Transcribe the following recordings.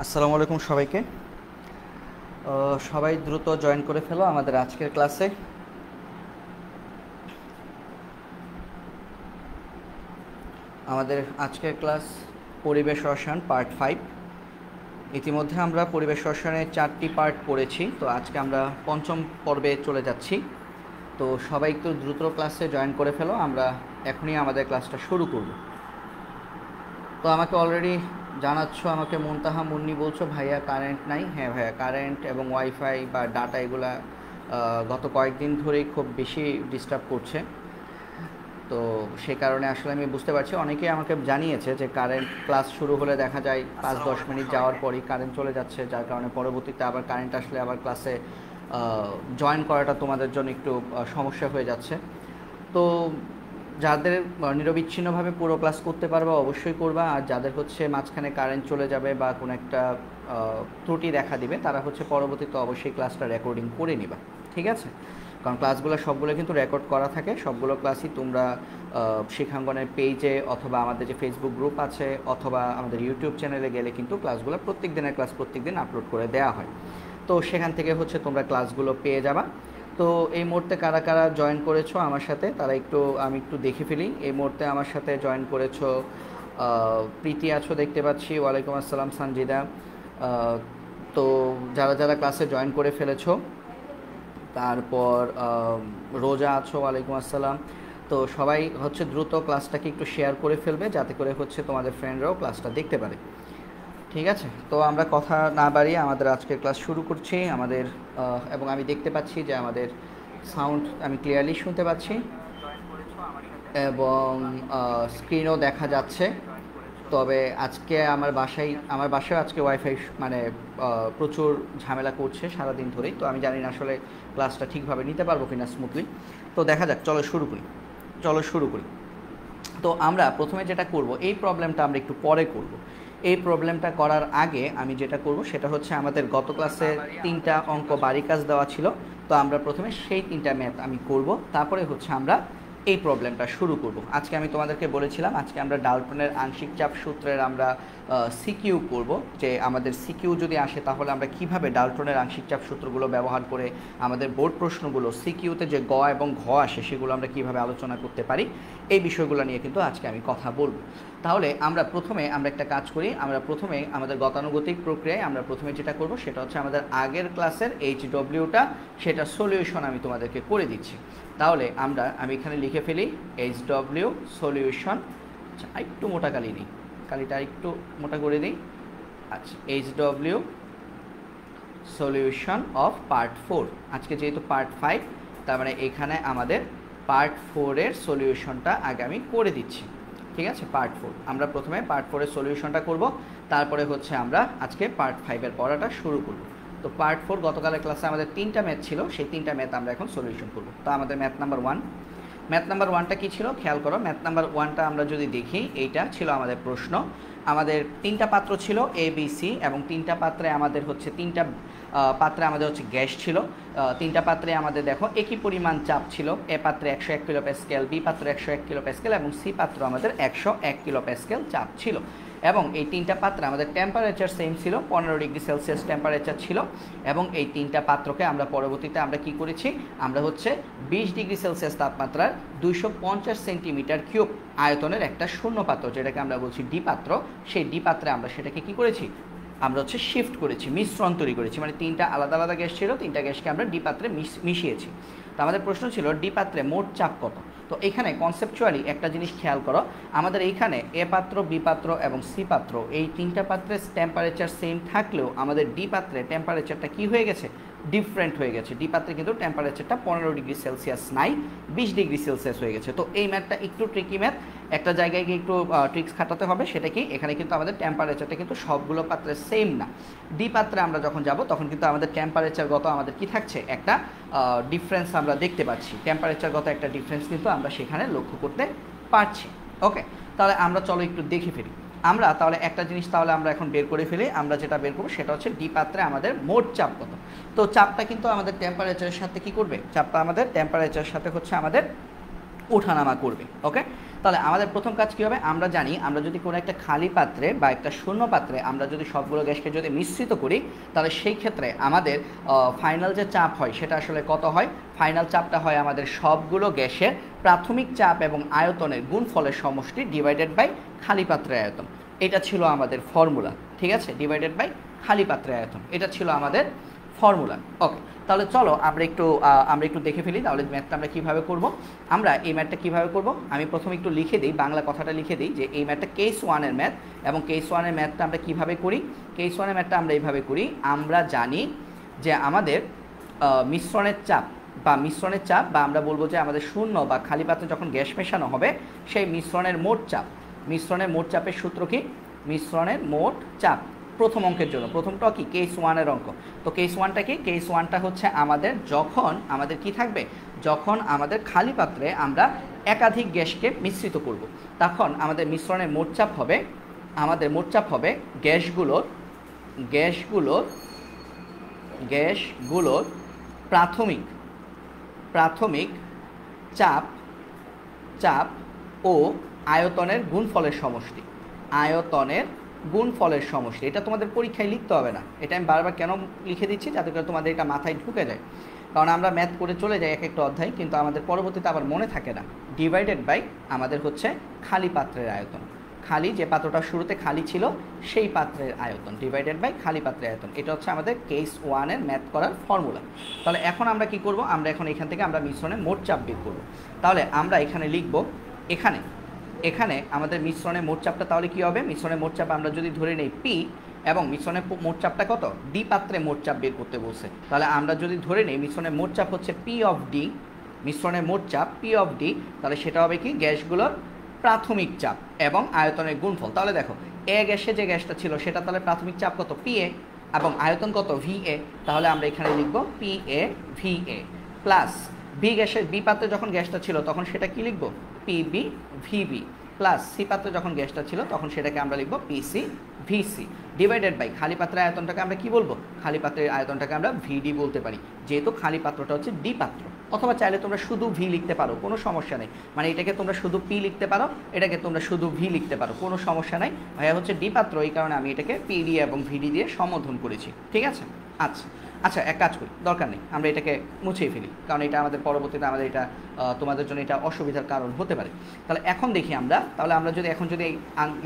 আসসালামু আলাইকুম সবাইকে। সবাই দ্রুত জয়েন করে ফেলো আমাদের আজকের ক্লাসে। আমাদের আজকের ক্লাস পরিবেশ রসায়ন পার্ট 5। ইতিমধ্যে আমরা পরিবেশ রসায়নের 4টি পার্ট পড়েছি, তো আজকে আমরা পঞ্চম পর্বে চলে যাচ্ছি। তো সবাই একটু দ্রুত ক্লাসে জয়েন করে ফেলো, আমরা এখনই আমাদের ক্লাসটা শুরু করব। তো আমাকে অলরেডি জানাচ্ছ, আমাকে মুনতাহা মুন্নি বলছো ভাইয়া কারেন্ট নাই। হ্যাঁ ভাইয়া, কারেন্ট এবং ওয়াইফাই বা ডাটা এগুলা গত কয়েকদিন ধরেই খুব বেশি ডিস্টার্ব করছে। তো সে কারণে আসলে আমি বুঝতে পারছি, অনেকেই আমাকে জানিয়েছে যে কারেন্ট ক্লাস শুরু হলে দেখা যায় 5-10 মিনিট যাওয়ার পরই কারেন্ট চলে যাচ্ছে, যার কারণে পরবর্তীতে আবার কারেন্ট আসলে আবার ক্লাসে জয়েন করাটা তোমাদের জন্য একটু সমস্যা হয়ে যাচ্ছে। তো যাদের নিরবিচ্ছিন্নভাবে পুরো ক্লাস করতে পারবা অবশ্যই করবা, আর যাদের হচ্ছে মাঝখানে কারেন্ট চলে যাবে বা কোনো একটা ত্রুটি দেখা দিবে তারা হচ্ছে পরবর্তীতে অবশ্যই ক্লাসটা রেকর্ডিং করে নিবা, ঠিক আছে? কারণ ক্লাসগুলো সবগুলো কিন্তু রেকর্ড করা থাকে, সবগুলো ক্লাসই তোমরা শিক্ষাঙ্গনের পেজে অথবা আমাদের যে ফেসবুক গ্রুপ আছে অথবা আমাদের ইউটিউব চ্যানেলে গেলে কিন্তু ক্লাসগুলো প্রত্যেক দিনের ক্লাস প্রত্যেক দিন আপলোড করে দেওয়া হয়। তো সেখান থেকে হচ্ছে তোমরা ক্লাসগুলো পেয়ে যাবা। তো এই মুহূর্তে কারা কারা জয়েন করেছো আমার সাথে তারা আমি একটু দেখে ফেলি। এই মুহূর্তে আমার সাথে জয়েন করেছো প্রীতি আছো দেখতে পাচ্ছি, ওয়ালাইকুম আসসালাম সঞ্জিদা। তো যারা যারা ক্লাসে জয়েন করে ফেলেছো, তারপর রোজা আছো, ওয়ালাইকুম আসসালাম। তো সবাই হচ্ছে দ্রুত ক্লাসটাকে একটু শেয়ার করে ফেলবে যাতে করে হচ্ছে তোমাদের ফ্রেন্ডরাও ক্লাসটা দেখতে পারে, ঠিক আছে? তো আমরা কথা না বাড়িয়ে আমাদের আজকের ক্লাস শুরু করছি। আমাদের এবং আমি দেখতে পাচ্ছি যে আমাদের সাউন্ড আমি ক্লিয়ারলি শুনতে পাচ্ছি এবং স্ক্রিনও দেখা যাচ্ছে। তবে আজকে আমার বাসায় আজকে ওয়াইফাই মানে প্রচুর ঝামেলা করছে সারাদিন ধরেই। তো আমি জানি না আসলে ক্লাসটা ঠিকভাবে নিতে পারবো কিনা স্মুথলি। তো দেখা যাক, চলো শুরু করি। তো আমরা প্রথমে যেটা করব, এই প্রবলেমটা আমরা একটু পরে করব। এই প্রবলেমটা করার আগে আমি যেটা করব সেটা হচ্ছে, আমাদের গত ক্লাসে 3টা অঙ্ক বাড়ি কাজ দেওয়া ছিল। তো আমরা প্রথমে সেই 3টা ম্যাথ আমি করব, তারপরে হচ্ছে আমরা এই প্রবলেমটা শুরু করব। আজকে আমি তোমাদেরকে বলেছিলাম আজকে আমরা ডাল্টনের আংশিক চাপ সূত্রের আমরা সিকিউ করব, যে আমাদের সিকিউ যদি আসে তাহলে আমরা কিভাবে ডাল্টনের আংশিক চাপ সূত্রগুলো ব্যবহার করে আমাদের বোর্ড প্রশ্নগুলো সিকিউতে যে গ এবং ঘ আসে সেগুলো আমরা কিভাবে আলোচনা করতে পারি, এই বিষয়গুলো নিয়ে কিন্তু আজকে আমি কথা বলবো। তাহলে আমরা একটা কাজ করি। আমরা প্রথমে আমাদের গতানুগতিক প্রক্রিয়ায় আমরা প্রথমে যেটা করব সেটা হচ্ছে আমাদের আগের ক্লাসের HWটা সেটা সলিউশন আমি তোমাদেরকে করে দিচ্ছি। তাহলে আমি এখানে লিখে ফেলি HW সলিউশন। আচ্ছা, একটু মোটা কালি নিই, কালিটা একটু মোটা করে দিই। আচ্ছা, HW সলিউশন অফ পার্ট 4। আজকে যেহেতু পার্ট 5, তার মানে এখানে আমাদের পার্ট 4-এর সলিউশনটা আগে আমি করে দিচ্ছি, ঠিক আছে? পার্ট 4 আমরা প্রথমে পার্ট 4-এর সলিউশনটা করব, তারপরে হচ্ছে আমরা আজকে পার্ট 5-এর পড়াটা শুরু করব। তো পার্ট 4 গতকালের ক্লাসে আমাদের 3টা ম্যাথ ছিল, সেই 3টা ম্যাথ আমরা এখন সলিউশন করব। তো আমাদের ম্যাথ নাম্বার 1টা কী ছিল খেয়াল করো। ম্যাথ নাম্বার 1টা আমরা যদি দেখি, এইটা ছিল আমাদের প্রশ্ন। আমাদের 3টা পাত্র ছিল ABC, এবং 3টা পাত্রে আমাদের হচ্ছে গ্যাস ছিল। 3টা পাত্রে আমাদের দেখো একই পরিমাণ চাপ ছিল। এ পাত্রে 101 কিলো প্যাসকেল, বি পাত্রে 101 কিলো প্যাসকেল এবং সি পাত্র আমাদের 101 কিলো প্যাসকেল চাপ ছিল। এবং এই 3টা পাত্রে আমাদের টেম্পারেচার সেম ছিল, 15 ডিগ্রি সেলসিয়াস টেম্পারেচার ছিল। এবং এই 3টা পাত্রকে আমরা পরবর্তীতে আমরা কি করেছি, আমরা হচ্ছে 20 ডিগ্রি সেলসিয়াস তাপমাত্রার 250 সেন্টিমিটার কিউব আয়তনের একটা শূন্য পাত্র, যেটাকে আমরা বলছি ডি পাত্র, সেই ডি পাত্রে আমরা সেটাকে কি করেছি, আমরা হচ্ছে শিফট করেছি, মিশ্রণ তৈরি করেছি, মানে তিনটা আলাদা আলাদা গ্যাস ছিল, তিনটা গ্যাসকে আমরা ডি পাত্রে মিশিয়েছি। তো আমাদের প্রশ্ন ছিল ডি পাত্রে মোট চাপ কত। তো এখানে কনসেপচুয়ালি একটা জিনিস খেয়াল করো, আমাদের এইখানে এ পাত্র, বি পাত্র এবং সি পাত্র এই তিনটা পাত্রের টেম্পারেচার সেম থাকলেও আমাদের ডি পাত্রে টেম্পারেচারটা কি হয়ে গেছে, ডিফারেন্ট হয়ে গেছে। ডি পাত্রে কিন্তু টেম্পারেচারটা 15 ডিগ্রি সেলসিয়াস নাই, 20 ডিগ্রি সেলসিয়াস হয়ে গেছে। তো এই ম্যাথটা একটু ট্রিকি ম্যাথ, একটা জায়গায় গিয়ে একটু ট্রিক্স খাটাতে হবে। সেটা কি, এখানে কিন্তু আমাদের টেম্পারেচারটা কিন্তু সবগুলো পাত্রে সেম না। ডি পাত্রে আমরা যখন যাব তখন কিন্তু আমাদের টেম্পারেচারগত আমাদের কি থাকছে, একটা ডিফারেন্স আমরা দেখতে পাচ্ছি। টেম্পারেচারগত একটা ডিফারেন্স কিন্তু আমরা সেখানে লক্ষ্য করতে পারছি। ওকে, তাহলে আমরা চলো একটু দেখে ফেলি। আমরা তাহলে একটা জিনিস তাহলে আমরা এখন বের করে ফেলি। আমরা যেটা বের করবো সেটা হচ্ছে ডি পাত্রে আমাদের মোট চাপ কত। তো চাপটা কিন্তু আমাদের টেম্পারেচারের সাথে কি করবে, চাপটা আমাদের টেম্পারেচারের সাথে হচ্ছে আমাদের ওঠানামা করবে। ওকে, তাহলে আমাদের প্রথম কাজ কী হবে, আমরা জানি আমরা যদি কোনো একটা খালি পাত্রে বা একটা শূন্য পাত্রে আমরা যদি সবগুলো গ্যাসকে যদি মিশ্রিত করি, তাহলে সেই ক্ষেত্রে আমাদের ফাইনাল যে চাপ হয় সেটা আসলে কত হয়, ফাইনাল চাপটা হয় আমাদের সবগুলো গ্যাসের প্রাথমিক চাপ এবং আয়তনের গুণফলের সমষ্টি ডিভাইডেড বাই খালি পাত্রের আয়তন। এটা ছিল আমাদের ফর্মুলা, ঠিক আছে, ডিভাইডেড বাই খালি পাত্রের আয়তন, এটা ছিল আমাদের ফর্মুলা। ওকে, তাহলে চলো আমরা একটু দেখে ফেলি তাহলে ম্যাথটা আমরা কীভাবে করব। আমরা এই ম্যাথটা কীভাবে করব, আমি প্রথমে একটু লিখে দিই, বাংলা কথাটা লিখে দিই যে এই ম্যাথটা কেস 1-এর ম্যাথ। এবং কেস 1-এর ম্যাথটা আমরা কীভাবে করি, কেস 1-এর ম্যাথটা আমরা এইভাবে করি। আমরা জানি যে আমাদের মিশ্রণের চাপ বা আমরা বলবো যে আমাদের শূন্য বা খালি পাত্রে যখন গ্যাস মেশানো হবে সেই মিশ্রণের মোট চাপের সূত্র কি, মিশ্রণের মোট চাপ প্রথম অঙ্কের জন্য, প্রথমটা কি কেস 1-এর অঙ্ক। তো কেস 1টা কি, কেস 1টা হচ্ছে আমাদের যখন আমাদের কি থাকবে, যখন আমাদের খালি পাত্রে আমরা একাধিক গ্যাসকে মিশ্রিত করব, তখন আমাদের মিশ্রণের মোট চাপ হবে গ্যাসগুলোর প্রাথমিক চাপ ও আয়তনের গুণফলের সমষ্টি। এটা তোমাদের পরীক্ষায় লিখতে হবে না, এটা আমি বারবার কেন লিখে দিচ্ছি, যাতে করে তোমাদের এটা মাথায় ঢুকে যায়। কারণ আমরা ম্যাথ করে চলে যাই এক একটা অধ্যায়, কিন্তু আমাদের পরবর্তীতে আবার মনে থাকে না। ডিভাইডেড বাই আমাদের হচ্ছে খালি পাত্রের আয়তন, খালি যে পাত্রটা শুরুতে খালি ছিল সেই পাত্রের আয়তন, ডিভাইডেড বাই খালি পাত্রের আয়তন। এটা হচ্ছে আমাদের কেস 1-এর ম্যাথ করার ফর্মুলা। তাহলে এখন আমরা কি করব, আমরা এখন এখান থেকে আমরা মিশ্রণের মোট চাপ বের করব। তাহলে আমরা এখানে লিখব, এখানে আমাদের মিশ্রণের মোট চাপটা তাহলে কী হবে, মিশ্রণের মোট চাপ আমরা যদি ধরে নেই পি, এবং মিশ্রণের মোট চাপটা কত, ডি পাত্রে মোট চাপ বের করতে বলছে। তাহলে আমরা যদি ধরে নেই মিশ্রণের মোট চাপ হচ্ছে পি অফ ডি, মিশ্রণের মোট চাপ পি অফ ডি, তাহলে সেটা হবে কি, গ্যাসগুলোর প্রাথমিক চাপ এবং আয়তনের গুণফল। তাহলে দেখো এ গ্যাসে যে গ্যাসটা ছিল সেটা তাহলে প্রাথমিক চাপ কত, পি এ, এবং আয়তন কত, ভি এ। তাহলে আমরা এখানে লিখব P A V A, plus B গ্যাসের, বি পাত্রে যখন গ্যাসটা ছিল তখন সেটা কি লিখব, পিবি ভিবি, প্লাস সি পাত্রে যখন গ্যাসটা ছিল তখন সেটাকে আমরা লিখব পিসি ভিসি, ডিভাইডেড বাই খালি পাত্রের আয়তনটাকে আমরা কি বলবো, খালি পাত্রের আয়তনটাকে আমরা ভিডি বলতে পারি, যেহেতু খালি পাত্রটা হচ্ছে ডি পাত্র। অথবা চাইলে তোমরা শুধু ভি লিখতে পারো, কোনো সমস্যা নেই, মানে এটাকে তোমরা শুধু পি লিখতে পারো, এটাকে তোমরা শুধু ভি লিখতে পারো, কোনো সমস্যা নাই। ভাইয়া হচ্ছে ডি পাত্র, এই কারণে আমি এটাকে পিডি এবং ভিডি দিয়ে সম্বোধন করেছি, ঠিক আছে। আচ্ছা এক কাজ করি, দরকার নেই, আমরা এটাকে মুছেই ফেলি, কারণ এটা আমাদের পরবর্তীতে আমাদের এটা তোমাদের জন্য এটা অসুবিধার কারণ হতে পারে। তাহলে এখন দেখি তাহলে আমরা যদি এখন যদি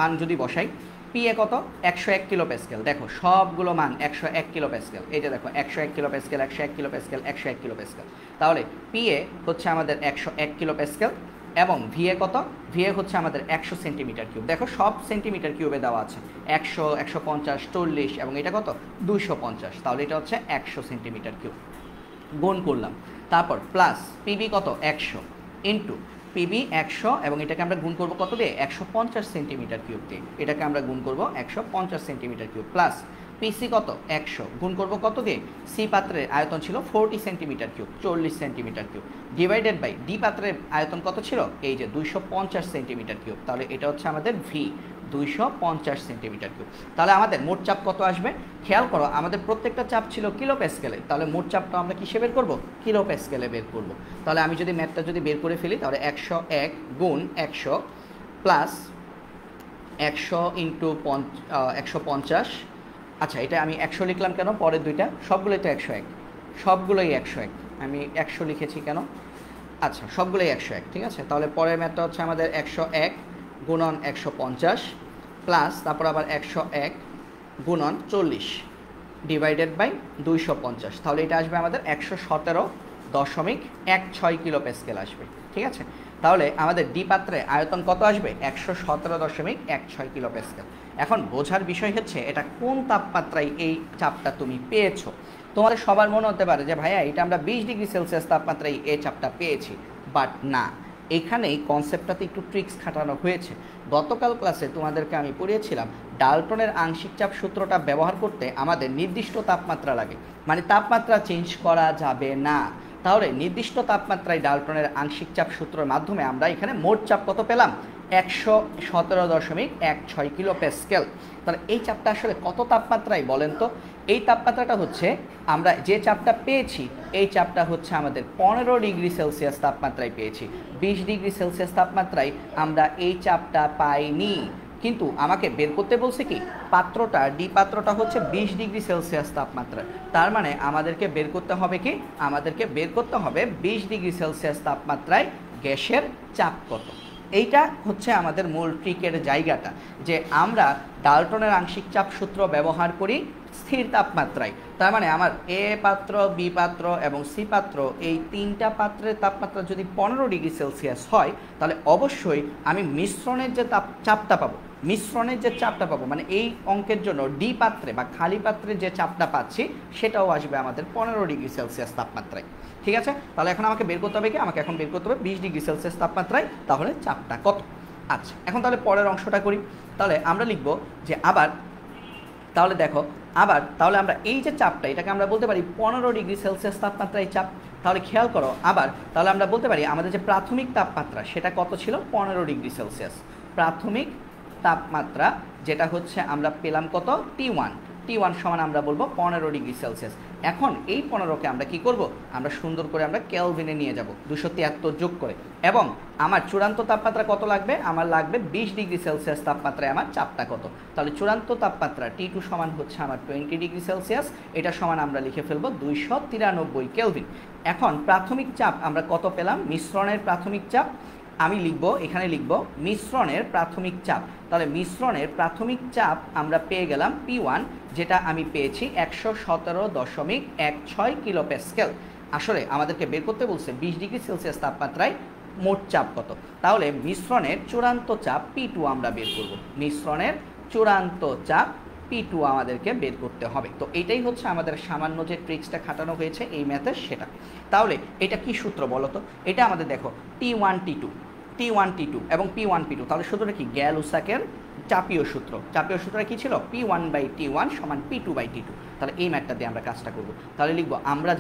মান যদি বসাই, পি এ কত, 101 কিলো প্যাসকেল। দেখো সবগুলো মান 101 কিলো প্যাসকেল, এই যে দেখো 101 kilo Pascal, 101 kilo Pascal, 101 kilo Pascal. তাহলে পি এ হচ্ছে আমাদের 101 কিলো প্যাসকেল, এবং ভি এ কত, ভি এ হচ্ছে আমাদের 100 সেন্টিমিটার কিউব। দেখো সব সেন্টিমিটার কিউবে দেওয়া আছে, 100, 150, 40, এবং এটা কত, 250। তাহলে এটা হচ্ছে 100 সেন্টিমিটার কিউব, গুণ করলাম। তারপর প্লাস পিবি কত, 100, ইন্টু পিবি 100, এবং এটাকে আমরা গুণ করবো কত দিয়ে, 150 সেন্টিমিটার কিউব দিয়ে, এটাকে আমরা গুণ করবো 150 সেন্টিমিটার কিউব, প্লাস পিসি কত, 100, গুণ করবো কত দিয়ে, সি পাত্রের আয়তন ছিল 40 centimetre cube, 40 centimetre cube, divided by D পাত্রের আয়তন কত ছিল, এই যে 250 সেন্টিমিটার কিউব। তাহলে এটা হচ্ছে আমাদের ভি, 250 সেন্টিমিটার কিউব। তাহলে আমাদের মোট চাপ কত আসবে, খেয়াল করো আমাদের প্রত্যেকটা চাপ ছিল কিলো প্যাসকেলে, তাহলে মোট চাপটা আমরা কিসে বের করবো, কিলো প্যাসকেলে বের করব। তাহলে আমি যদি ম্যাথটা যদি বের করে ফেলি, তাহলে 101 গুণ 100 প্লাস 100 ইন্টু 150। আচ্ছা এটা আমি 100 লিখলাম কেন, পরের দুইটা সবগুলোই তো 101, সবগুলোই 101, আমি 100 লিখেছি কেন, আচ্ছা সবগুলোই 101, ঠিক আছে। তাহলে পরের ম্যাথটা হচ্ছে আমাদের 101 গুণন 150 প্লাস তারপর আবার 101 গুণন 40 ডিভাইডেড বাই 250, তাহলে এটা আসবে আমাদের 117.16 কিলো প্যাসকেল আসবে। ঠিক আছে, তাহলে আমাদের ডি পাত্রে আয়তন কত আসবে? 117.16 কিলো প্যাসকেল। এখন বোঝার বিষয় হচ্ছে এটা কোন তাপমাত্রায় এই চাপটা তুমি পেয়েছো। তোমাদের সবার মনে হতে পারে যে ভাইয়া এটা আমরা 20 ডিগ্রি সেলসিয়াস তাপমাত্রায় এই চাপটা পেয়েছি, বাট না, এখানে এই কনসেপ্টটাতে একটু ট্রিক্স খাটানো হয়েছে। গতকাল ক্লাসে তোমাদেরকে আমি পড়িয়েছিলাম ডাল্টনের আংশিক চাপ সূত্রটা ব্যবহার করতে আমাদের নির্দিষ্ট তাপমাত্রা লাগে, মানে তাপমাত্রা চেঞ্জ করা যাবে না। তাহলে নির্দিষ্ট তাপমাত্রায় ডাল্টনের আংশিক চাপ সূত্রের মাধ্যমে আমরা এখানে মোট চাপ কত পেলাম? 117.16 কিলো প্যাসকেল। তাহলে এই চাপটা আসলে কত তাপমাত্রায় বলেন তো? এই তাপমাত্রাটা হচ্ছে আমরা যে চাপটা পেয়েছি, এই চাপটা হচ্ছে আমাদের 15 ডিগ্রি সেলসিয়াস তাপমাত্রায় পেয়েছি। 20 ডিগ্রি সেলসিয়াস তাপমাত্রায় আমরা এই চাপটা পাইনি, কিন্তু আমাকে বের করতে বলছে কি পাত্রটা, ডি পাত্রটা হচ্ছে 20 ডিগ্রি সেলসিয়াস তাপমাত্রা। তার মানে আমাদেরকে বের করতে হবে কি, আমাদেরকে বের করতে হবে 20 ডিগ্রি সেলসিয়াস তাপমাত্রায় গ্যাসের চাপ কত। এইটা হচ্ছে আমাদের মূল ট্রিকের জায়গাটা, যে আমরা ডাল্টনের আংশিক চাপ সূত্র ব্যবহার করি স্থির তাপমাত্রায়। তার মানে আমার এ পাত্র, বি পাত্র এবং সি পাত্র, এই তিনটা পাত্রের তাপমাত্রা যদি 15 ডিগ্রি সেলসিয়াস হয়, তাহলে অবশ্যই আমি মিশ্রণের যে চাপটা পাবো, মিশ্রণের যে চাপটা পাবো, মানে এই অঙ্কের জন্য ডি পাত্রে বা খালি পাত্রে যে চাপটা পাচ্ছি সেটাও আসবে আমাদের 15 ডিগ্রি সেলসিয়াস তাপমাত্রায়। ঠিক আছে, তাহলে এখন আমাকে বের করতে হবে কি, আমাকে এখন বের করতে হবে 20 ডিগ্রি সেলসিয়াস তাপমাত্রায় তাহলে চাপটা কত। আচ্ছা, এখন তাহলে পরের অংশটা করি। তাহলে আমরা লিখব যে আবার, তাহলে দেখো আবার, তাহলে আমরা এই যে চাপটা, এটাকে আমরা বলতে পারি 15 ডিগ্রি সেলসিয়াস তাপমাত্রায় চাপ। তাহলে খেয়াল করো আবার, তাহলে আমরা বলতে পারি আমাদের যে প্রাথমিক তাপমাত্রা সেটা কত ছিল? 15 ডিগ্রি সেলসিয়াস। প্রাথমিক তাপমাত্রা যেটা হচ্ছে আমরা পেলাম কত? T1 সমান আমরা বলবো 15 ডিগ্রি সেলসিয়াস। এখন এই 15কে আমরা কি করব? আমরা সুন্দর করে আমরা কেলভিনে নিয়ে যাব 273 যোগ করে, এবং আমার চূড়ান্ত তাপমাত্রা কত লাগবে? আমার লাগবে 20 ডিগ্রি সেলসিয়াস তাপমাত্রায় আমার চাপটা কত। তাহলে চূড়ান্ত তাপমাত্রা T2 সমান হচ্ছে আমার 20 ডিগ্রি সেলসিয়াস, এটা সমান আমরা লিখে ফেলবো 293 কেলভিন। এখন প্রাথমিক চাপ আমরা কত পেলাম? মিশ্রণের প্রাথমিক চাপ আমি লিখব, এখানে লিখব মিশ্রণের প্রাথমিক চাপ। তাহলে মিশ্রণের প্রাথমিক চাপ আমরা পেয়ে গেলাম P1, যেটা আমি পেয়েছি 117.16 কিলো প্যাসকেল। আসলে আমাদেরকে বের করতে বলছে 20 ডিগ্রি সেলসিয়াস তাপমাত্রায় মোট চাপ কত। তাহলে মিশ্রণের চূড়ান্ত চাপ P2 আমরা বের করব, মিশ্রণের চূড়ান্ত চাপ P2 আমাদেরকে বের করতে হবে। তো এটাই হচ্ছে আমাদের সামান্য যে ট্রিক্সটা খাটানো হয়েছে এই ম্যাথের, সেটা। তাহলে এটা কি সূত্র বলো তো? এটা আমাদের দেখো T1 T2 এবং P1 P2। তাহলে সূত্রটা কি? গ্যাল-উসাকের চাপীয় সূত্র। চাপীয় সূত্রটা কি ছিল? P1/T1 সমান P2/T2। তাহলে এই ম্যাথটা দিয়ে আমরা কাজটা করব। তাহলে লিখব আমরা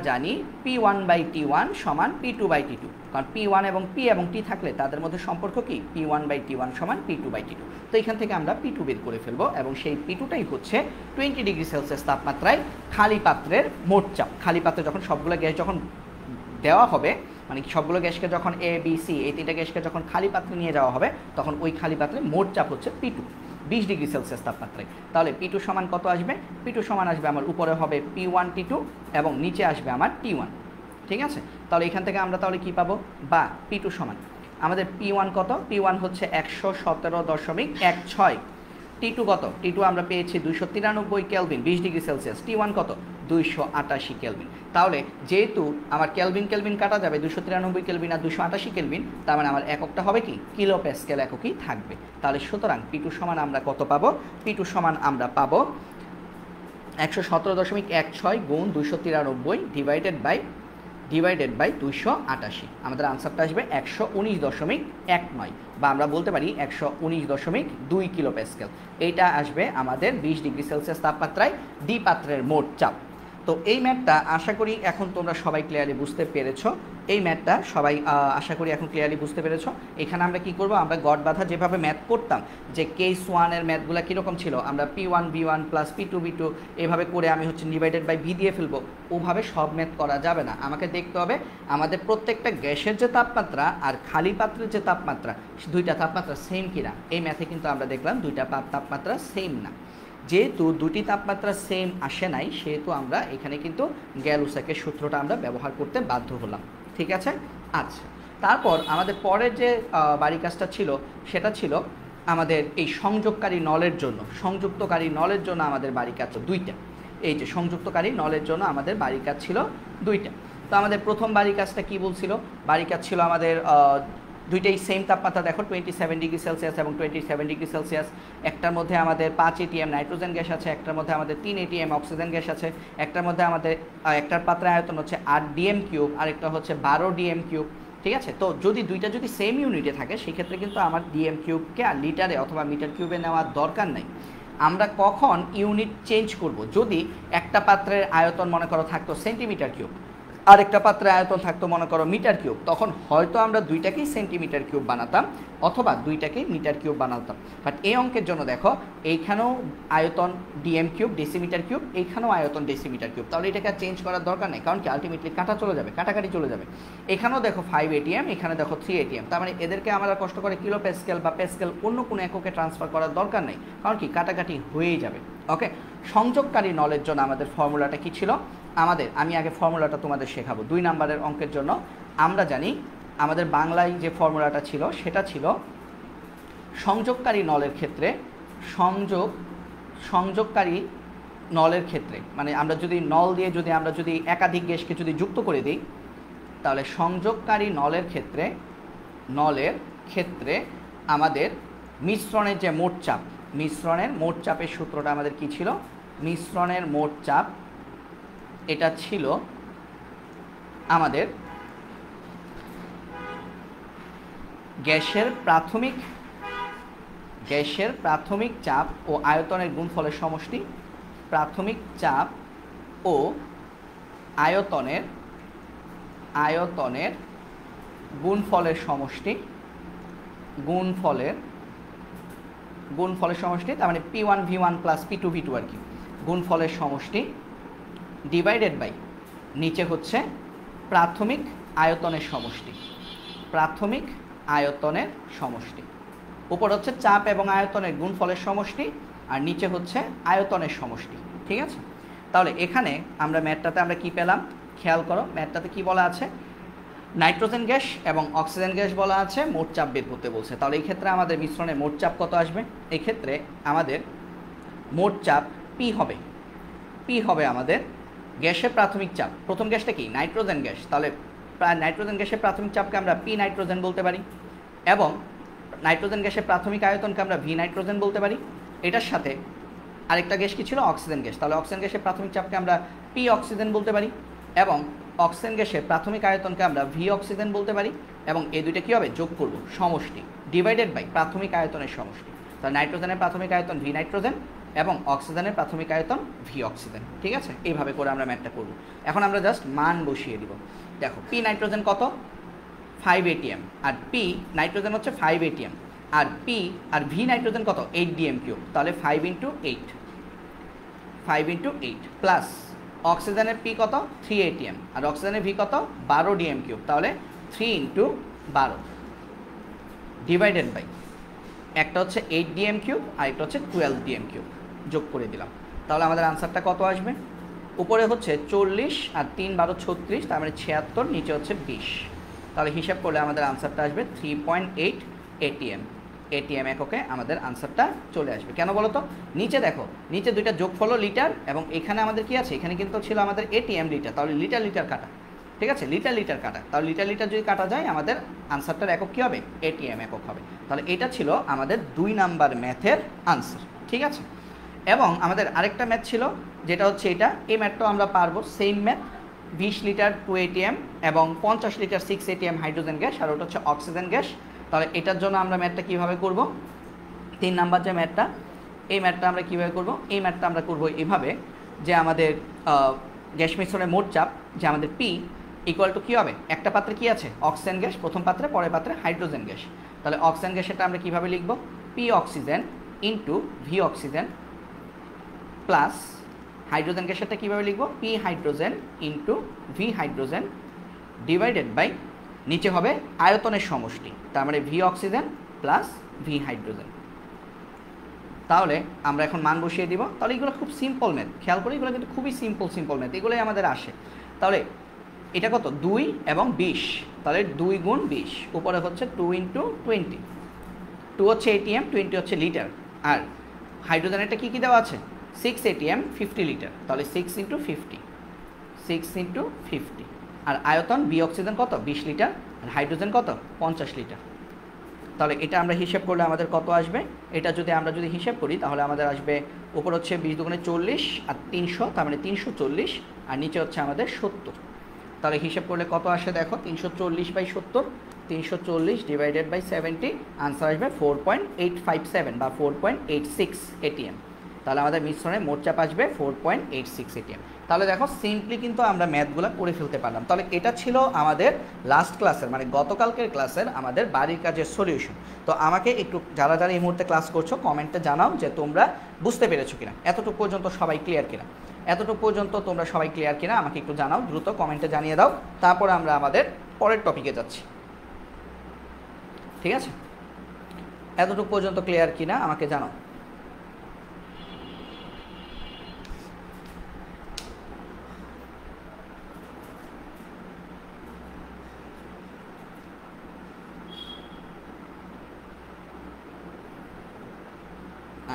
জানি P1/T1 সমান P2/T2, কারণ P1 এবং P এবং T থাকলে তাদের মধ্যে সম্পর্ক কি? P1/T1 সমান P2/T2। তো এখান থেকে আমরা P2 বের করে ফেলবো, এবং সেই P2টাই হচ্ছে 20 ডিগ্রি সেলসিয়াস তাপমাত্রায় খালি পাত্রের মোট চাপ। খালি পাত্রে যখন সবগুলো গ্যাস যখন দেওয়া হবে, মানে সবগুলো গ্যাসকে যখন A B C এই তিনটা গ্যাসকে যখন খালি পাত্রে নিয়ে যাওয়া হবে, তখন ওই খালি পাত্রে মোট চাপ হচ্ছে P2 20 ডিগ্রি সেলসিয়াস তাপমাত্রায়। তাহলে P2 সমান কত আসবে? P2 সমান আসবে আমার উপরে হবে P1 T2 এবং নিচে আসবে আমার T1। ঠিক আছে, তাহলে এখান থেকে আমরা তাহলে কি পাবো? বা P2 সমান আমাদের P1 কত? P1 হচ্ছে 117.16। T2 কত? T2 আমরা পেয়েছি 293 কেলভিন 20 ডিগ্রি সেলসিয়াস। T1 কত? 288 কেলভিন। তাহলে যেহেতু আমার কেলভিন কাটা যাবে, 293 কেলভিন আর 288 কেলভিন, তার মানে আমার এককটা হবে কি? কিলো প্যাসকেল এককই থাকবে। তাহলে সুতরাং P2 সমান আমরা কত পাবো? P2 সমান আমরা পাবো 117.16 গুণ 293 ডিভাইডেড বাই 288। আমাদের আনসারটা আসবে 119.19, বা আমরা বলতে পারি 119.2 কিলো প্যাসকেল। এইটা আসবে আমাদের 20 ডিগ্রি সেলসিয়াস তাপমাত্রায় ডি পাত্রের মোট চাপ। তো এই ম্যাথটা আশা করি এখন তোমরা সবাই ক্লিয়ারলি বুঝতে পেরেছো। এই ম্যাথটা সবাই আশা করি এখন ক্লিয়ারলি বুঝতে পেরেছো। এখানে আমরা কি করব? আমরা গড় বাঁধা যেভাবে ম্যাথ করতাম, যে কেস 1-এর ম্যাথগুলো কীরকম ছিল, আমরা P1 B1 plus P2 B2 এভাবে করে আমি হচ্ছে ডিভাইডেড বাই ভি দিয়ে ফেলবো। ওভাবে সব ম্যাথ করা যাবে না, আমাকে দেখতে হবে আমাদের প্রত্যেকটা গ্যাসের যে তাপমাত্রা আর খালি পাত্রের যে তাপমাত্রা, দুইটা তাপমাত্রা সেম কিনা। এই ম্যাথে কিন্তু আমরা দেখলাম দুইটা তাপমাত্রা সেম না। যেহেতু দুটি তাপমাত্রা সেম আসে নাই, সেহেতু আমরা এখানে কিন্তু গ্যাল-উসাকের সূত্রটা আমরা ব্যবহার করতে বাধ্য হলাম। ঠিক আছে, আচ্ছা। তারপর আমাদের পরের যে বাড়ি কাজটা ছিল সেটা ছিল আমাদের এই সংযোগকারী নলের জন্য, সংযুক্তকারী নলের জন্য আমাদের বাড়ি কাজ দুইটা। এই যে সংযুক্তকারী নলের জন্য আমাদের বাড়ি কাজ ছিল দুইটা। তো আমাদের প্রথম বাড়ি কাজটা কি বলছিল? বাড়ি কাজ ছিল আমাদের দুইটাই সেম তাপমাত্রা, দেখো 27°C এবং 27°C। একটার মধ্যে আমাদের 5 ATM নাইট্রোজেন গ্যাস আছে, একটার মধ্যে আমাদের 3 ATM অক্সিজেন গ্যাস আছে, একটার মধ্যে আমাদের একটার পাত্রের আয়তন হচ্ছে 8 DM3, আরেকটা হচ্ছে 12 DM3। ঠিক আছে, তো যদি দুইটা যদি সেম ইউনিটে থাকে সেক্ষেত্রে কিন্তু আমার DM3কে আর লিটারে অথবা মিটার কিউবে নেওয়ার দরকার নাই। আমরা কখন ইউনিট চেঞ্জ করব? যদি একটা পাত্রের আয়তন মনে করো থাকতো সেন্টিমিটার কিউব, আরেকটা পাত্রের আয়তন থাকতো মনে করো মিটার কিউব, তখন হয়তো আমরা দুইটাকেই সেন্টিমিটার কিউব বানাতাম অথবা দুইটাকেই মিটার কিউব বানাতাম। বাট এই অঙ্কের জন্য দেখো এইখানেও আয়তন DM3 ডেসিমিটার কিউব, এইখানেও আয়তন ডেসিমিটার কিউব, তাহলে এটাকে আর চেঞ্জ করার দরকার নেই, কারণ কি আলটিমেটলি কাটা চলে যাবে, কাটাকাটি চলে যাবে। এখানেও দেখো 5 ATM, এখানে দেখো 3 ATM, তার মানে এদেরকে আমরা কষ্ট করে কিলো প্যাসকেল বা প্যাসকেল অন্য কোনো এককে ট্রান্সফার করার দরকার নেই, কারণ কি কাটাকাটি হয়েই যাবে। ওকে, সংযোগকারী নলের জন্য আমাদের ফর্মুলাটা কি ছিল? আমি আগে ফর্মুলাটা তোমাদের শেখাবো। 2 নম্বরের অঙ্কের জন্য আমরা জানি আমাদের বাংলায় যে ফর্মুলাটা ছিল সেটা ছিল সংযোগকারী নলের ক্ষেত্রে, সংযোগকারী নলের ক্ষেত্রে মানে আমরা যদি নল দিয়ে আমরা যদি একাধিক গ্যাসকে যদি যুক্ত করে দিই, তাহলে সংযোগকারী নলের ক্ষেত্রে আমাদের মিশ্রণের যে মোট চাপ, মিশ্রণের মোট চাপের সূত্রটা আমাদের কি ছিল? মিশ্রণের মোট চাপ এটা ছিল আমাদের গ্যাসের প্রাথমিক চাপ ও আয়তনের গুণফলের সমষ্টি, প্রাথমিক চাপ ও আয়তনের গুণফলের সমষ্টি, গুণফলের সমষ্টি, তার মানে P1V1 প্লাস P2V2 আর কি, গুণফলের সমষ্টি ডিভাইডেড বাই নিচে হচ্ছে প্রাথমিক আয়তনের সমষ্টি, প্রাথমিক আয়তনের সমষ্টি। উপর হচ্ছে চাপ এবং আয়তনের গুণফলের সমষ্টি, আর নিচে হচ্ছে আয়তনের সমষ্টি। ঠিক আছে, তাহলে এখানে আমরা ম্যাথটাতে আমরা কি পেলাম? খেয়াল করো, ম্যাথটাতে কি বলা আছে? নাইট্রোজেন গ্যাস এবং অক্সিজেন গ্যাস বলা আছে, মোট চাপ বের করতে বলছে। তাহলে এই ক্ষেত্রে আমাদের মিশ্রণের মোট চাপ কত আসবে? এই ক্ষেত্রে আমাদের মোট চাপ পি হবে আমাদের গ্যাসের প্রাথমিক চাপ। প্রথম গ্যাসটা কি? নাইট্রোজেন গ্যাস, তাহলে নাইট্রোজেন গ্যাসের প্রাথমিক চাপকে আমরা পি নাইট্রোজেন বলতে পারি, এবং নাইট্রোজেন গ্যাসের প্রাথমিক আয়তনকে আমরা ভি নাইট্রোজেন বলতে পারি। এটার সাথে আরেকটা গ্যাস কি ছিল? অক্সিজেন গ্যাস, তাহলে অক্সিজেন গ্যাসের প্রাথমিক চাপকে আমরা পি অক্সিজেন বলতে পারি, এবং অক্সিজেন গ্যাসের প্রাথমিক আয়তনকে আমরা ভি অক্সিজেন বলতে পারি, এবং এই দুইটা কী হবে? যোগ করব, সমষ্টি ডিভাইডেড বাই প্রাথমিক আয়তনের সমষ্টি। তাহলে নাইট্রোজেনের প্রাথমিক আয়তন ভি নাইট্রোজেন এবং অক্সিজেনের প্রাথমিক আয়তন ভি অক্সিজেন। ঠিক আছে, এইভাবে করে আমরা ম্যাথটা করব। এখন আমরা জাস্ট মান বসিয়ে দিব। দেখো পি নাইট্রোজেন কত? 5 ATM, আর পি নাইট্রোজেন হচ্ছে 5 ATM, আর পি আর ভি নাইট্রোজেন কত? 8 DM3, তাহলে 5 × 8 প্লাস অক্সিজেনের পি কত? 3 ATM, আর অক্সিজেনের ভি কত? 12 DM3, তাহলে 3 × 12 ডিভাইডেড বাই একটা হচ্ছে 8 DM3 আর একটা হচ্ছে 12 DM3, যোগ করে দিলাম। তাহলে আমাদের আনসারটা কত আসবে? উপরে হচ্ছে 40 আর 3 12 36, তার মানে 76, নিচে হচ্ছে 20। তাহলে হিসাব করলে আমাদের আনসারটা আসবে 3.8 ATM এককে আমাদের আনসারটা চলে আসবে। কেন বলো তো? নিচে দেখো, নিচে দুইটা যোগফলও লিটার, এবং এখানে আমাদের কি আছে? এখানে কিন্তু ছিল আমাদের ATM লিটার, তাহলে লিটার কাটা। ঠিক আছে, লিটার কাটা, তাহলে লিটার যদি কাটা যায় আমাদের আনসারটার একক কী হবে? ATM একক হবে। তাহলে এটা ছিল আমাদের 2 নাম্বার ম্যাথের আনসার। ঠিক আছে, এবং আমাদের আরেকটা ম্যাথ ছিল যেটা হচ্ছে এটা, এই ম্যাথটাও আমরা পারবো, সেম ম্যাথ। 20 লিটার 2 ATM এবং 50 লিটার 6 ATM হাইড্রোজেন গ্যাস, আর ওটা হচ্ছে অক্সিজেন গ্যাস। তাহলে এটার জন্য আমরা ম্যাথটা কীভাবে করব? 3 নাম্বার যে ম্যাথটা, এই ম্যাথটা আমরা কীভাবে করব? এই ম্যাথটা আমরা করব এইভাবে যে আমাদের গ্যাস মিশ্রণের মোট চাপ, যে আমাদের পি ইকুয়াল টু কী হবে? একটা পাত্রে কি আছে? অক্সিজেন গ্যাস প্রথম পাত্রে, পরের পাত্রে হাইড্রোজেন গ্যাস। তাহলে অক্সিজেন গ্যাসেরটা আমরা কীভাবে লিখব? P oxygen into V oxygen, plus hydrogen গ্যাসেরটা কীভাবে লিখব? P hydrogen into V hydrogen divided by নিচে হবে আয়তনের সমষ্টি, তার মানে V oxygen plus V hydrogen. তাহলে আমরা এখন মান বসিয়ে দিব। তাহলে এগুলো খুব সিম্পল ম্যাথ, খেয়াল করি এগুলো কিন্তু খুবই সিম্পল ম্যাথ, এগুলোই আমাদের আসে। তাহলে এটা কত? 2 এবং 20, তাহলে 2 × 20, উপরে হচ্ছে 2 × 20, 2 হচ্ছে এটিএম, 20 হচ্ছে লিটার। আর হাইড্রোজেনেরটা কী কী দেওয়া আছে? 6 এটিএম 50 লিটার, তাহলে 6 × 50, 6 × 50। আর আয়তন বি অক্সিজেন কত? 20 লিটার, আর হাইড্রোজেন কত? 50 লিটার। তাহলে এটা আমরা হিসেব করলে আমাদের কত আসবে? এটা আমরা যদি হিসেব করি তাহলে আমাদের আসবে, উপর হচ্ছে 20 × 40 আর 300, তার মানে 340, আর নিচে হচ্ছে আমাদের 70। তাহলে হিসেব করলে কত আসে দেখো, 340/70, 340 / 70, আনসার আসবে 4.857 বা 4.86 এটিএম। তাহলে আমাদের মিশ্রণে মোট চাপ আসবে 4.86 এটিএম। তাহলে দেখো সিম্পলি কিন্তু আমরা ম্যাথগুলো করে ফেলতে পারলাম। তাহলে এটা ছিল আমাদের লাস্ট ক্লাসের, মানে গতকালকের ক্লাসের আমাদের বাড়ির কাজের সলিউশন। তো আমাকে একটু যারা যারা এই মুহূর্তে ক্লাস করছো কমেন্টে জানাও যে তোমরা বুঝতে পেরেছো কিনা, এতটুকু পর্যন্ত সবাই ক্লিয়ার কিনা, এতটুকু পর্যন্ত তোমরা সবাই ক্লিয়ার কিনা আমাকে একটু জানাও, দ্রুত কমেন্টে জানিয়ে দাও। তারপর আমরা আমাদের পরের টপিকে যাচ্ছি, ঠিক আছে? এতটুকু পর্যন্ত ক্লিয়ার কিনা আমাকে জানাও।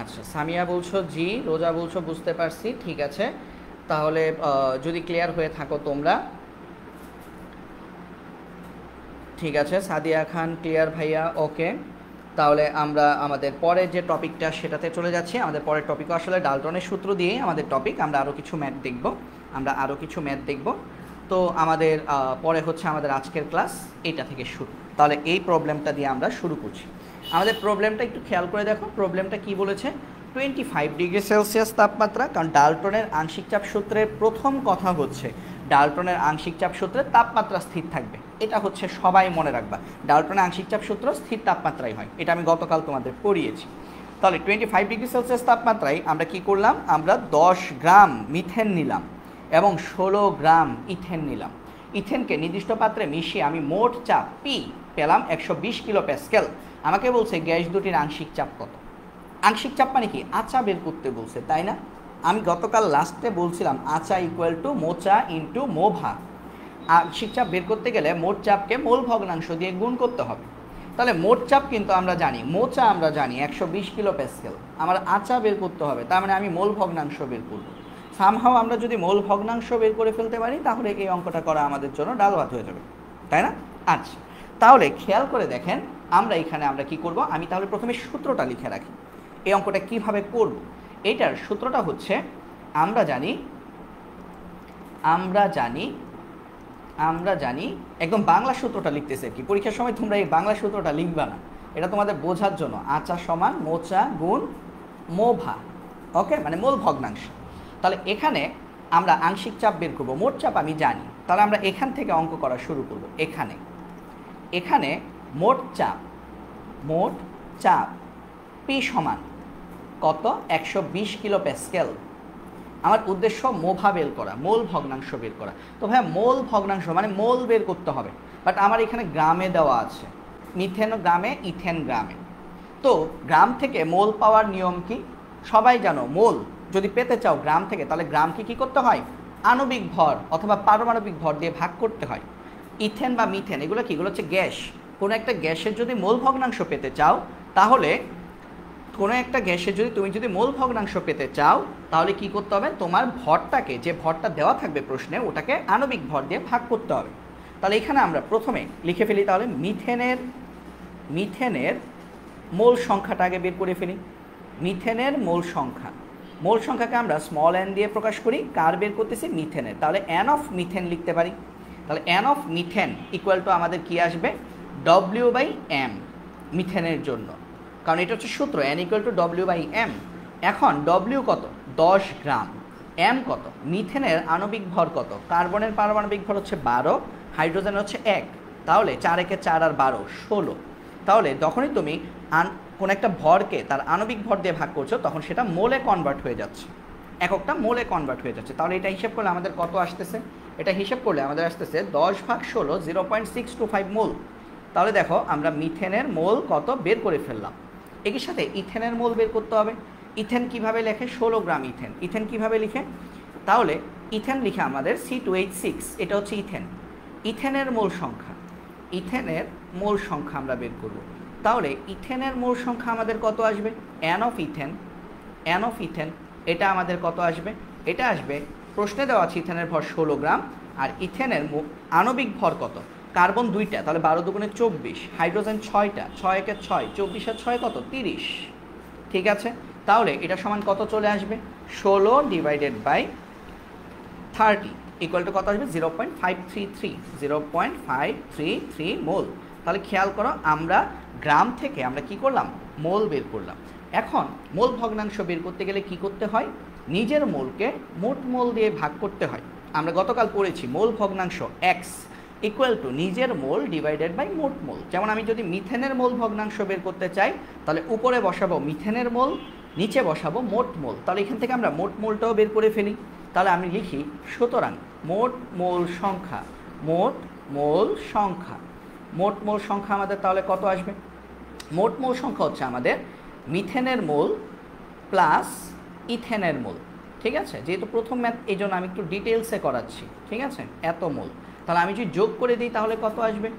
আচ্ছা, সামিয়া বলছো জি, রোজা বলছো বুঝতে পারছি, ঠিক আছে। তাহলে যদি ক্লিয়ার হয়ে থাকো তোমরা, ঠিক আছে। সাদিয়া খান ক্লিয়ার ভাইয়া, ওকে। তাহলে আমরা আমাদের পরের যে টপিকটা সেটাতে চলে যাচ্ছি। আমাদের পরের টপিকও আসলে ডাল্টনের সূত্র দিয়েই আমাদের টপিক। আমরা আরও কিছু ম্যাথ দেখব। তো আমাদের পরে হচ্ছে আমাদের আজকের ক্লাস এটা থেকে শুরু। তাহলে এই প্রবলেমটা দিয়ে আমরা শুরু করছি। আমাদের প্রবলেমটা একটু খেয়াল করে দেখো, প্রবলেমটা কি বলেছে? 25 ডিগ্রি সেলসিয়াস তাপমাত্রা, কারণ ডাল্টনের আংশিক চাপ সূত্রের প্রথম কথা হচ্ছে ডাল্টনের আংশিক চাপ সূত্রে তাপমাত্রা স্থির থাকবে। এটা হচ্ছে সবাই মনে রাখবা, ডাল্টনের আংশিক চাপ সূত্র স্থির তাপমাত্রায় হয়, এটা আমি গতকাল তোমাদের পড়িয়েছি। তাহলে 25 ডিগ্রি সেলসিয়াস তাপমাত্রায় আমরা কি করলাম? আমরা 10 গ্রাম মিথেন নিলাম এবং 16 গ্রাম ইথেন নিলাম। ইথেনকে নির্দিষ্ট পাত্রে মিশিয়ে আমি মোট চাপ পি পেলাম 120 কিলো প্যাসকেল। আমাকে বলছে গ্যাস দুটির আংশিক চাপ কত। আংশিক চাপ মানে কি? আচা বের করতে বলছে, তাই না? আমি গতকাল লাস্টে বলছিলাম আচা ইকুয়াল টু মোচা ইন্টু মোভা। আংশিক চাপ বের করতে গেলে মোট চাপকে মোল ভগ্নাংশ দিয়ে গুণ করতে হবে। তাহলে মোট চাপ কিন্তু আমরা জানি, মোচা আমরা জানি 120 কিলো প্যাসকেল। আমার আচা বের করতে হবে, তার মানে আমি মোল ভগ্নাংশ বের করব। সামহাও আমরা যদি মোল ভগ্নাংশ বের করে ফেলতে পারি তাহলে এই অঙ্কটা করা আমাদের জন্য ডাল ভাত হয়ে যাবে, তাই না? আচ্ছা, তাহলে খেয়াল করে দেখেন আমরা কি করব। আমি তাহলে প্রথমে সূত্রটা লিখে রাখি, এই অঙ্কটা কিভাবে করব। এইটার সূত্রটা হচ্ছে আমরা জানি একদম বাংলা সূত্রটা লিখতেছে কি, পরীক্ষার সময় তোমরা এই বাংলা সূত্রটা লিখবা না, এটা তোমাদের বোঝার জন্য। আচা সমান মোচা গুণ মোভা, ওকে, মানে মোল ভগ্নাংশ। তাহলে এখানে আমরা আংশিক চাপ বের করব, মোট চাপ আমি জানি। তাহলে আমরা এখান থেকে অঙ্ক করা শুরু করব। এখানে মোট চাপ পি সমান কত? 120 কিলো প্যাসকেল। আমার উদ্দেশ্য মোভা বের করা, মোল ভগ্নাংশ বের করা। তো ভাইয়া মোল ভগ্নাংশ মানে মোল বের করতে হবে, বাট আমার এখানে গ্রামে দেওয়া আছে, মিথেন গ্রামে, ইথেন গ্রামে। তো গ্রাম থেকে মোল পাওয়ার নিয়ম কি? সবাই জানো, মোল যদি পেতে চাও গ্রাম থেকে, তাহলে গ্রামকে কি করতে হয়? আণবিক ভর অথবা পারমাণবিক ভর দিয়ে ভাগ করতে হয়। ইথেন বা মিথেন এগুলো কি? এগুলো হচ্ছে গ্যাস। কোনো একটা গ্যাসের যদি মোল ভগ্নাংশ পেতে চাও তাহলে তুমি যদি মোল ভগ্নাংশ পেতে চাও তাহলে কি করতে হবে? তোমার ভরটাকে, যে ভরটা দেওয়া থাকবে প্রশ্নে, ওটাকে আণবিক ভর দিয়ে ভাগ করতে হবে। তাহলে এখানে আমরা প্রথমে লিখে ফেলি, তাহলে মিথেনের মোল সংখ্যাটা আগে বের করে ফেলি। মিথেনের মোল সংখ্যাকে আমরা স্মল এন দিয়ে প্রকাশ করি। কার বের করতেছি? মিথেনের। তাহলে এন অফ মিথেন লিখতে পারি। তাহলে N of methane equal to আমাদের কি আসবে? W/m মিথেনের জন্য, কারণ এটা হচ্ছে সূত্র, n ইকুয়াল টু W/m। এখন W কত? 10 গ্রাম। m কত? মিথেনের আণবিক ভর কত? কার্বনের পারমাণবিক ভর হচ্ছে 12, হাইড্রোজেনের হচ্ছে 1। তাহলে 4 × 4 = 12, 16। তাহলে যখনই তুমি কোন একটা ভরকে তার আণবিক ভর দিয়ে ভাগ করছো তখন সেটা মোলে কনভার্ট হয়ে যাচ্ছে, এককটা মোলে কনভার্ট হয়ে যাচ্ছে। তাহলে এটা হিসেব করলে আমাদের কত আসতেছে? এটা হিসেব করলে আমাদের আসতেছে 10/16, 0.625 মোল। তাহলে দেখো আমরা মিথেনের মোল কত বের করে ফেললাম। একই সাথে ইথেনের মোল বের করতে হবে। ইথেন কিভাবে লেখে? 16 গ্রাম ইথেন। ইথেন কিভাবে লিখে? তাহলে ইথেন লিখে আমাদের C2H6, এটা হচ্ছে ইথেন। ইথেনের মোল সংখ্যা আমরা বের করব। তাহলে ইথেনের মোল সংখ্যা আমাদের কত আসবে? এন অফ ইথেন এটা আমাদের কত আসবে? এটা আসবে, প্রশ্নে দেওয়া আছে ইথেনের ভর 16 গ্রাম, আর ইথেনের আণবিক ভর কত? কার্বন 2টা, তাহলে 12 দুগুণে 24, হাইড্রোজেন 6টা, 6 একে 6, 24 আর 6 কত? 30। ঠিক আছে, তাহলে এটা সমান কত চলে আসবে? 16 ডিভাইডেড বাই 30 ইকুয়াল টু কত আসবে? 0.533 মোল। তাহলে খেয়াল করো, আমরা গ্রাম থেকে আমরা কি করলাম? মোল বের করলাম। এখন মোল ভগ্নাংশ বের করতে গেলে কি করতে হয়? নিজের মোলকে মোট মোল দিয়ে ভাগ করতে হয়। আমরা গতকাল পড়েছি মোল ভগ্নাংশ এক্স ইকুয়াল টু নিজের মোল ডিভাইডেড বাই মোট মোল। যেমন আমি যদি মিথেনের মোল ভগ্নাংশ বের করতে চাই, তাহলে উপরে বসাবো মিথেনের মোল, নিচে বসাবো মোট মোল। তাহলে এখান থেকে আমরা মোট মোলটাও বের করে ফেলি। তাহলে আমি লিখি, সুতরাং মোট মোল সংখ্যা আমাদের তাহলে কত আসবে? মোট মোল সংখ্যা হচ্ছে আমাদের মিথেনের মোল প্লাস ইথেনের মোল। ঠিক আছে, যেহেতু প্রথম ম্যাথ এই জন্য আমি একটু ডিটেলসে করাচ্ছি। ঠিক আছে, এত মোল। তাহলে আমি যদি যোগ করে দিই তাহলে কত আসবে?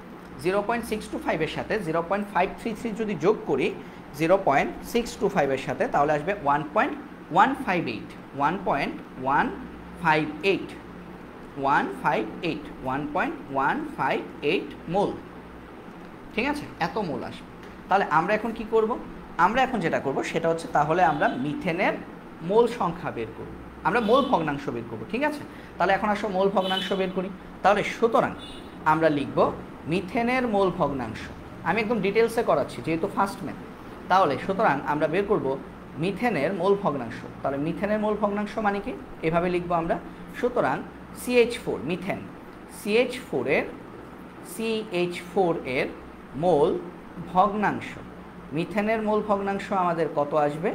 0.625 এর সাথে 0.533 যদি যোগ করি 0.625 এর সাথে, তাহলে আসবে 1.158 মোল। ঠিক আছে, এত মোল আসবে। তাহলে আমরা এখন কি করব? আমরা এখন যেটা করব সেটা হচ্ছে, তাহলে আমরা মিথেনের মোল সংখ্যা বের করব, আমরা মোল ভগ্নাংশ বের করব। ঠিক আছে, তাহলে এখন আসো মোল ভগ্নাংশ বের করি। তাহলে সুতরাং আমরা লিখব মিথেনের মোল ভগ্নাংশ। আমি একদম ডিটেলসে করাচ্ছি যেহেতু ফার্স্ট ম্যাথ। তাহলে সুতরাং আমরা বের করব মিথেনের মোল ভগ্নাংশ। তাহলে মিথেনের মোল ভগ্নাংশ মানে কি? এভাবে লিখব আমরা, সুতরাং CH4 মিথেন, CH4 এর মোল ভগ্নাংশ, মিথেনের মোল ভগ্নাংশ আমাদের কত আসবে?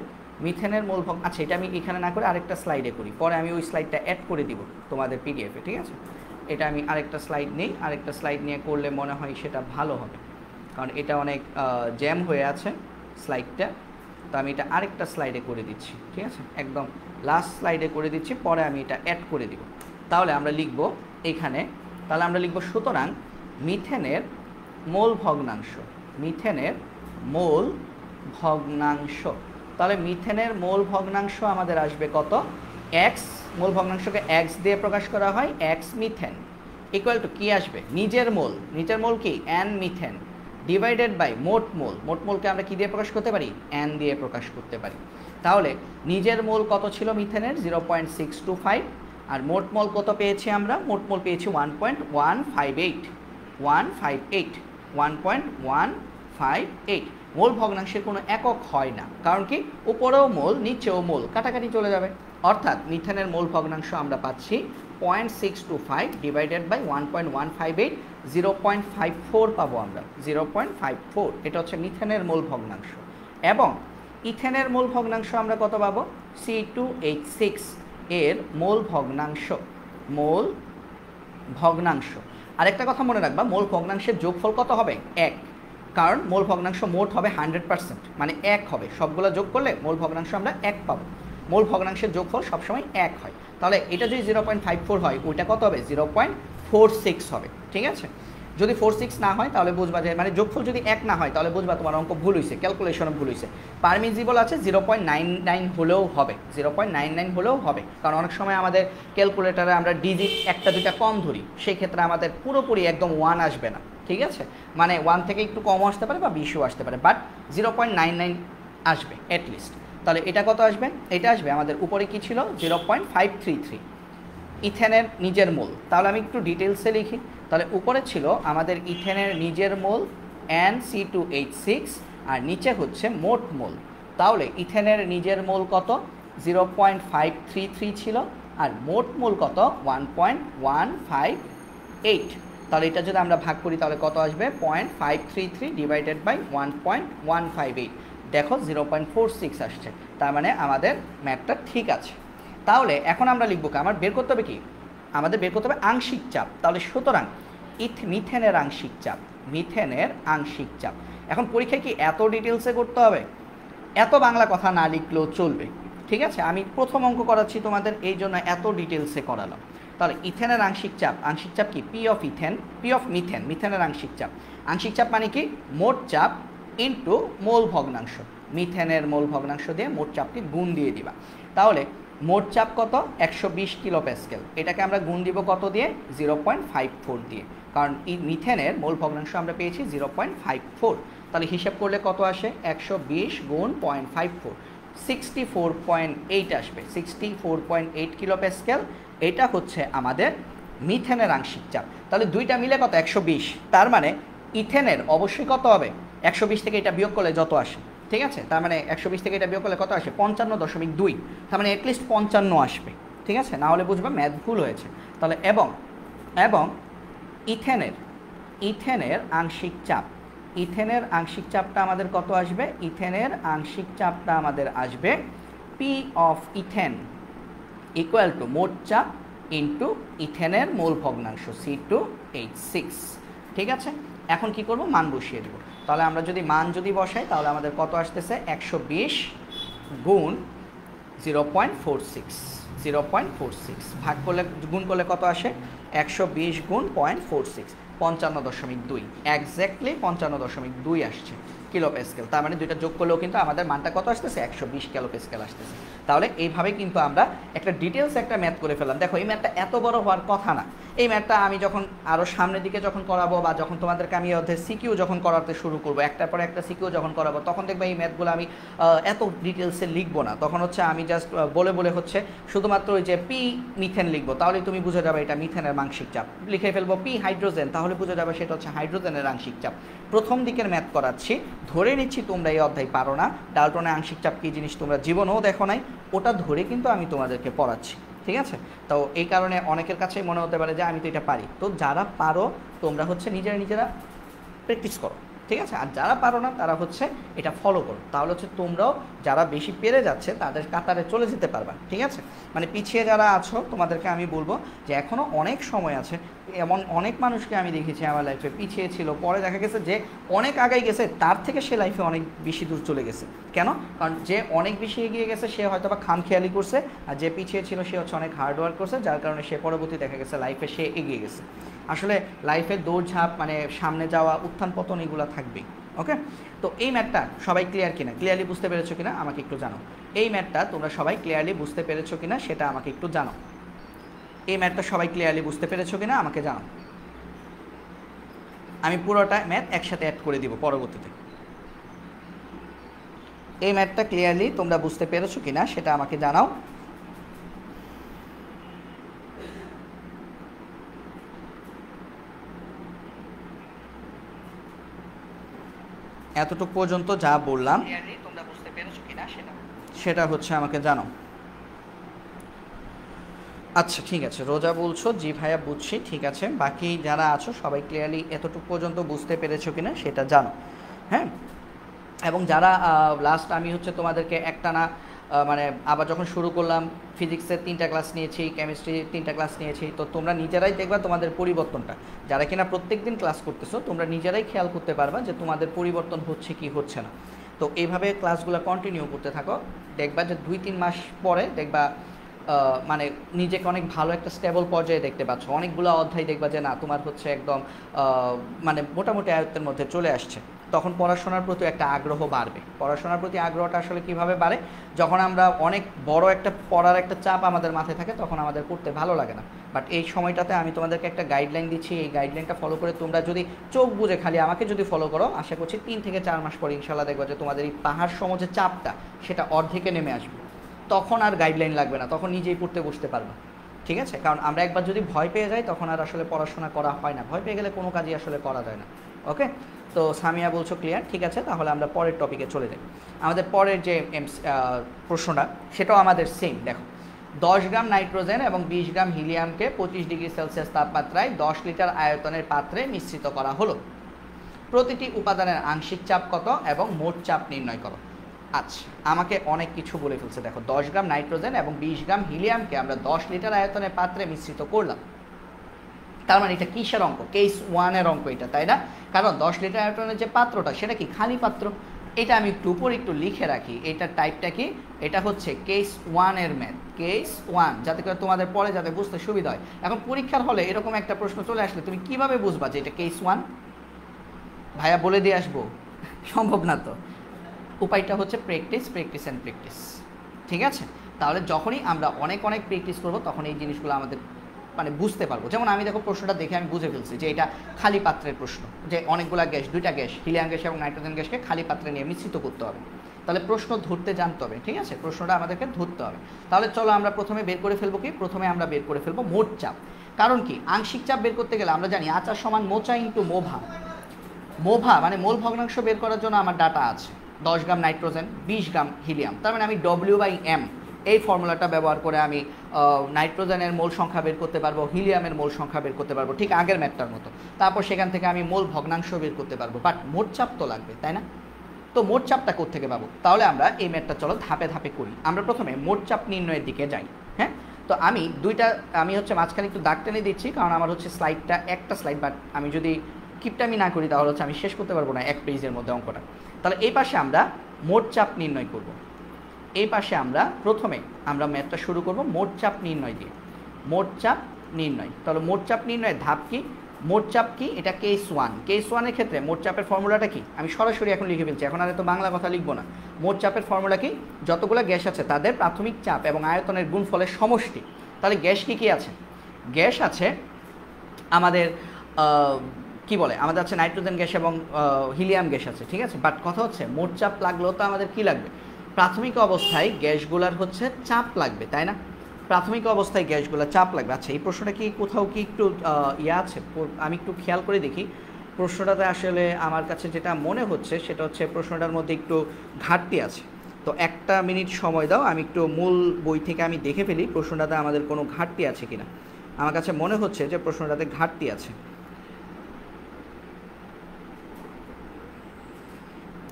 মিথেনের মোল আচ্ছা, এটা আমি এখানে না করে আরেকটা স্লাইডে করি, পরে আমি ওই স্লাইডটা অ্যাড করে দিব তোমাদের পিডিএফে। ঠিক আছে, এটা আমি আরেকটা স্লাইড নেই, আরেকটা স্লাইড নিয়ে করলে মনে হয় সেটা ভালো হবে, কারণ এটা অনেক জ্যাম হয়ে আছে স্লাইডটা। তো আমি এটা আরেকটা স্লাইডে করে দিচ্ছি। ঠিক আছে, একদম লাস্ট স্লাইডে করে দিচ্ছি, পরে আমি এটা অ্যাড করে দিব। তাহলে আমরা লিখব এখানে, তাহলে আমরা লিখব সুতরাং মিথেনের মোল ভগ্নাংশ, তাহলে মিথেনের মোল ভগ্নাংশ আমাদের আসবে কত? এক্স, মোল ভগ্নাংশকে এক্স দিয়ে প্রকাশ করা হয়, এক্স মিথেন ইকুয়াল টু কি আসবে? নিজের মোল কি? এন মিথেন ডিভাইডেড বাই মোট মোলকে আমরা কি দিয়ে প্রকাশ করতে পারি? এন দিয়ে প্রকাশ করতে পারি। তাহলে নিজের মোল কত ছিল মিথেনের? 0.625, আর মোট মোল কত পেয়েছি আমরা? মোট মোল পেয়েছি 1.158। মোল ভগ্নাংশের কোনো একক হয় না, কারণ কি? উপরেও মোল নিচেও মোল, কাটাকাটি চলে যাবে। অর্থাৎ মিথেনের মোল ভগ্নাংশ আমরা পাচ্ছি 0.625 ডিভাইডেড বাই 1.158, 0.54 পাবো আমরা, 0.54। এটা হচ্ছে মিথেনের মোল ভগ্নাংশ। এবং ইথেনের মোল ভগ্নাংশ আমরা কত পাবো? C2H6 এর মোল ভগ্নাংশ। আরেকটা কথা মনে রাখবা, মোল ভগ্নাংশের যোগফল কত হবে? 1, কারণ মোল ভগ্নাংশ মোট হবে 100%, মানে 1 হবে। সবগুলো যোগ করলে মোল ভগ্নাংশ আমরা 1 পাবো। মোল ভগ্নাংশের যোগফল সবসময় 1 হয়। তাহলে এটা যদি 0.54 হয়, ওইটা কত হবে? 0.46 হবে। ঠিক আছে, যদি 46 না হয় তাহলে বুঝবা যে, মানে যোগফল যদি 1 না হয় তাহলে বুঝবা তোমার অঙ্ক ভুল হয়েছে, ক্যালকুলেশনও ভুল হয়েছে। পারমিজিবল আছে 0.99 হলেও হবে, 0.99 হলেও হবে, কারণ অনেক সময় আমাদের ক্যালকুলেটারে আমরা ডিজিট একটা দুটা কম ধরি, সেই ক্ষেত্রে আমাদের পুরোপুরি একদম 1 আসবে না। ঠিক আছে, মানে 1 থেকে একটু কমও আসতে পারে বা বেশিও আসতে পারে, বাট 0.99 আসবে অ্যাটলিস্ট। তাহলে এটা কত আসবে? এটা আসবে আমাদের উপরে কি ছিল? 0.533 ইথেনের নিজের মোল। তাহলে আমি একটু ডিটেলসে লিখি। তাহলে উপরে ছিল আমাদের ইথেনের নিজের মোল NC2H6, আর নিচে হচ্ছে মোট মোল। তাহলে ইথেনের নিজের মোল কত? 0.533 ছিল, আর মোট মোল কত? 1.158। তাহলে এটা যদি আমরা ভাগ করি তাহলে কত আসবে? 0.533 ডিভাইডেড বাই 1.158। দেখো 0.46 আসছে, তার মানে আমাদের ম্যাথটা ঠিক আছে। তাহলে এখন আমরা লিখবো কি? আমার বের করতে হবে কি? আমাদের বের করতে হবে আংশিক চাপ। তাহলে সুতরাং মিথেনের আংশিক চাপ। এখন পরীক্ষায় কি এত ডিটেলসে করতে হবে? এত বাংলা কথা না লিখলেও চলবে। ঠিক আছে, আমি প্রথম অঙ্ক করাচ্ছি তোমাদের, এই জন্য এত ডিটেলসে করালাম। তাহলে ইথেনের আংশিক চাপ কি? পি অফ মিথেন, মিথেনের আংশিক চাপ মানে কি? মোট চাপ ইন্টু মোল ভগ্নাংশ, মিথেনের মোল ভগ্নাংশ দিয়ে মোট চাপটি গুণ দিয়ে দিবা। তাহলে মোট চাপ কত? 120 কিলো প্যাসকেল। এটাকে আমরা গুণ দিব কত দিয়ে? 0.54 দিয়ে, কারণ এই মিথেনের মোল ভগ্নাংশ আমরা পেয়েছি 0.54। তাহলে হিসাব করলে কত আসে? 120 গুণ 0.54, 64.8 আসবে। 64.8 কিলো প্যাসকেল, এটা হচ্ছে আমাদের মিথেনের আংশিক চাপ। তাহলে দুইটা মিলে কত? 120। তার মানে ইথেনের অবশ্যই কত হবে? 120 থেকে এটা বিয়োগ করলে যত আসে, ঠিক আছে, তার মানে 120 থেকে এটা বিয়োগ করলে কত আসে? 55.2, তার মানে অ্যাটলিস্ট 55 আসবে, ঠিক আছে, না হলে বুঝবা ম্যাথ ভুল হয়েছে। তাহলে এবং এবং ইথেনের আংশিক চাপ, ইথেনের আংশিক চাপটা আমাদের কত আসবে? ইথেনের আংশিক চাপটা আমাদের আসবে P of ethane equal to মোট চাপ ইন্টু ইথেনের মোল ভগ্নাংশ C2H6, ঠিক আছে। এখন কি করব? মান বসিয়ে দেবো। তাহলে আমরা যদি মান বসাই তাহলে আমাদের কত আসতেছে? 120 গুণ 0.46 ভাগ করলে, গুণ করলে কত আসে? 120 গুণ 0.46, 55.2, এক্স্যাক্টলি 55.2 আসছে কিলো প্যাসকেল। তার মানে দুইটা যোগ করলেও কিন্তু আমাদের মানটা কত আসতেছে? 120 কিলো প্যাসকেল আসতেছে। তাহলে এইভাবে কিন্তু আমরা একটা ডিটেলস একটা ম্যাথ করে ফেললাম। দেখো এই ম্যাথটা এত বড় হওয়ার কথা না। এই ম্যাথটা আমি যখন আরও সামনের দিকে যখন করাবো, বা যখন তোমাদেরকে আমি অধ্যায় সিকিউ যখন করাতে শুরু করবো, একটার পর একটা সিকিউ যখন করাবো, তখন দেখবে এই ম্যাথগুলো আমি এত ডিটেলসে লিখবো না। তখন হচ্ছে আমি জাস্ট বলে বলে হচ্ছে শুধুমাত্র ওই যে পি মিথেন লিখবো, তাহলে তুমি বুঝে যাবে এটা মিথেনের আংশিক চাপ। লিখে ফেলবো পি হাইড্রোজেন, তাহলে বুঝে যাবে সেটা হচ্ছে হাইড্রোজেনের আংশিক চাপ। প্রথম দিকের ম্যাথ করাচ্ছি, ধরে নিচ্ছি তোমরা এই অধ্যায় পারো না, ডাল্টনের আংশিক চাপ কী জিনিস তোমরা জীবনেও দেখো নাই, ওটা ধরে কিন্তু আমি তোমাদেরকে পড়াচ্ছি, ঠিক আছে। তো এই কারণে অনেকের কাছেই মনে হতে পারে যে আমি তো এটা পারি। তো যারা পারো তোমরা হচ্ছে নিজেরা প্র্যাকটিস করো, ঠিক আছে। আর যারা পারো না তারা হচ্ছে এটা ফলো করো, তাহলে হচ্ছে তোমরাও যারা বেশি পেরে যাচ্ছে তাদের কাতারে চলে যেতে পারবা, ঠিক আছে। মানে পিছিয়ে যারা আছো তোমাদেরকে আমি বলবো যে এখনও অনেক সময় আছে। এমন অনেক মানুষকে আমি দেখেছি আমার লাইফে পিছিয়ে ছিল, পরে দেখা গেছে যে অনেক আগাই গেছে, তার থেকে সে লাইফে অনেক বেশি দূর চলে গেছে। কেন? কারণ যে অনেক বেশি এগিয়ে গেছে সে হয়তো বা খামখেয়ালি করছে, আর যে পিছিয়ে ছিল সে হচ্ছে অনেক হার্ডওয়ার্ক করছে, যার কারণে সে পরবর্তী দেখা গেছে লাইফে সে এগিয়ে গেছে। আসলে লাইফের দৌড়ঝাঁপ মানে সামনে যাওয়া, উত্থান পতন এগুলো থাকবেই, ওকে। তো এই ম্যাথটা সবাই ক্লিয়ারলি বুঝতে পেরেছো কিনা আমাকে একটু জানো। এই ম্যাথটা তোমরা সবাই ক্লিয়ারলি বুঝতে পেরেছো কিনা সেটা আমাকে একটু জানো। এই ম্যাথটা সবাই ক্লিয়ারলি বুঝতে পেরেছো কিনা আমাকে জানো। আমি পুরোটা ম্যাথ একসাথে অ্যাড করে দিব পরবর্তীতে। এই ম্যাথটা ক্লিয়ারলি তোমরা বুঝতে পেরেছো কিনা সেটা আমাকে জানাও। এতটুকু পর্যন্ত যা বললাম তোমরা বুঝতে পেরেছো কিনা সেটা হচ্ছে আমাকে জানাও। আচ্ছা ঠিক আছে, রোজা বলছো জি ভাইয়া বুঝছি, ঠিক আছে। বাকি যারা আছো সবাই ক্লিয়ারলি এতটুকু পর্যন্ত বুঝতে পেরেছো কিনা সেটা জানো, হ্যাঁ। এবং যারা লাস্ট আমি হচ্ছে তোমাদেরকে একটানা মানে আবার যখন শুরু করলাম ফিজিক্সের 3টা ক্লাস নিয়েছি, কেমিস্ট্রি 3টা ক্লাস নিয়েছি, তো তোমরা নিজেরাই দেখবা তোমাদের পরিবর্তনটা। যারা কিনা প্রত্যেক দিন ক্লাস করতেছো তোমরা নিজেরাই খেয়াল করতে পারবা যে তোমাদের পরিবর্তন হচ্ছে কি হচ্ছে না। তো এইভাবে ক্লাসগুলো কন্টিনিউ করতে থাকো, দেখবা যে 2-3 মাস পরে দেখবা মানে নিজেকে অনেক ভালো একটা স্টেবল পর্যায়ে দেখতে পাচ্ছ। অনেকগুলো অধ্যায় দেখবা যে না তোমার হচ্ছে একদম মানে মোটামুটি আয়ত্তের মধ্যে চলে আসছে। তখন পড়াশোনার প্রতি একটা আগ্রহ বাড়বে। পড়াশোনার প্রতি আগ্রহটা আসলে কিভাবে বাড়ে? যখন আমরা অনেক বড় একটা পড়ার একটা চাপ আমাদের মাথায় থাকে তখন আমাদের পড়তে ভালো লাগে না। বাট এই সময়টাতে আমি তোমাদেরকে একটা গাইডলাইন দিচ্ছি, এই গাইডলাইনটা ফলো করে তোমরা যদি চোখ বুজে খালি আমাকে যদি ফলো করো, আশা করছি 3 থেকে 4 মাস পরে ইনশাল্লাহ দেখবা যে তোমাদের এই পাহাড় সম যে চাপটা সেটা অর্ধেকে নেমে আসবে। তখন আর গাইডলাইন লাগবে না, তখন নিজেই পড়তে বসতে পারবে, ঠিক আছে। কারণ আমরা একবার যদি ভয় পেয়ে যাই তখন আর আসলে পড়াশোনা করা হয় না। ভয় পেয়ে গেলে কোনো কাজই আসলে করা যায় না, ওকে। তো সামিয়া বলছো ক্লিয়ার, ঠিক আছে। তাহলে আমরা পরের টপিকে চলে যাই। আমাদের পরের যে প্রশ্নটা সেটাও আমাদের সেম। দেখো 10 গ্রাম নাইট্রোজেন এবং 20 গ্রাম হিলিয়ামকে 25 ডিগ্রি সেলসিয়াস তাপমাত্রায় 10 লিটার আয়তনের পাত্রে মিশ্রিত করা হলো। প্রতিটি উপাদানের আংশিক চাপ কত এবং মোট চাপ নির্ণয় করো। আচ্ছা, আমাকে অনেক কিছু বলে ফেলছে। দেখো 10 গ্রাম নাইট্রোজেন এবং 20 গ্রাম হিলিয়ামকে আমরা 10 লিটার আয়তনের পাত্রে মিশ্রিত করলাম। তার মানে এটা কিসের অঙ্ক? কেস 1-এর অঙ্ক এটা, তাই না? কারণ 10 লিটার আয়তনের যে পাত্রটা সেটা কি খালি পাত্র। এটা আমি উপর একটু লিখে রাখি, এটার টাইপটা কি, এটা হচ্ছে কেস 1-এর ম্যাথ, কেস 1, যাতে করে তোমাদের পরে যাতে বুঝতে সুবিধা হয়। এখন পরীক্ষার হলে এরকম একটা প্রশ্ন চলে আসলে তুমি কিভাবে বুঝবা যে এটা কেস 1? ভাইয়া বলে দিয়ে আসবো সম্ভব না তো। উপায়টা হচ্ছে প্র্যাকটিস, প্র্যাকটিস অ্যান্ড প্র্যাকটিস। ঠিক আছে, তাহলে যখনই আমরা অনেক অনেক প্র্যাকটিস করবো তখন এই জিনিসগুলো আমাদের মানে বুঝতে পারবো। যেমন আমি দেখো প্রশ্নটা দেখে আমি বুঝে ফেলছি যে এটা খালি পাত্রের প্রশ্ন, যে অনেকগুলা গ্যাস, দুইটা গ্যাস, হিলিয়াম গ্যাস এবং নাইট্রোজেন গ্যাসকে খালি পাত্রে নিয়ে মিশ্রিত করতে হবে। তাহলে প্রশ্ন ধরতে জানতে হবে। ঠিক আছে, প্রশ্নটা আমাদেরকে ধরতে হবে। তাহলে চলো আমরা প্রথমে বের করে ফেলবো কি, প্রথমে আমরা বের করে ফেলবো মোট চাপ। কারণ কি, আংশিক চাপ বের করতে গেলে আমরা জানি আচার সমান মোচা ইন্টু মোভা। মোভা মানে মোল ভগ্নাংশ বের করার জন্য আমার ডাটা আছে 10 গ্রাম নাইট্রোজেন, 20 গ্রাম হিলিয়াম। তার মানে আমি W/M এই ফর্মুলাটা ব্যবহার করে আমি নাইট্রোজেনের মোল সংখ্যা বের করতে পারবো, হিলিয়ামের মোল সংখ্যা বের করতে পারবো, ঠিক আগের ম্যাথটার মতো। তারপর সেখান থেকে আমি মোল ভগ্নাংশ বের করতে পারবো, বাট মোট চাপ তো লাগবে, তাই না? তো মোট চাপটা কোত্থেকে পাবো? তাহলে আমরা এই ম্যাথটা চলো ধাপে ধাপে করি। আমরা প্রথমে মোট চাপ নির্ণয়ের দিকে যাই। হ্যাঁ, তো আমি হচ্ছে মাঝখানে একটু দাগ টেনে দিচ্ছি, কারণ আমার হচ্ছে স্লাইডটা একটা স্লাইড, বাট আমি যদি কিপটামি না করি তাহলে হচ্ছে আমি শেষ করতে পারবো না এক পেজের মধ্যে অঙ্কটা। তাহলে এই পাশে আমরা মোট চাপ নির্ণয় করব। এই পাশে আমরা প্রথমে আমরা ম্যাথটা শুরু করব মোট চাপ নির্ণয় দিয়ে। মোট চাপ নির্ণয়, তাহলে মোট চাপ নির্ণয়ের ধাপ কি, মোট চাপ কি, এটা কেস 1। কেস 1-এর ক্ষেত্রে মোট চাপের ফর্মুলাটা কি আমি সরাসরি এখন লিখে ফেলছি, এখন আর তো বাংলা কথা লিখবো না। মোট চাপের ফর্মুলা কি, যতগুলো গ্যাস আছে তাদের প্রাথমিক চাপ এবং আয়তনের গুণফলের সমষ্টি। তাহলে গ্যাস কি কি আছে? গ্যাস আছে আমাদের কি বলে, আমাদের আছে নাইট্রোজেন গ্যাস এবং হিলিয়াম গ্যাস আছে। ঠিক আছে, বাট কথা হচ্ছে মোট চাপ লাগলেও তো আমাদের কি লাগবে, প্রাথমিক অবস্থায় গ্যাসগুলার হচ্ছে চাপ লাগবে, তাই না? প্রাথমিক অবস্থায় গ্যাসগুলো চাপ লাগবে। আচ্ছা, এই প্রশ্নটা কি কোথাও কি একটু ইয়ে আছে? আমি একটু খেয়াল করে দেখি প্রশ্নটাতে। আসলে আমার কাছে যেটা মনে হচ্ছে সেটা হচ্ছে প্রশ্নটার মধ্যে একটু ঘাটতি আছে। তো একটা মিনিট সময় দাও, আমি একটু মূল বই থেকে আমি দেখে ফেলি প্রশ্নটাতে আমাদের কোনো ঘাটতি আছে কিনা। আমার কাছে মনে হচ্ছে যে প্রশ্নটাতে ঘাটতি আছে।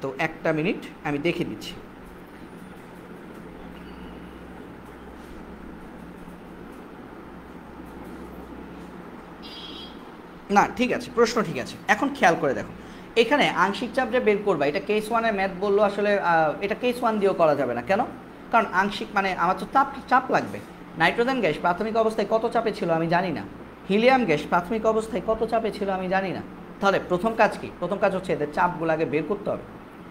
তো একটা মিনিট আমি দেখে দিচ্ছি। না ঠিক আছে, প্রশ্ন ঠিক আছে। এখন খেয়াল করে দেখো, এখানে আংশিক চাপ যে বের করবা, এটা কেস 1-এর ম্যাথ বললো। আসলে এটা কেস 1 দিয়েও করা যাবে না। কেন? কারণ আংশিক মানে আমার তো চাপ লাগবে। নাইট্রোজেন গ্যাস প্রাথমিক অবস্থায় কত চাপে ছিল আমি জানি না, হিলিয়াম গ্যাস প্রাথমিক অবস্থায় কত চাপে ছিল আমি জানি না। তাহলে প্রথম কাজ কি? প্রথম কাজ হচ্ছে এদের চাপগুলো আগে বের করতে হবে।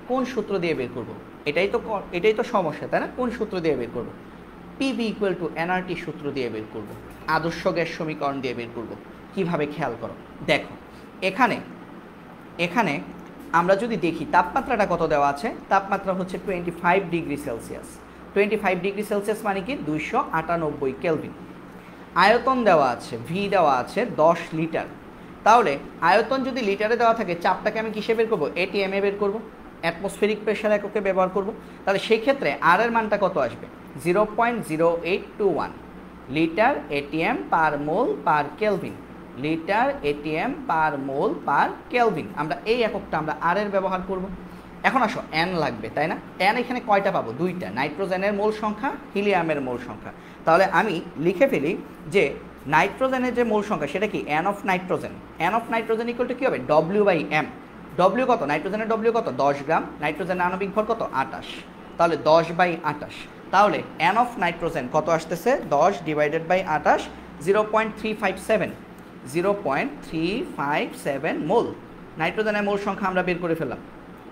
কোন সূত্র দিয়ে বের করব? এটাই তো সমস্যা, তাই না? কোন সূত্র দিয়ে বের করব? PV = nRT সূত্র দিয়ে বের করব, আদর্শ গ্যাস সমীকরণ দিয়ে বের করব। কিভাবে খেয়াল করো, দেখো এখানে আমরা যদি দেখি তাপমাত্রাটা কত দেওয়া আছে, তাপমাত্রা হচ্ছে 25 ডিগ্রি সেলসিয়াস। 25 ডিগ্রি সেলসিয়াস মানে কি 298 কেলভিন। আয়তন দেওয়া আছে, ভি দেওয়া আছে 10 লিটার। তাহলে আয়তন যদি লিটারে দেওয়া থাকে, চাপটাকে আমি কিসে বের করবো? ATM-এ বের করব, অ্যাটমসফেরিক প্রেশার এককে ব্যবহার করব। তাহলে সেই ক্ষেত্রে আর এর মানটা কত আসবে? 0.0821 লিটার ATM পার মোল পার কেলভিন। লিটার ATM পার মোল পার কেলভিন। আমরা এই এককটা আমরা আর এর ব্যবহার করব। এখন আসো, এন লাগবে, তাই না? এন এখানে কয়টা পাবো? দুইটা, নাইট্রোজেনের মোল সংখ্যা, হিলিয়ামের মোল সংখ্যা। তাহলে আমি লিখে ফেলি যে নাইট্রোজেনের যে মোল সংখ্যা সেটা কি? N of nitrogen. N of nitrogen equal to কী হবে? W/M। ডব্লিউ কত? নাইট্রোজেনের ডব্লিউ কত? 10 গ্রাম। নাইট্রোজেনের আণবিক ভর কত? 28। তাহলে 10/28। তাহলে এন অফ নাইট্রোজেন কত আসতেছে? 10 ডিভাইডেড বাই 28, 0.357। 0.357 মোল। নাইট্রোজেনের মোল সংখ্যা আমরা বের করে ফেললাম।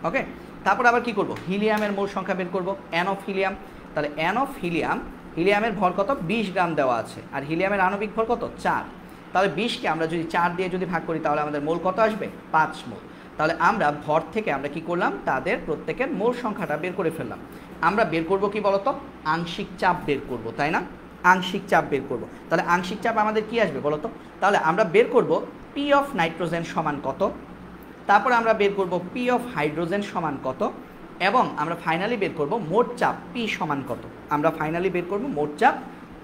ওকে, তারপর আবার কি করব? হিলিয়ামের মোল সংখ্যা বের করব, এন অফ হিলিয়াম। তাহলে এন অফ হিলিয়ামের ভর কত? 20 গ্রাম দেওয়া আছে, আর হিলিয়ামের আণবিক ভর কত? 4। তাহলে 20কে আমরা যদি 4 দিয়ে যদি ভাগ করি তাহলে আমাদের মোল কত আসবে? 5 মোল। তাহলে আমরা ভর থেকে আমরা কি করলাম? তাদের প্রত্যেকের মোল সংখ্যাটা বের করে ফেললাম। আমরা বের করব কি বলতো? আংশিক চাপ বের করব, তাই না? আংশিক চাপ বের করব। তাহলে আংশিক চাপ আমাদের কি আসবে বলতো? তাহলে আমরা বের করব পি অফ নাইট্রোজেন সমান কত, তারপরে আমরা বের করব পি অফ হাইড্রোজেন সমান কত, এবং আমরা ফাইনালি বের করব মোট চাপ পি সমান কত। আমরা ফাইনালি বের করব মোট চাপ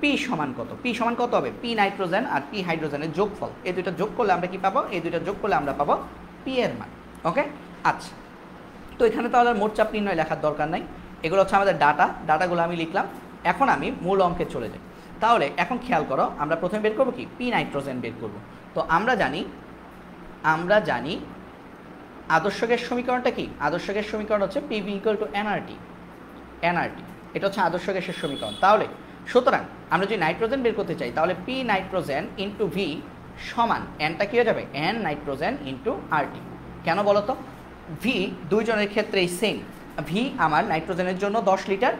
পি সমান কত। পি সমান কত হবে? পি নাইট্রোজেন আর পি হাইড্রোজেনের যোগফল। এই দুইটা যোগ করলে আমরা কি পাবো? এই দুইটা যোগ করলে আমরা পাবো পি এর মান। ওকে, আচ্ছা, তো এখানে তো আমাদের মোট চাপ নির্ণয় লেখার দরকার নাই। এগুলো হচ্ছে আমাদের ডাটাগুলো আমি লিখলাম। এখন আমি মূল অঙ্কে চলে যাই। তাহলে এখন খেয়াল করো, আমরা প্রথমে বের করবো কি? পি নাইট্রোজেন বের করব। তো আমরা জানি আদর্শ গ্যাস সমীকরণটা কি? আদর্শ গ্যাস সমীকরণ হচ্ছে PV = nRT। এটা হচ্ছে আদর্শ গ্যাসের সমীকরণ। তাহলে সুতরাং আমরা যদি নাইট্রোজেন বের করতে চাই তাহলে পি নাইট্রোজেন ইন্টু ভি সমান এনটা কি হয়ে যাবে? N nitrogen into RT। কেন বলো তো? ভি দুইজনের ক্ষেত্রেই সেম। ভি আমার নাইট্রোজেনের জন্য 10 লিটার,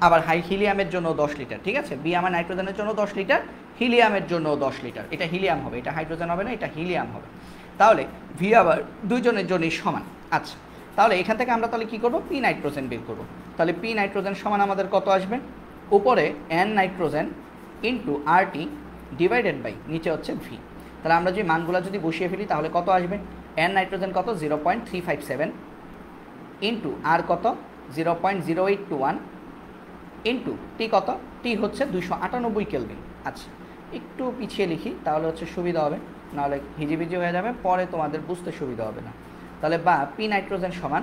আবার হিলিয়ামের জন্য 10 লিটার, ঠিক আছে। বি আমার নাইট্রোজেনের জন্য 10 লিটার, হিলিয়ামের জন্য 10 লিটার। এটা হিলিয়াম হবে, এটা হাইড্রোজেন হবে না, এটা হিলিয়াম হবে। তাহলে ভি আবার দুইজনের জন্যই সমান। আচ্ছা, তাহলে এখান থেকে আমরা তাহলে কী করবো, পি নাইট্রোজেন বের করবো। তাহলে পি নাইট্রোজেন সমান আমাদের কত আসবে, উপরে N nitrogen into R T divided by নিচে হচ্ছে ভি। তাহলে আমরা যে মানগুলো যদি বসিয়ে ফেলি তাহলে কত আসবে, এন নাইট্রোজেন কত 0.357 ইন্টু আর কত 0.0821 ইন্টু টি কত, টি হচ্ছে 298 কেলভিন। আচ্ছা, একটু পিছিয়ে লিখি তাহলে হচ্ছে সুবিধা হবে, নাহলে হিজিবিজি হয়ে যাবে, পরে তোমাদের বুঝতে সুবিধা হবে না। তাহলে বা পি নাইট্রোজেন সমান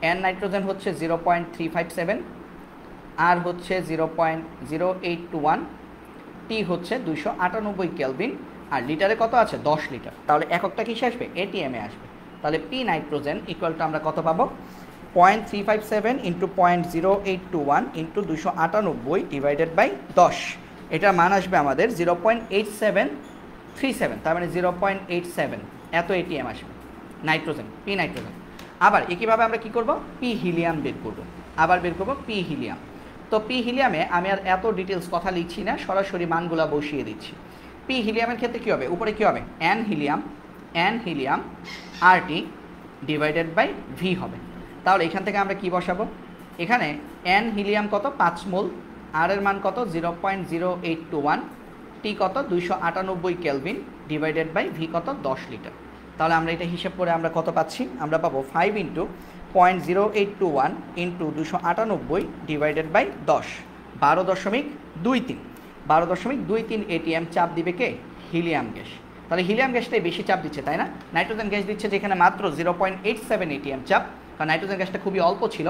এন নাইট্রোজেন হচ্ছে 0.357, আর হচ্ছে 0.0821, টি হচ্ছে 298 কেলভিন, আর লিটারে কত আছে 10 লিটার। তাহলে এককটা কিসে আসবে, এটিএমে আসবে। তাহলে পি নাইট্রোজেন ইকুয়াল টু আমরা কত পাবো, 0.357 ইন্টু 0.0821 ইন্টু 298 ডিভাইডেড বাই 10। এটার মান আসবে আমাদের 0.8737, তার মানে 0.87 এত এটিএম আসবে নাইট্রোজেন, পি নাইট্রোজেন। আবার একইভাবে আমরা কি করব, পি হিলিয়াম বের করব, আবার বের করব পি হিলিয়াম। তো পি হিলিয়ামে আমি আর এত ডিটেলস কথা লিখছি না, সরাসরি মানগুলা বসিয়ে দিচ্ছি। পি হিলিয়ামের ক্ষেত্রে কী হবে, উপরে কী হবে, N helium R T divided by V হবে। তাহলে এখান থেকে আমরা কি বসাবো, এখানে এন হিলিয়াম কত 5 মোল, আর এর মান কত 0.0821, টি কত 298 কেলভিন ডিভাইডেড বাই ভি কত 10 লিটার। তাহলে আমরা এটা হিসেব করে আমরা কত পাচ্ছি, আমরা পাবো 5 into 0.0821 into 298 divided by 10, 12.23 ATM চাপ দিবে কে, হিলিয়াম গ্যাস। তাহলে হিলিয়াম গ্যাসটাই বেশি চাপ দিচ্ছে, তাই না। নাইট্রোজেন গ্যাস দিচ্ছে যেখানে মাত্র 0.87 এটিএম চাপ, কারণ নাইট্রোজেন গ্যাসটা খুবই অল্প ছিল,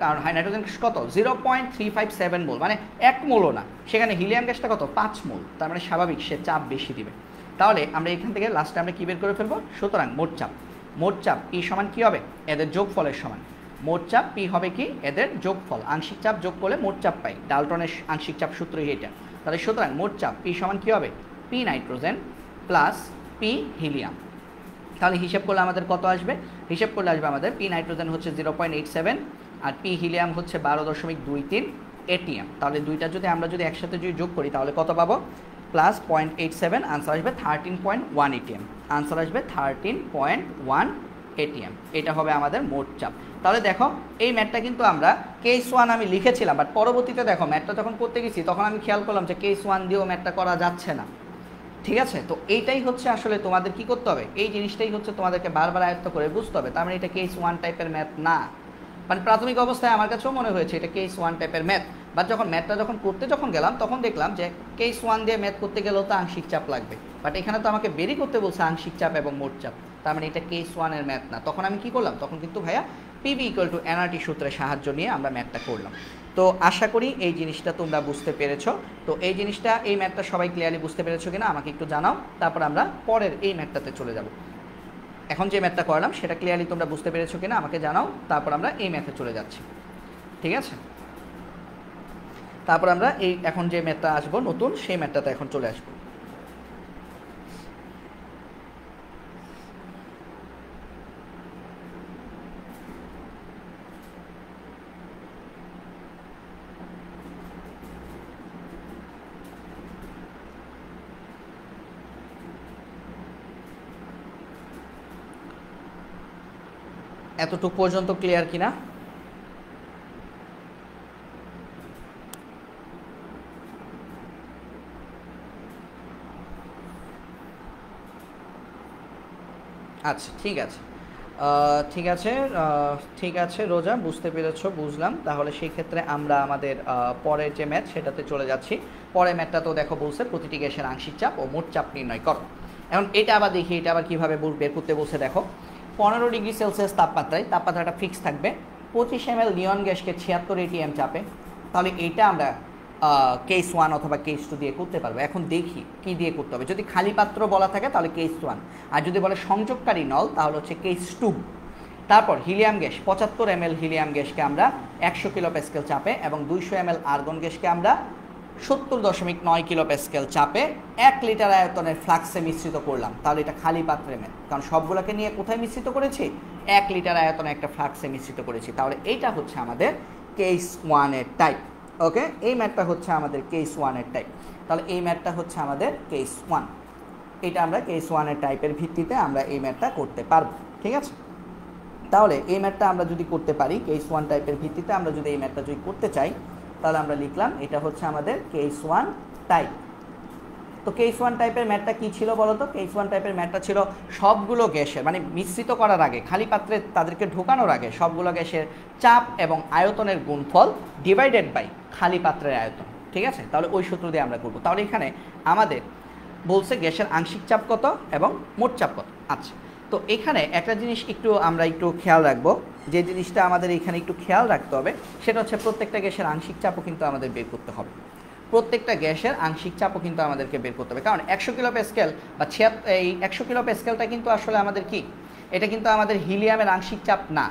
কারণ নাইট্রোজেন গ্যাস কত 0.357 মোল, মানে 1 মোলও না। সেখানে হিলিয়াম গ্যাসটা কত 5 মোল, তার মানে স্বাভাবিক সে চাপ বেশি দিবে। তাহলে আমরা এখান থেকে লাস্টে আমরা কী বের করে ফেলবো, সুতরাং মোট চাপ পি সমান কী হবে, এদের যোগফলের সমান। মোট চাপ পি হবে কি, এদের যোগফল, আংশিক চাপ যোগ করলে মোট চাপ পাই, ডালটনের আংশিক চাপ সূত্রই এটা। তাহলে সুতরাং মোট চাপ পি সমান কী হবে, P nitrogen plus P helium. তাহলে হিসেব করলে আমাদের কত আসবে, হিসেব করলে আসবে আমাদের পি নাইট্রোজেন হচ্ছে 0.87 আর পি হিলিয়াম হচ্ছে 12.23 এটিএম। তাহলে দুইটা যদি আমরা একসাথে যোগ করি তাহলে কত পাবো, প্লাস 0.87, আনসার আসবে 13.1 এটিএম, আনসার আসবে 13.1 এটিএম। এটা হবে আমাদের মোট চাপ। তাহলে দেখো এই ম্যাথটা কিন্তু আমরা কেস 1 আমি লিখেছিলাম, বাট পরবর্তীতে দেখো ম্যাথটা যখন করতে গেছি তখন আমি খেয়াল করলাম যে কেস 1 দিয়েও ম্যাথটা করা যাচ্ছে না, ঠিক আছে। তো এইটাই হচ্ছে আসলে তোমাদের কি করতে হবে, এই জিনিসটাই হচ্ছে তোমাদেরকে বারবার আয়ত্ত করে বুঝতে হবে। তার মানে এটা কেস 1 টাইপের ম্যাথ না, মানে প্রাথমিক অবস্থায় আমার কাছেও মনে হয়েছে এটা কেস 1 টাইপের ম্যাথ, বাট যখন ম্যাথটা করতে গেলাম তখন দেখলাম যে কেস 1 দিয়ে ম্যাথ করতে গেলেও তো আংশিক চাপ লাগবে, বাট এখানে তো আমাকে বেরই করতে বলছে আংশিক চাপ এবং মোট চাপ, তার মানে এটা কেস 1 এর ম্যাথ না। তখন আমি কি করলাম, তখন কিন্তু ভাইয়া পিভি ইকুয়াল টু এনআরটি সূত্রের সাহায্য নিয়ে আমরা ম্যাথটা করলাম। তো আশা করি এই জিনিসটা তোমরা বুঝতে পেরেছো। তো এই জিনিসটা, এই ম্যাথটা সবাই ক্লিয়ারলি বুঝতে পেরেছো কিনা আমাকে একটু জানাও, তারপর আমরা পরের এই ম্যাথটাতে চলে যাব। এখন যে ম্যাথটা করলাম সেটা ক্লিয়ারলি তোমরা বুঝতে পেরেছো কিনা আমাকে জানাও, তারপর আমরা এই ম্যাথে চলে যাচ্ছি, ঠিক আছে। তারপর আমরা এই এখন যে ম্যাথটা আসবো নতুন, সেই ম্যাথটাতে এখন চলে আসবো। এতটুকু পর্যন্ত ক্লিয়ার কিনা? আচ্ছা, ঠিক আছে রোজা, বুঝতে পেরেছো, বুঝলাম। তাহলে সেই ক্ষেত্রে আমরা আমাদের পরের যে ম্যাথ সেটাতে চলে যাচ্ছি। পরের ম্যাথটা তো দেখো বলছে প্রতিটি গ্যাসের আংশিক চাপ ও মোট চাপ নির্ণয় করো। এখন এটা আবার দেখি, এটা আবার কীভাবে বের করতে বলছে দেখো। 15 ডিগ্রি সেলসিয়াস তাপমাত্রাটা ফিক্স থাকবে, 25 ml নিয়ন গ্যাসকে 76 এটিএম চাপে। তাহলে এইটা আমরা কেস 1 অথবা কেস 2 দিয়ে করতে পারবো। এখন দেখি কি দিয়ে করতে হবে। যদি খালি পাত্র বলা থাকে তাহলে কেস 1, আর যদি বলে সংযোগকারী নল তাহলে হচ্ছে কেস 2। তারপর হিলিয়াম গ্যাস 75 ml হিলিয়াম গ্যাসকে আমরা 100 কিলো প্যাসকেল চাপে এবং 200 ml আর্গন গ্যাসকে আমরা 70.9 কিলো প্যাসকেল চাপে 1 লিটার আয়তনের ফ্লাক্সে মিশ্রিত করলাম, তাহলে এটা খালি পাত্রে ম্যাথ, কারণ সবগুলোকে নিয়ে কোথায় মিশ্রিত করেছি? 1 লিটার আয়তনে একটা ফ্লাক্সে মিশ্রিত করেছি। তাহলে এইটা হচ্ছে আমাদের কেস 1 এর টাইপ। ওকে, এই ম্যাথটা হচ্ছে আমাদের কেস 1 এর টাইপ। তাহলে এই ম্যাথটা হচ্ছে আমাদের কেস 1। এটা আমরা কেস 1 এর টাইপের ভিত্তিতে আমরা এই ম্যাথটা করতে পারবো। ঠিক আছে, তাহলে এই ম্যাথটা আমরা যদি করতে পারি, কেস 1 টাইপের ভিত্তিতে আমরা যদি এই ম্যাথটা যদি করতে চাই, তাহলে আমরা লিখলাম এটা হচ্ছে আমাদের কেস 1 টাইপ। তো কেস 1 টাইপের ম্যাথটা কী ছিল বলো তো? কেস 1 টাইপের ম্যাথটা ছিল সবগুলো গ্যাসের, মানে মিশ্রিত করার আগে, খালি পাত্রে তাদেরকে ঢোকানোর আগে সবগুলো গ্যাসের চাপ এবং আয়তনের গুণফল ডিভাইডেড বাই খালি পাত্রের আয়তন। ঠিক আছে, তাহলে ওই সূত্র দিয়ে আমরা করব। তাহলে এখানে আমাদের বলছে গ্যাসের আংশিক চাপ কত এবং মোট চাপ কত। আচ্ছা, তো এখানে একটা জিনিস আমরা একটু খেয়াল রাখবো, যে জিনিসটা আমাদের এখানে একটু খেয়াল রাখতে হবে সেটা হচ্ছে প্রত্যেকটা গ্যাসের আংশিক চাপও কিন্তু আমাদের বের করতে হবে। প্রত্যেকটা গ্যাসের আংশিক চাপও কিন্তু আমাদেরকে বের করতে হবে, কারণ 100 কিলো প্যাসকেল বা এই 100 কিলো প্যাসকেলটা কিন্তু আসলে আমাদের কি, এটা কিন্তু আমাদের হিলিয়ামের আংশিক চাপ না।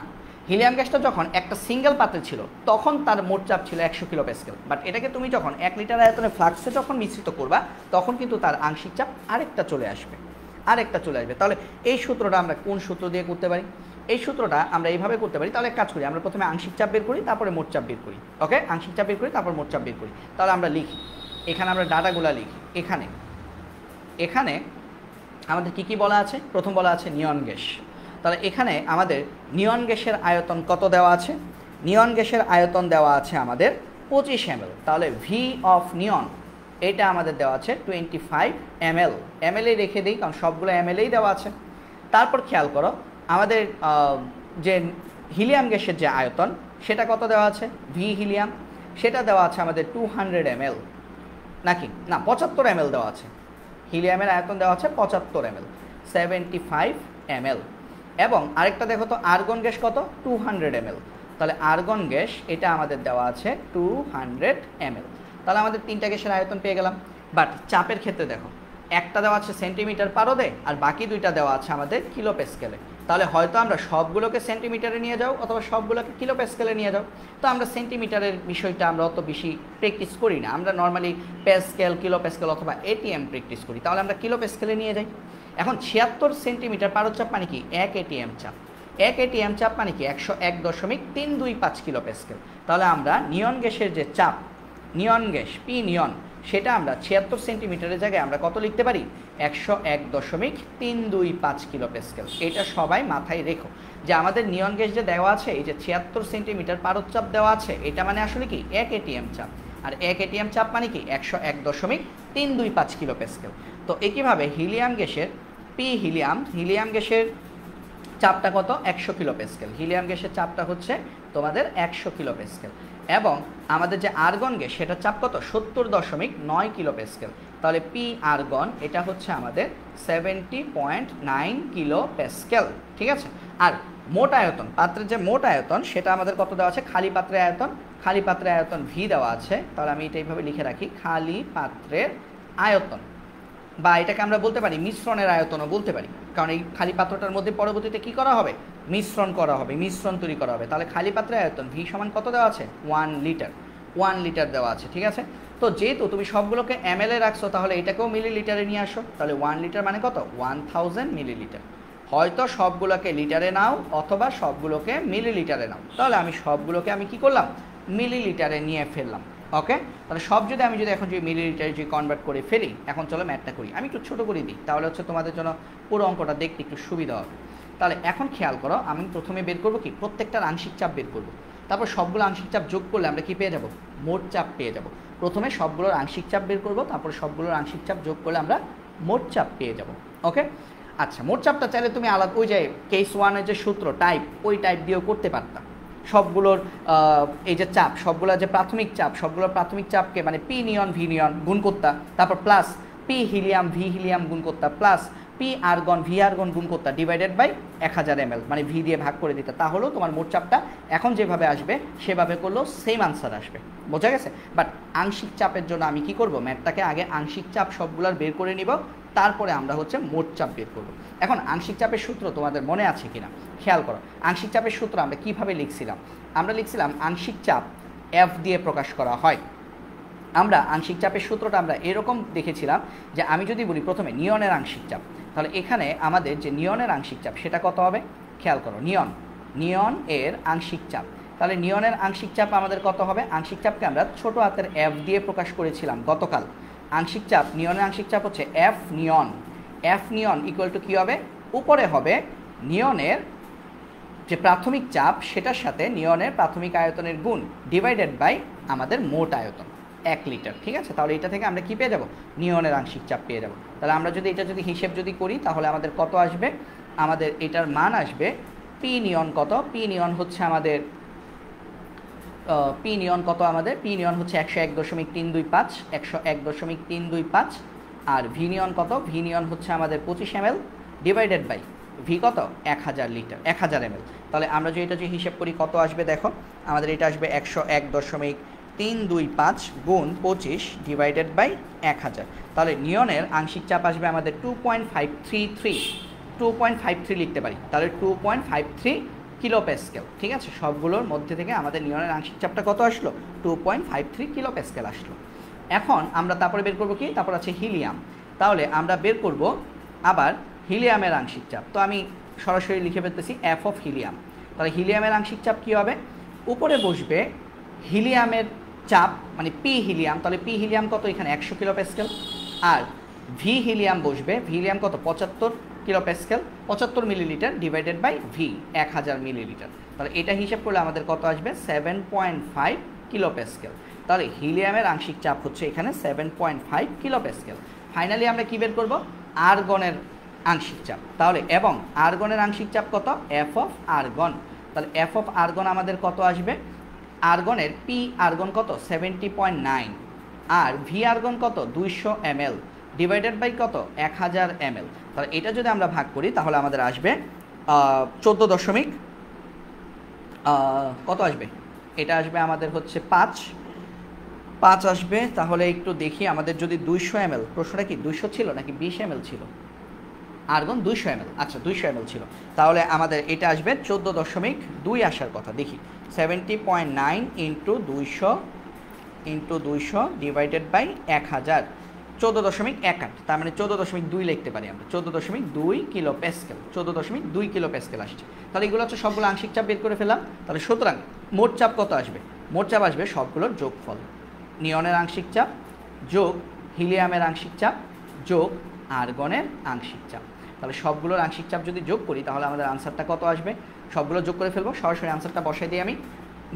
হিলিয়াম গ্যাসটা যখন একটা সিঙ্গেল পাত্রে ছিল তখন তার মোট চাপ ছিল 100 কিলো প্যাসকেল, বাট এটাকে তুমি যখন 1 লিটার আয়তনে ফ্লাক্সে যখন মিশ্রিত করবা তখন কিন্তু তার আংশিক চাপ আরেকটা চলে আসবে। তাহলে এই সূত্রটা আমরা কোন সূত্র দিয়ে করতে পারি? এই সূত্রটা আমরা এইভাবে করতে পারি। তাহলে এক কাজ করি, আমরা প্রথমে আংশিক চাপ বের করি, তারপরে মোট চাপ বের করি। ওকে, আংশিক চাপ বের করি, তারপর মোট চাপ বের করি। তাহলে আমরা লিখি, এখানে আমরা ডাটাগুলো লিখি। এখানে আমাদের কি বলা আছে? প্রথম বলা আছে নিয়ন গ্যাস। তাহলে এখানে আমাদের নিয়ন গ্যাসের আয়তন কত দেওয়া আছে? নিয়ন গ্যাসের আয়তন দেওয়া আছে আমাদের 25 ml। তাহলে ভি অফ নিয়ন এটা আমাদের দেওয়া আছে 25 ml। ml-এই রেখে দিই, কারণ সবগুলো ml-এই দেওয়া আছে। তারপর খেয়াল করো আমাদের যে হিলিয়াম গ্যাসের যে আয়তন সেটা কত দেওয়া আছে? ভি হিলিয়াম সেটা দেওয়া আছে আমাদের 200 ml, নাকি না 75 ml দেওয়া আছে। হিলিয়ামের আয়তন দেওয়া আছে 75 ml, 75 ml। এবং আরেকটা দেখো তো আর্গন গ্যাস কত? 200 ml। তাহলে আর্গন গ্যাস এটা আমাদের দেওয়া আছে 200 ml। তাহলে আমাদের তিনটা গ্যাসের আয়তন পেয়ে গেলাম। বাট চাপের ক্ষেত্রে দেখো, একটা দেওয়া আছে সেন্টিমিটার পারদে আর বাকি দুইটা দেওয়া আছে আমাদের কিলো প্যাসকেলে। তাহলে হয়তো আমরা সবগুলোকে সেন্টিমিটারে নিয়ে যাও অথবা সবগুলোকে কিলো প্যাসকেলে নিয়ে যাও। তো আমরা সেন্টিমিটারের বিষয়টা আমরা অত বেশি প্র্যাকটিস করি না, আমরা নর্মালি প্যাসকেল, কিলো প্যাসকেল অথবা এটিএম প্র্যাকটিস করি। তাহলে আমরা কিলো প্যাসকেলে নিয়ে যাই। এখন 76 সেন্টিমিটার পারদ চাপ মানে কি? 1 এটিএম চাপ। 1 এটিএম চাপ মানে কি? 101.325 কিলো প্যাসকেল। তাহলে আমরা নিয়ন গ্যাসের যে চাপ, নিয়ন গ্যাস পি নিয়ন, সেটা আমরা 76 সেন্টিমিটারের জায়গায় আমরা কত লিখতে পারি? 101.325 কিলো প্যাসকেল। এটা সবাই মাথায় রেখো যে আমাদের নিয়ন গ্যাস যে দেওয়া আছে, এই যে 76 সেন্টিমিটার পারদচাপ দেওয়া আছে, এটা মানে আসলে কি 1 এটিএম চাপ। আর 1 এটিএম চাপ মানে কি? 101.325 কিলো প্যাসকেল। তো একইভাবে হিলিয়াম গ্যাসের হিলিয়াম গ্যাসের চাপটা কত? 100 কিলো প্যাসকেল। হিলিয়াম গ্যাসের চাপটা হচ্ছে তোমাদের 100 কিলো প্যাসকেল। এবং আমাদের যে আর্গন গ্যাস সেটার চাপ কত? 70.9 কিলো প্যাসকেল। তাহলে পি আর্গন এটা হচ্ছে আমাদের 70.9 কিলো প্যাসকেল। ঠিক আছে, আর মোট আয়তন, পাত্রের যে মোট আয়তন সেটা আমাদের কত দেওয়া আছে? খালি পাত্রের আয়তন ভি দেওয়া আছে। তাহলে আমি এটা এইভাবে লিখে রাখি, খালি পাত্রের আয়তন, বা এটাকে আমরা বলতে পারি মিশ্রণের আয়তনও বলতে পারি, কারণ এই খালি পাত্রটার মধ্যে পরবর্তীতে কি করা হবে? মিশ্রণ তৈরি করা হবে। তাহলে খালি পাত্রের আয়তন ভি সমান কত দেওয়া আছে? 1 লিটার দেওয়া আছে। ঠিক আছে, তো যেহেতু তুমি সবগুলোকে ml-এ রাখছো, তাহলে এটাকেও মিলিলিটারে নিয়ে আসো। তাহলে 1 লিটার মানে কত? 1000 মিলিলিটার। হয়তো সবগুলোকে লিটারে নাও অথবা সবগুলোকে মিলিলিটারে নাও। তাহলে আমি সবগুলোকে কি করলাম? মিলিলিটারে নিয়ে ফেললাম। ওকে, তাহলে সব যদি আমি এখন মিলিলিটারে কনভার্ট করে ফেলি, এখন চলো ম্যাথটা করি। আমি একটু ছোটো করে দিই, তাহলে হচ্ছে তোমাদের জন্য পুরো অঙ্কটা দেখতে একটু সুবিধা হবে। তাহলে এখন খেয়াল করো, আমি প্রথমে বের করবো কি? প্রত্যেকটার আংশিক চাপ বের করবো। তারপর সবগুলো আংশিক চাপ যোগ করলে আমরা কি পেয়ে যাব? মোট চাপ পেয়ে যাব। প্রথমে সবগুলোর আংশিক চাপ বের করবো, তারপর সবগুলোর আংশিক চাপ যোগ করলে আমরা মোট চাপ পেয়ে যাব। ওকে, আচ্ছা, মোট চাপটা চাইলে তুমি আলাদা ওই যে কেস 1-এর যে সূত্র টাইপ, ওই টাইপ দিয়েও করতে পারতাম। সবগুলোর এই যে চাপ, সবগুলোর যে প্রাথমিক চাপকে মানে পি নিয়ন ভি নিয়ন গুণ করতাম, তারপর plus P helium V helium গুণ করতাম, plus P argon V argon গুণ করতাম, ডিভাইডেড বাই 1000 ml, মানে ভি দিয়ে ভাগ করে দিতে। তাহলেও তোমার মোট চাপটা এখন যেভাবে আসবে সেভাবে করলেও সেম আনসার আসবে। বোঝা গেছে? বাট আংশিক চাপের জন্য আমি কি করব? ম্যাথটাকে আগে আংশিক চাপ সবগুলোর বের করে নিব, তারপরে আমরা মোট চাপ বের করব। এখন আংশিক চাপের সূত্র তোমাদের মনে আছে কিনা খেয়াল করো। আংশিক চাপের সূত্র আমরা কিভাবে লিখছিলাম? আমরা লিখছিলাম আংশিক চাপ এফ দিয়ে প্রকাশ করা হয়। আমরা আংশিক চাপের সূত্রটা আমরা এরকম দেখেছিলাম যে আমি যদি বলি প্রথমে নিয়নের আংশিক চাপ, তাহলে এখানে আমাদের যে নিয়নের আংশিক চাপ সেটা কত হবে, খেয়াল করো, নিয়ন এর আংশিক চাপ। তাহলে নিয়নের আংশিক চাপ আমাদের কত হবে, আংশিক চাপকে আমরা ছোট হাতের এফ দিয়ে প্রকাশ করেছিলাম গতকাল। আংশিক চাপ, নিয়নের আংশিক চাপ হচ্ছে এফ নিয়ন ইকুয়াল টু কী হবে, উপরে হবে নিয়নের যে প্রাথমিক চাপ সেটার সাথে নিয়নের প্রাথমিক আয়তনের গুণ ডিভাইডেড বাই আমাদের মোট আয়তন 1 লিটার। ঠিক আছে, তাহলে এটা থেকে আমরা কি পেয়ে যাব, নিয়নের আংশিক চাপ পেয়ে যাব। তাহলে আমরা যদি এটা যদি হিসেব যদি করি তাহলে আমাদের কত আসবে, আমাদের এটার মান আসবে পি নিয়ন কত, পি নিয়ন হচ্ছে আমাদের পি নিয়ন হচ্ছে 101.325, 101.325। আর ভি নিয়ন কত, ভি নিয়ন হচ্ছে আমাদের 25 ml ডিভাইডেড বাই ভি কত, 1000 লিটার, 1000 ml। তাহলে আমরা যদি এটা যদি হিসেব করি কত আসবে, দেখো আমাদের এটা আসবে 101.325 গুণ 25 ডিভাইডেড বাই 1000। তাহলে নিয়নের আংশিক চাপ আসবে আমাদের 2.533 লিখতে পারি, তাহলে 2.53 কিলো প্যাসকেল। ঠিক আছে, সবগুলোর মধ্যে থেকে আমাদের নিয়নের আংশিক চাপটা কত আসলো, 2.53 কিলো প্যাসকেল আসলো। এখন আমরা তারপরে বের করবো কি, তারপর আছে হিলিয়াম। তাহলে আমরা বের করব আবার হিলিয়ামের আংশিক চাপ। তো আমি সরাসরি লিখে ফেলতেছি এফ অফ হিলিয়াম। তাহলে হিলিয়ামের আংশিক চাপ কী হবে, উপরে বসবে হিলিয়ামের চাপ মানে পি হিলিয়াম, তাহলে পি হিলিয়াম কত এখানে 100 কিলো প্যাসকেল, আর ভি হিলিয়াম বসবে, ভি হিলিয়াম কত 75 kilo pascal, 75 millilitre divided by V 1000 millilitre. তাহলে এটা হিসাব করলে আমাদের কত আসবে 7.5 কিলো প্যাসকেল। তাহলে হিলিয়ামের আংশিক চাপ হচ্ছে এখানে 7.5 কিলো প্যাসকেল। ফাইনালি আমরা কি বের করব, আর্গনের আংশিক চাপ। তাহলে এবং আর্গনের আংশিক চাপ কত, এফ অফ আর্গন। তাহলে এফ অফ আর্গন আমাদের কত আসবে, আর্গনের পি আর্গন কত 70.9 আর ভি আর্গন কত 200 ml ডিভাইডেড বাই কত 1000 ml। তাহলে এটা যদি আমরা ভাগ করি তাহলে আমাদের আসবে 14 কত আসবে, এটা আসবে আমাদের হচ্ছে 5 আসবে। তাহলে একটু দেখি আমাদের যদি 200 ml, প্রশ্নটা কি 200 ছিল নাকি 20 ml ছিল, আর্গন 200 ml, আচ্ছা 200 ml ছিল, তাহলে আমাদের এটা আসবে 14.2 আসার কথা। দেখি 70.9 ইন্টু 200 ডিভাইডেড বাই 1000, 14.18, তার মানে 14.2 লিখতে পারি আমরা, 14.2 কিলো প্যাসকেল, 14.2 কিলো প্যাসকেল আসছে। তাহলে এগুলো হচ্ছে সবগুলো আংশিক চাপ বের করে ফেলাম। তাহলে সুতরাং মোট চাপ কত আসবে, মোট চাপ আসবে সবগুলোর যোগফল, নিয়নের আংশিক চাপ যোগ হিলিয়ামের আংশিক চাপ যোগ আর্গনের আংশিক চাপ। তাহলে সবগুলোর আংশিক চাপ যদি যোগ করি তাহলে আমাদের আনসারটা কত আসবে, সবগুলো যোগ করে ফেলবো, সরাসরি আনসারটা বসাই দিই আমি।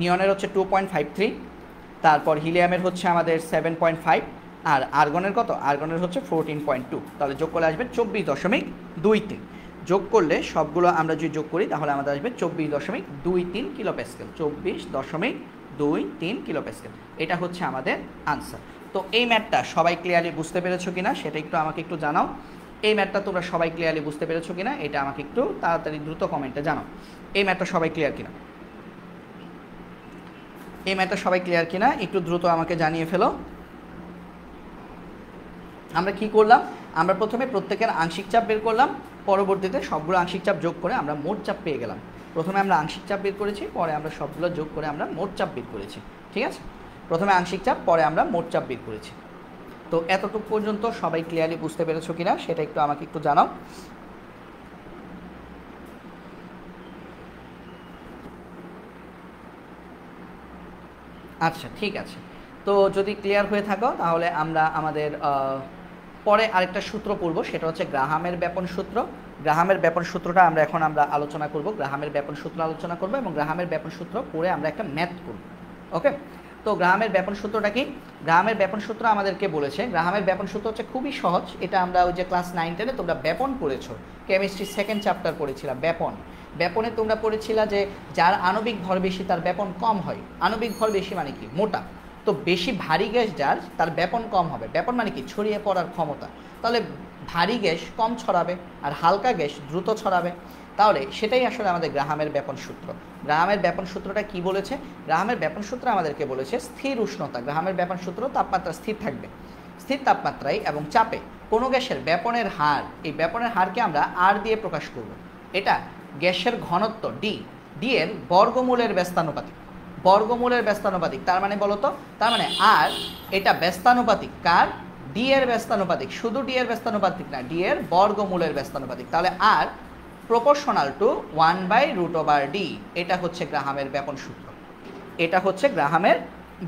নিয়নের হচ্ছে 2.53, তারপর হিলিয়ামের হচ্ছে আমাদের 7.5, আর আর্গনের কত, আর্গনের হচ্ছে 14.2। তাহলে যোগ করলে আসবে 24.23। যোগ করলে সবগুলো আমরা যদি যোগ করি তাহলে আমাদের আসবে 24.23 কিলো প্যাসকেল, 24.23 কিলো প্যাসকেল। এটা হচ্ছে আমাদের আনসার। তো এই ম্যাথটা সবাই ক্লিয়ারলি বুঝতে পেরেছো কিনা সেটা একটু আমাকে একটু জানাও। এই ম্যাথটা তোমরা সবাই ক্লিয়ারলি বুঝতে পেরেছো কিনা এটা আমাকে একটু তাড়াতাড়ি দ্রুত কমেন্টে জানাও। এই ম্যাথটা সবাই ক্লিয়ার কিনা, এই ম্যাথটা সবাই ক্লিয়ার কিনা একটু দ্রুত আমাকে জানিয়ে ফেলো। আমরা কি করলাম, আমরা প্রথমে প্রত্যেকের আংশিক চাপ বের করলাম, পরবর্তীতে সবগুলো আংশিক চাপ যোগ করে আমরা মোট চাপ পেয়ে গেলাম। প্রথমে আমরা আংশিক চাপ বের করেছি, পরে আমরা সবগুলো যোগ করে আমরা মোট চাপ বের করেছি। ঠিক আছে, প্রথমে আংশিক চাপ, পরে আমরা মোট চাপ বের করেছি। তো এতটুকু পর্যন্ত সবাই ক্লিয়ারলি বুঝতে পেরেছো কিনা সেটা একটু আমাকে একটু জানাও। আচ্ছা ঠিক আছে, তো যদি ক্লিয়ার হয়ে থাকো তাহলে আমরা আমাদের পরে আরেকটা সূত্র পড়ব, সেটা হচ্ছে গ্রাহামের ব্যাপন সূত্র। গ্রাহামের ব্যাপন সূত্রটা আমরা আলোচনা করব, গ্রাহামের ব্যাপন সূত্র আলোচনা করব এবং গ্রাহামের ব্যাপন সূত্র পড়ে আমরা একটা ম্যাথ করব। ওকে, তো গ্রাহামের ব্যাপন সূত্রটা কি, গ্রাহামের ব্যাপন সূত্র আমাদেরকে বলেছে, গ্রাহামের ব্যাপন সূত্র হচ্ছে খুবই সহজ। এটা আমরা ওই যে ক্লাস 9-10-এ তোমরা ব্যাপন পড়েছো, কেমিস্ট্রি সেকেন্ড চ্যাপ্টার পড়েছিলাম ব্যাপনে তোমরা পড়েছিলা যে যার আণবিক ভর বেশি তার ব্যাপন কম হয়। আণবিক ভর বেশি মানে কি, মোটা, তো বেশি ভারী গ্যাস যার তার ব্যাপন কম হবে। ব্যাপন মানে কি, ছড়িয়ে পড়ার ক্ষমতা। তাহলে ভারী গ্যাস কম ছড়াবে আর হালকা গ্যাস দ্রুত ছড়াবে। তাহলে সেটাই আসলে আমাদের গ্রাহামের ব্যাপন সূত্র। গ্রাহামের ব্যাপন সূত্রটা কি বলেছে, গ্রাহামের ব্যাপন সূত্র আমাদেরকে বলেছে স্থির উষ্ণতা, গ্রাহামের ব্যাপন সূত্র তাপমাত্রা স্থির থাকবে, স্থির তাপমাত্রায় এবং চাপে কোনো গ্যাসের ব্যাপনের হার, এই ব্যাপনের হারকে আমরা আর দিয়ে প্রকাশ করব। এটা গ্যাসের ঘনত্ব ডি, ডি এর বর্গমূলের ব্যস্তানুপাতিক, বর্গমূলের ব্যস্তানুপাতিক। তার মানে বলো তো, তার মানে আর এটা ব্যস্তানুপাতিক কার? ডি এর ব্যস্তানুপাতিক। শুধু ডি এর ব্যস্তানুপাতিক না, ডি এর বর্গমূলের ব্যস্তানুপাতিক। তাহলে আর প্রপোর্শনাল টু 1/√d। এটা হচ্ছে গ্রাহামের ব্যাপন সূত্র। এটা হচ্ছে গ্রাহামের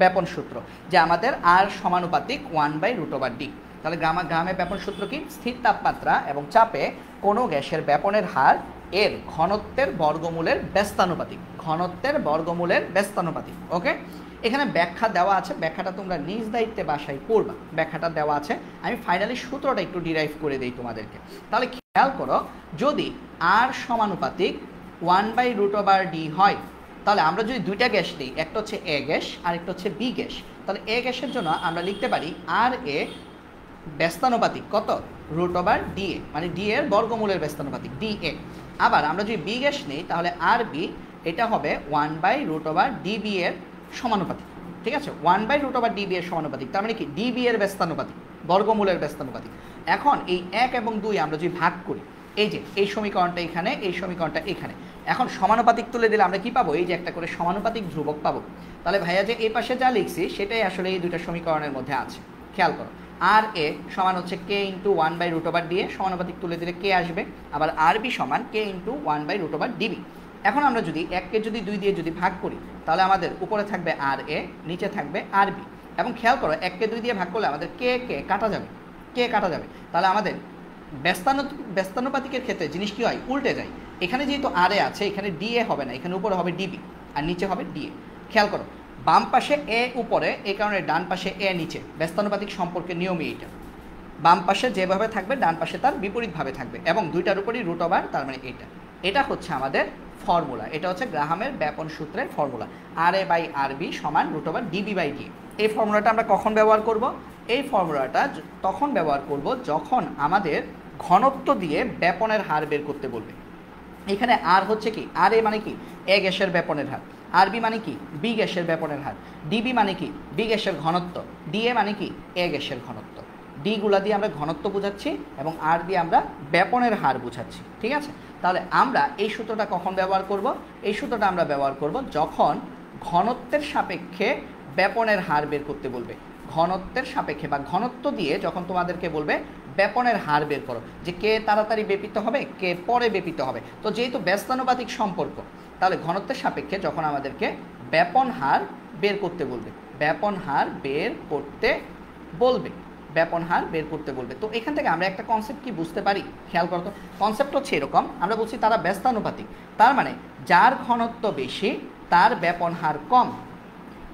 ব্যাপন সূত্র যে আমাদের আর সমানুপাতিক 1/√d। তাহলে গ্রাহামের ব্যাপন সূত্র কি? স্থির তাপমাত্রা এবং চাপে কোনো গ্যাসের ব্যাপনের হার এর ঘনত্বের বর্গমূলের ব্যস্তানুপাতিক। ঘনত্বের বর্গমূলের ব্যস্তানুপাতিক। ওকে, এখানে ব্যাখ্যা দেওয়া আছে, ব্যাখ্যাটা তোমরা নিজ দায়িত্বে বাসায় পড়বা। ব্যাখ্যাটা দেওয়া আছে, আমি ফাইনালি সূত্রটা একটু ডিরাইভ করে দিই তোমাদেরকে। তাহলে খেয়াল করো, যদি আর সমানুপাতিক 1/√d হয়, তাহলে আমরা যদি দুইটা গ্যাস নিই, একটা হচ্ছে এ গ্যাস আর একটা হচ্ছে বি গ্যাস, তাহলে এ গ্যাসের জন্য আমরা লিখতে পারি আর এ ব্যস্তানুপাতিক কত? √dA, মানে ডি এর বর্গমূলের ব্যস্তানুপাতিক dA। আবার আমরা যদি বি গ্যাস নিই, তাহলে আর বি এটা হবে 1/√dB এর সমানুপাতিক। ঠিক আছে, 1/√dB এর সমানুপাতিক। তার মানে কি? ডিবি এর ব্যস্তানুপাতিক, বর্গমূলের ব্যস্তানুপাতিক। এখন এই 1 এবং 2 আমরা যদি ভাগ করি, এই যে এই সমীকরণটা এখানে, এই সমীকরণটা এখানে, এখন সমানুপাতিক তুলে দিলে আমরা কি পাবো? এই যে একটা করে সমানুপাতিক ধ্রুবক পাবো। তাহলে ভাইয়া যে এই পাশে যা লিখছি সেটাই আসলে এই দুইটা সমীকরণের মধ্যে আছে। খেয়াল করো, আর এ সমান হচ্ছে কে ইন্টু 1/√dA, সমানুপাতিক তুলে দিলে কে আসবে। আবার আর বি সমান কে ইন্টু 1/√dB। এখন আমরা যদি 1কে যদি 2 দিয়ে যদি ভাগ করি, তাহলে আমাদের উপরে থাকবে আর এ, নিচে থাকবে আর বি। এবং খেয়াল করো, 1কে 2 দিয়ে ভাগ করলে আমাদের কে কে কাটা যাবে, কে কাটা যাবে। তাহলে আমাদের ব্যস্তানুপাতিকের ক্ষেত্রে জিনিস কি হয়? উল্টে যায়। এখানে যেহেতু আর এ আছে, এখানে ডিএ হবে না, এখানে উপরে হবে ডিবি আর নিচে হবে ডিএ। খেয়াল করো, বাম পাশে এ উপরে, এই কারণে ডান পাশে এ নিচে। ব্যস্তানুপাতিক সম্পর্কের নিয়মই এইটা, বাম পাশে যেভাবে থাকবে ডান পাশে তার বিপরীতভাবে থাকবে, এবং দুইটার উপরই √, তার মানে এটা হচ্ছে আমাদের ফর্মুলা। এটা হচ্ছে গ্রাহামের ব্যাপন সূত্রের formula. R A by R B সমান √dB/dA। এই ফর্মুলাটা আমরা কখন ব্যবহার করব? এই ফর্মুলাটা তখন ব্যবহার করব যখন আমাদের ঘনত্ব দিয়ে ব্যাপনের হার বের করতে বলবে। এখানে আর হচ্ছে কি? আর এ মানে কি? এ গ্যাসের ব্যাপনের হার। আর বি মানে কি? বি গ্যাসের ব্যাপনের হার। ডিবি মানে কি? বি গ্যাসের ঘনত্ব। ডিএ মানে কি? এ গ্যাসের ঘনত্ব। ডিগুলা দিয়ে আমরা ঘনত্ব বোঝাচ্ছি এবং আর দিয়ে আমরা ব্যাপনের হার বোঝাচ্ছি। ঠিক আছে, তাহলে আমরা এই সূত্রটা কখন ব্যবহার করব? এই সূত্রটা আমরা ব্যবহার করব যখন ঘনত্বের সাপেক্ষে ব্যাপনের হার বের করতে বলবে। ঘনত্বের সাপেক্ষে বা ঘনত্ব দিয়ে যখন তোমাদেরকে বলবে ব্যাপনের হার বের করো, যে কে তাড়াতাড়ি ব্যাপিত হবে, কে পরে ব্যাপিত হবে। তো যেহেতু ব্যস্তানুপাতিক সম্পর্ক, তাহলে ঘনত্বের সাপেক্ষে যখন আমাদেরকে ব্যাপন হার বের করতে বলবে, ব্যাপন হার বের করতে বলবে, ব্যাপন হার বের করতে বলবে। তো এখান থেকে আমরা একটা কনসেপ্ট কি বুঝতে পারি? খেয়াল করতো, কনসেপ্ট হচ্ছে এরকম, আমরা বলছি তারা ব্যস্তানুপাতিক। তার মানে যার ঘনত্ব বেশি তার ব্যাপন হার কম,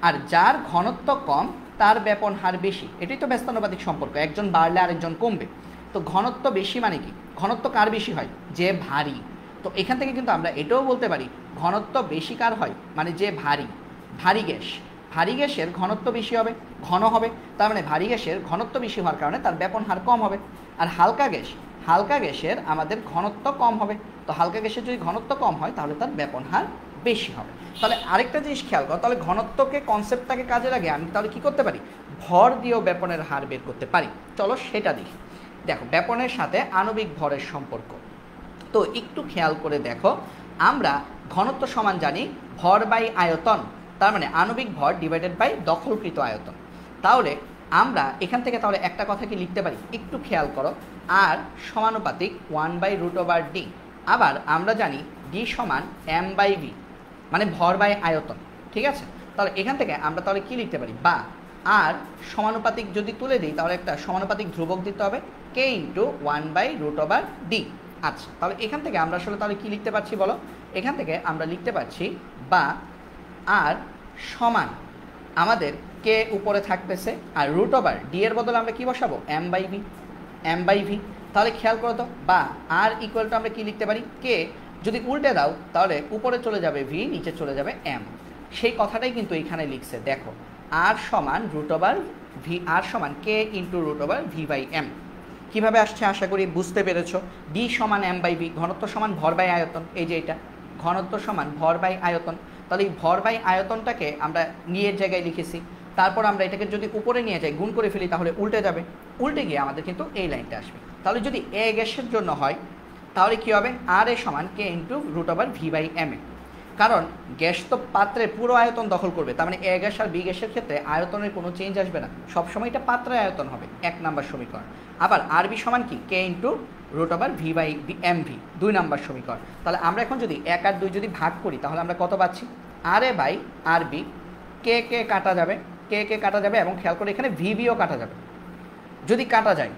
আর যার ঘনত্ব কম তার ব্যাপন হার বেশি। এটাই তো ব্যস্তানুপাতিক সম্পর্ক, একজন বাড়লে আরেকজন কমবে। তো ঘনত্ব বেশি মানে কি? ঘনত্ব কার বেশি হয়? যে ভারী। তো এখান থেকে কিন্তু আমরা এটাও বলতে পারি ঘনত্ব বেশি কার হয়? মানে যে ভারী। ভারী গ্যাস, ভারী গ্যাসের ঘনত্ব বেশি হবে, ঘন হবে। তার মানে ভারী গ্যাসের ঘনত্ব বেশি হওয়ার কারণে তার ব্যাপন হার কম হবে। আর হালকা গ্যাস, হালকা গ্যাসের আমাদের ঘনত্ব কম হবে। তো হালকা গ্যাসের যদি ঘনত্ব কম হয় তাহলে তার ব্যাপন হার বেশি হবে। তাহলে আরেকটা জিনিস খেয়াল করো, তাহলে ঘনত্বকে, কনসেপ্টটাকে কাজে লাগে আমি তাহলে কি করতে পারি? ভর দিয়েও ব্যাপনের হার বের করতে পারি। চলো সেটা দেখি। দেখো, ব্যাপনের সাথে আণবিক ভরের সম্পর্ক। তো একটু খেয়াল করে দেখো, আমরা ঘনত্ব সমান জানি ভর বাই আয়তন, তার মানে আণবিক ভর ডিভাইডেড বাই দখলকৃত আয়তন। তাহলে আমরা এখান থেকে তাহলে একটা কথা কি লিখতে পারি? একটু খেয়াল করো, আর সমানুপাতিক 1/√d। আবার আমরা জানি ডি সমান m/v, মানে ভর বাই আয়তন। ঠিক আছে, তাহলে এখান থেকে আমরা তাহলে কি লিখতে পারি? বা আর সমানুপাতিক যদি তুলে দিই তাহলে একটা সমানুপাতিক ধ্রুবক দিতে হবে কে ইন্টু 1/√d। আচ্ছা, তাহলে এখান থেকে আমরা আসলে তাহলে কি লিখতে পারছি বলো? এখান থেকে আমরা লিখতে পারছি বা আর সমান আমাদের কে উপরে থাকতেছে, আর √d এর বদলে আমরা কি বসাবো? m/v, m/v। তাহলে খেয়াল করো তো, বা আর ইকুয়াল টু আমরা কি লিখতে পারি? কে যদি উল্টে দাও তাহলে উপরে চলে যাবে ভি, নিচে চলে যাবে এম। সেই কথাটাই কিন্তু এখানে লিখছে। দেখো, আর সমান √v, আর সমান কে ইন্টু √v/m। কীভাবে আসছে আশা করি বুঝতে পেরেছো। ডি সমান m/v, ঘনত্ব সমান ভর বাই আয়তন। এই যে এটা ঘনত্ব সমান ভর বাই আয়তন। তাহলে এই ভর বাই আয়তনটাকে আমরা নিয়ের জায়গায় লিখেছি। তারপর আমরা এটাকে যদি উপরে নিয়ে যাই, গুণ করে ফেলি, তাহলে উল্টে যাবে। উল্টে গিয়ে আমাদের কিন্তু এই লাইনটা আসবে। তাহলে যদি এ গ্যাসের জন্য হয় তাহলে কি হবে? আর এ সমান কে ইন্টু √v/m। কারণ গ্যাস তো পাত্রে পুরো আয়তন দখল করবে, তার মানে এ গ্যাস আর বি গ্যাসের ক্ষেত্রে আয়তনের কোনো চেঞ্জ আসবে না, সবসময় এটা পাত্রের আয়তন হবে, 1 নাম্বার সমীকরণ। আবার আরবি সমান কি K into root over V by M V, 2 number সমীকরণ। তাহলে আমরা এখন যদি 1 আর 2 যদি ভাগ করি তাহলে আমরা কত পাচ্ছি, আর এ বাই আর বি, কে কে কাটা যাবে, কে কে কাটা যাবে, এবং খেয়াল করে এখানে ভিবিও কাটা যাবে। যদি কাটা যায়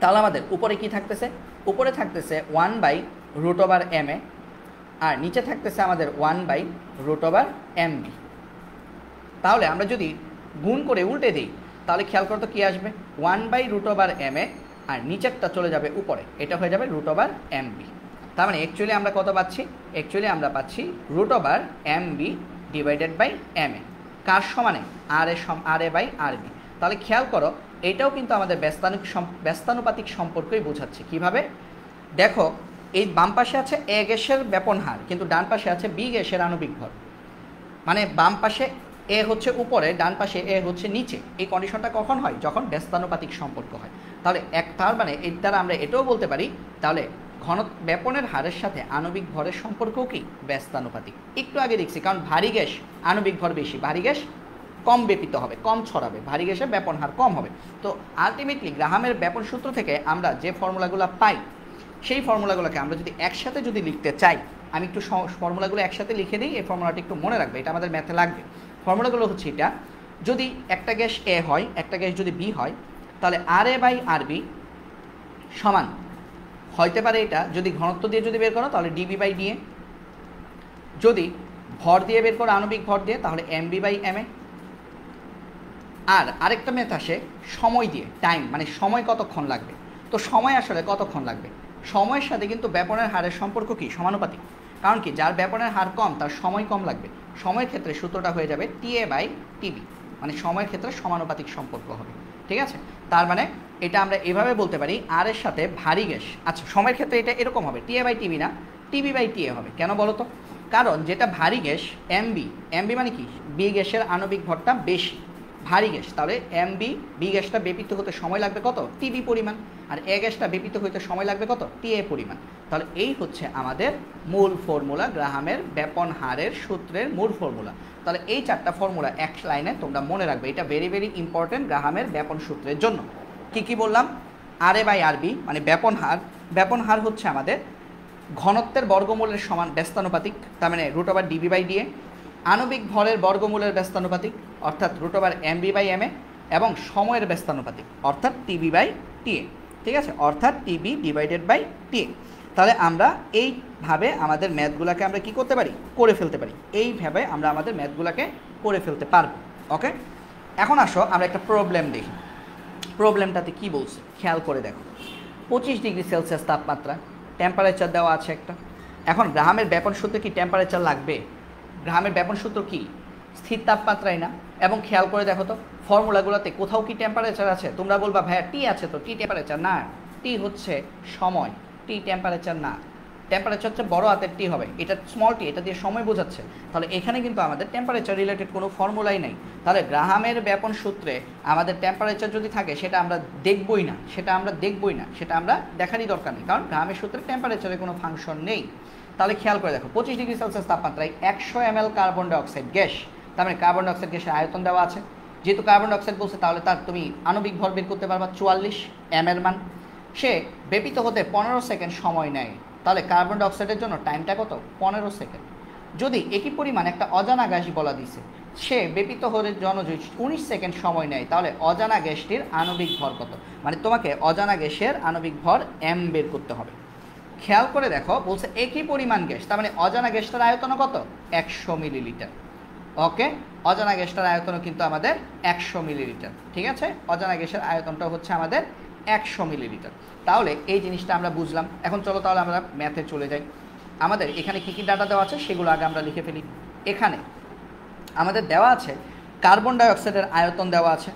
তাহলে আমাদের উপরে কি থাকতেছে, উপরে থাকতেছে 1 by root over M A, আর নিচে থাকতেছে আমাদের 1 by root over M B. তাহলে আমরা যদি গুণ করে উল্টে দিই তাহলে খেয়াল করতো কি আসবে, 1 by root over M A, আর নিচেরটা চলে যাবে উপরে, এটা হয়ে যাবে রুট ওভার এম বি। তার মানে অ্যাকচুয়ালি আমরা কত পাচ্ছি, অ্যাকচুয়ালি আমরা পাচ্ছি root over M B divided by M A, কার সমানে, আর এ বাই আর বি। তাহলে খেয়াল করো এটাও কিন্তু আমাদের ব্যস্তানুপাতিক সম্পর্কই বোঝাচ্ছে। কিভাবে দেখো, এই বাম পাশে আছে এ গ্যাসের ব্যাপন হার, কিন্তু ডান পাশে আছে বি গ্যাসের আণবিক ভর, মানে বাম পাশে এ হচ্ছে উপরে, ডান পাশে এ হচ্ছে নিচে। এই কন্ডিশনটা কখন হয়, যখন ব্যস্তানুপাতিক সম্পর্ক হয়। তাহলে তার মানে এর দ্বারা আমরা এটাও বলতে পারি তাহলে ব্যাপনের হারের সাথে আণবিক ভরের সম্পর্কও কি ব্যস্তানুপাতিক। একটু আগে দেখছি, কারণ ভারী গ্যাস আণবিক ভর বেশি, ভারী গ্যাস কম ব্যাপিত হবে, কম ছড়াবে, ভারী গ্যাসের ব্যাপন হার কম হবে। তো আলটিমেটলি গ্রাহামের ব্যাপন সূত্র থেকে আমরা যে ফর্মুলাগুলো পাই, সেই ফর্মুলাগুলোকে আমরা যদি একসাথে যদি লিখতে চাই, আমি একটু ফর্মুলাগুলো একসাথে লিখে দিই, এই ফর্মুলাটি একটু মনে রাখবে, এটা আমাদের ম্যাথে লাগবে। ফর্মুলাগুলো হচ্ছে এটা, যদি একটা গ্যাস এ হয়, একটা গ্যাস যদি বি হয়, তাহলে আর এ বাই আর বি সমান হইতে পারে এটা, যদি ঘনত্ব দিয়ে যদি বের করো তাহলে ডিবি বাই ডিএ, যদি ভর দিয়ে বের করো আণবিক ভর দিয়ে তাহলে M B by M A. আর আরেকটা ম্যাথ আসে সময় দিয়ে, টাইম, মানে সময় কতক্ষণ লাগবে। তো সময় আসলে কতক্ষণ লাগবে, সময়ের সাথে কিন্তু ব্যাপনের হারের সম্পর্ক কি সমানুপাতিক, কারণ কি যার ব্যাপনের হার কম তার সময় কম লাগবে। সময়ের ক্ষেত্রে সূত্রটা হয়ে যাবে টিএ বাই টিবি, মানে সময়ের ক্ষেত্রে সমানুপাতিক সম্পর্ক হবে। ঠিক আছে, তার মানে এটা আমরা এভাবে বলতে পারি, আর এর সাথে ভারী গ্যাস, আচ্ছা সময়ের ক্ষেত্রে এটা এরকম হবে, টিএ বাই টিবি না, টিবি বাই টিএ হবে। কেন বলো তো, কারণ যেটা ভারী গ্যাস এমবি, এমবি মানে কি বি গ্যাসের আণবিক ভরটা বেশি, ভারী গ্যাস, তাহলে এমবি বি গ্যাসটা ব্যাপিত হতে সময় লাগবে কত, টিবি পরিমাণ, আর এ গ্যাসটা ব্যাপিত হতে সময় লাগবে কত, টিএ পরিমাণ। তাহলে এই হচ্ছে আমাদের মূল ফর্মুলা, গ্রাহামের ব্যাপন হারের সূত্রের মূল ফর্মুলা। তাহলে এই 4টা ফর্মুলা এক লাইনে তোমরা মনে রাখবে, এটা ভেরি ভেরি ইম্পর্টেন্ট গ্রাহামের ব্যাপন সূত্রের জন্য। কি কি বললাম, আর এ বাই আর বি মানে ব্যাপন হার, ব্যাপন হার হচ্ছে আমাদের ঘনত্বের বর্গমূলের সমান ব্যস্তানুপাতিক, তার মানে root over D B by D A, আণবিক ভরের বর্গমূলের ব্যস্তানুপাতিক অর্থাৎ root over M B by M A, এবং সময়ের ব্যস্তানুপাতিক অর্থাৎ টিবি বাই টিএ। ঠিক আছে, অর্থাৎ টিবি ডিভাইডেড বাই টিএ। তাহলে আমরা এইভাবে আমাদের ম্যাথগুলোকে আমরা কি করতে পারি, করে ফেলতে পারি, এইভাবে আমরা আমাদের ম্যাথগুলোকে করে ফেলতে পারবো। ওকে, এখন আসো আমরা একটা প্রবলেম দেখি। প্রবলেমটাতে কি বলছে খেয়াল করে দেখো, 25 ডিগ্রি সেলসিয়াস তাপমাত্রা, টেম্পারেচার দেওয়া আছে একটা। এখন গ্রাহামের ব্যাপন সূত্রে কি টেম্পারেচার লাগবে, গ্রাহামের ব্যাপন সূত্র কি স্থির তাপমাত্রাই না। এবং খেয়াল করে দেখো তো ফর্মুলাগুলোতে কোথাও কি টেম্পারেচার আছে, তোমরা বলবা ভাইয়া টি আছে, তো টি টেম্পারেচার না, টি হচ্ছে সময়, টি টেম্পারেচার না। টেম্পারেচার হচ্ছে বড় হাতের টি হবে, এটা স্মল টি, এটা দিয়ে সময় বোঝাচ্ছে। তাহলে এখানে কিন্তু আমাদের টেম্পারেচার রিলেটেড কোনো ফর্মুলাই নেই। তাহলে গ্রাহামের ব্যাপন সূত্রে আমাদের টেম্পারেচার যদি থাকে সেটা আমরা দেখবই না, সেটা আমরা দেখারই দরকার নেই, কারণ গ্রাহামের সূত্রে টেম্পারেচারের কোনো ফাংশন নেই। তাহলে খেয়াল করে দেখো, 25 ডিগ্রি সেলসিয়াস তাপমাত্রায় 100 ml কার্বন ডাইঅক্সাইড গ্যাস, তার মানে কার্বন ডাইঅক্সাইড গ্যাসের আয়তন দেওয়া আছে। যেহেতু কার্বন ডাইঅক্সাইড বলছে তাহলে তার তুমি আণবিক ভর বের করতে পারবা 44 m এর মান। সে ব্যাপিত হতে 15 সেকেন্ড সময় নেয়, তাহলে কার্বন ডাইঅক্সাইডের জন্য টাইমটা কত, 15 সেকেন্ড। যদি একই পরিমাণ একটা অজানা গ্যাস বলা দিছে, সে ব্যাপিত হতে জন্য 19 সেকেন্ড সময় নেয়, তাহলে অজানা গ্যাসটির আণবিক ভর কত, মানে তোমাকে অজানা গ্যাসের আণবিক ভর m বের করতে হবে। খেয়াল করে দেখো বলছে একই পরিমাণ গ্যাস, তার মানে অজানা গ্যাসটার আয়তন কত, 100 মিলিলিটার। ওকে, অজানা গ্যাসটার আয়তনও কিন্তু আমাদের 100 মিলিলিটার। ঠিক আছে, অজানা গ্যাসের আয়তনটা হচ্ছে আমাদের 100 মিলিলিটার। তাহলে এই জিনিসটা আমরা বুঝলাম। এখন চলো তাহলে আমরা ম্যাথে চলে যাই। আমাদের এখানে কী কী ডাটা দেওয়া আছে সেগুলো আগে আমরা লিখে ফেলি। এখানে আমাদের দেওয়া আছে কার্বন ডাইঅক্সাইডের আয়তন দেওয়া আছে।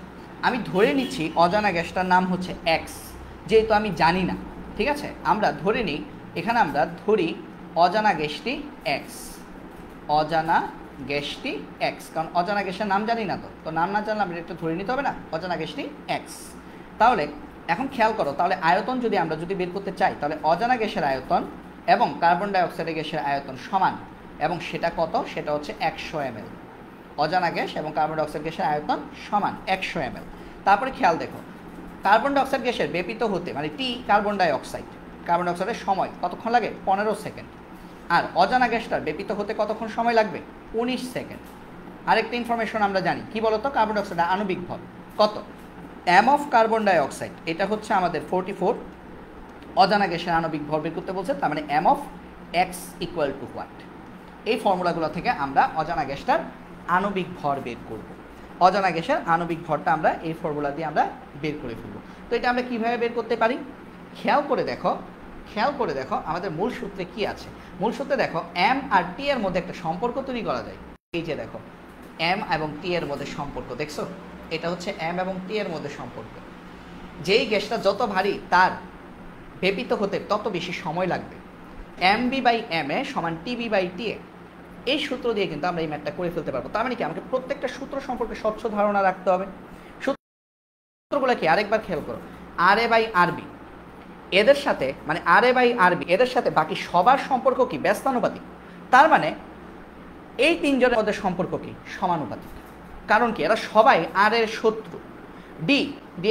আমি ধরে নিচ্ছি অজানা গ্যাসটার নাম হচ্ছে এক্স, যেহেতু আমি জানি না। ঠিক আছে, আমরা ধরে নিই, এখানে আমরা ধরি অজানা গ্যাসটি এক্স, অজানা গ্যাসটি এক্স, কারণ অজানা গ্যাসের নাম জানি না, তো নাম না জানলে আমরা একটু ধরে নিতে হবে না, অজানা গ্যাসটি এক্স। তাহলে এখন খেয়াল করো, তাহলে আয়তন যদি আমরা বের করতে চাই, তাহলে অজানা গ্যাসের আয়তন এবং কার্বন ডাইঅক্সাইড গ্যাসের আয়তন সমান। এবং সেটা কত, সেটা হচ্ছে 100 ml। অজানা গ্যাস এবং কার্বন ডাইঅক্সাইড গ্যাসের আয়তন সমান 100 ml। তারপরে খেয়াল দেখো, কার্বন ডাইঅক্সাইড গ্যাসের ব্যাপিত হতে মানে টি কার্বন ডাইঅক্সাইডের সময় কতক্ষণ লাগে, 15 সেকেন্ড। আর অজানা গ্যাসটার ব্যাপিত হতে কতক্ষণ সময় লাগবে, 19 সেকেন্ড। আরেকটা ইনফরমেশন আমরা জানি, কি বলতো, কার্বন ডাইঅক্সাইডের আণবিক ভর কত, এম অফ কার্বন ডাইঅক্সাইড এটা হচ্ছে আমাদের 44। অজানা গ্যাসের আণবিক ভর বের করতে বলছে, তার মানে M of X equal to what. এই ফর্মুলাগুলো থেকে আমরা অজানা গ্যাসটার আণবিক ভর বের করব। অজানা গ্যাসের আণবিক ভরটা আমরা এই ফর্মুলা দিয়ে আমরা বের করে ফেলব। তো এটা আমরা কীভাবে বের করতে পারি, খেয়াল করে দেখো আমাদের মূল সূত্রে কি আছে। মূল সূত্রে দেখো এম আর টি এর মধ্যে একটা সম্পর্ক তৈরি করা যায়। এই যে দেখো এম এবং টি এর মধ্যে সম্পর্ক, দেখছো, এটা হচ্ছে এম এবং টি এর মধ্যে সম্পর্ক। যেই গ্যাসটা যত ভারী তার ব্যাপিত হতে তত বেশি সময় লাগবে। এম বি বাই এম এ সমান টিবি বাই টি এ। এই সূত্র দিয়ে কিন্তু আমরা এই ম্যাথটা করে ফেলতে পারবো। তার মানে কি, আমাকে প্রত্যেকটা সূত্র সম্পর্কে স্বচ্ছ ধারণা রাখতে হবে। সূত্রগুলো কি আরেকবার খেয়াল করো, আর এ বাই আর বি এদের সাথে, মানে আর এ বাই আর বি এদের সাথে বাকি সবার সম্পর্ক কি, ব্যস্তানুপাতিক। তার মানে এই তিনজনের মধ্যে সম্পর্ক কি, সমানুপাতিক। কারণ কি, এরা সবাই আর এর শত্রু। ডি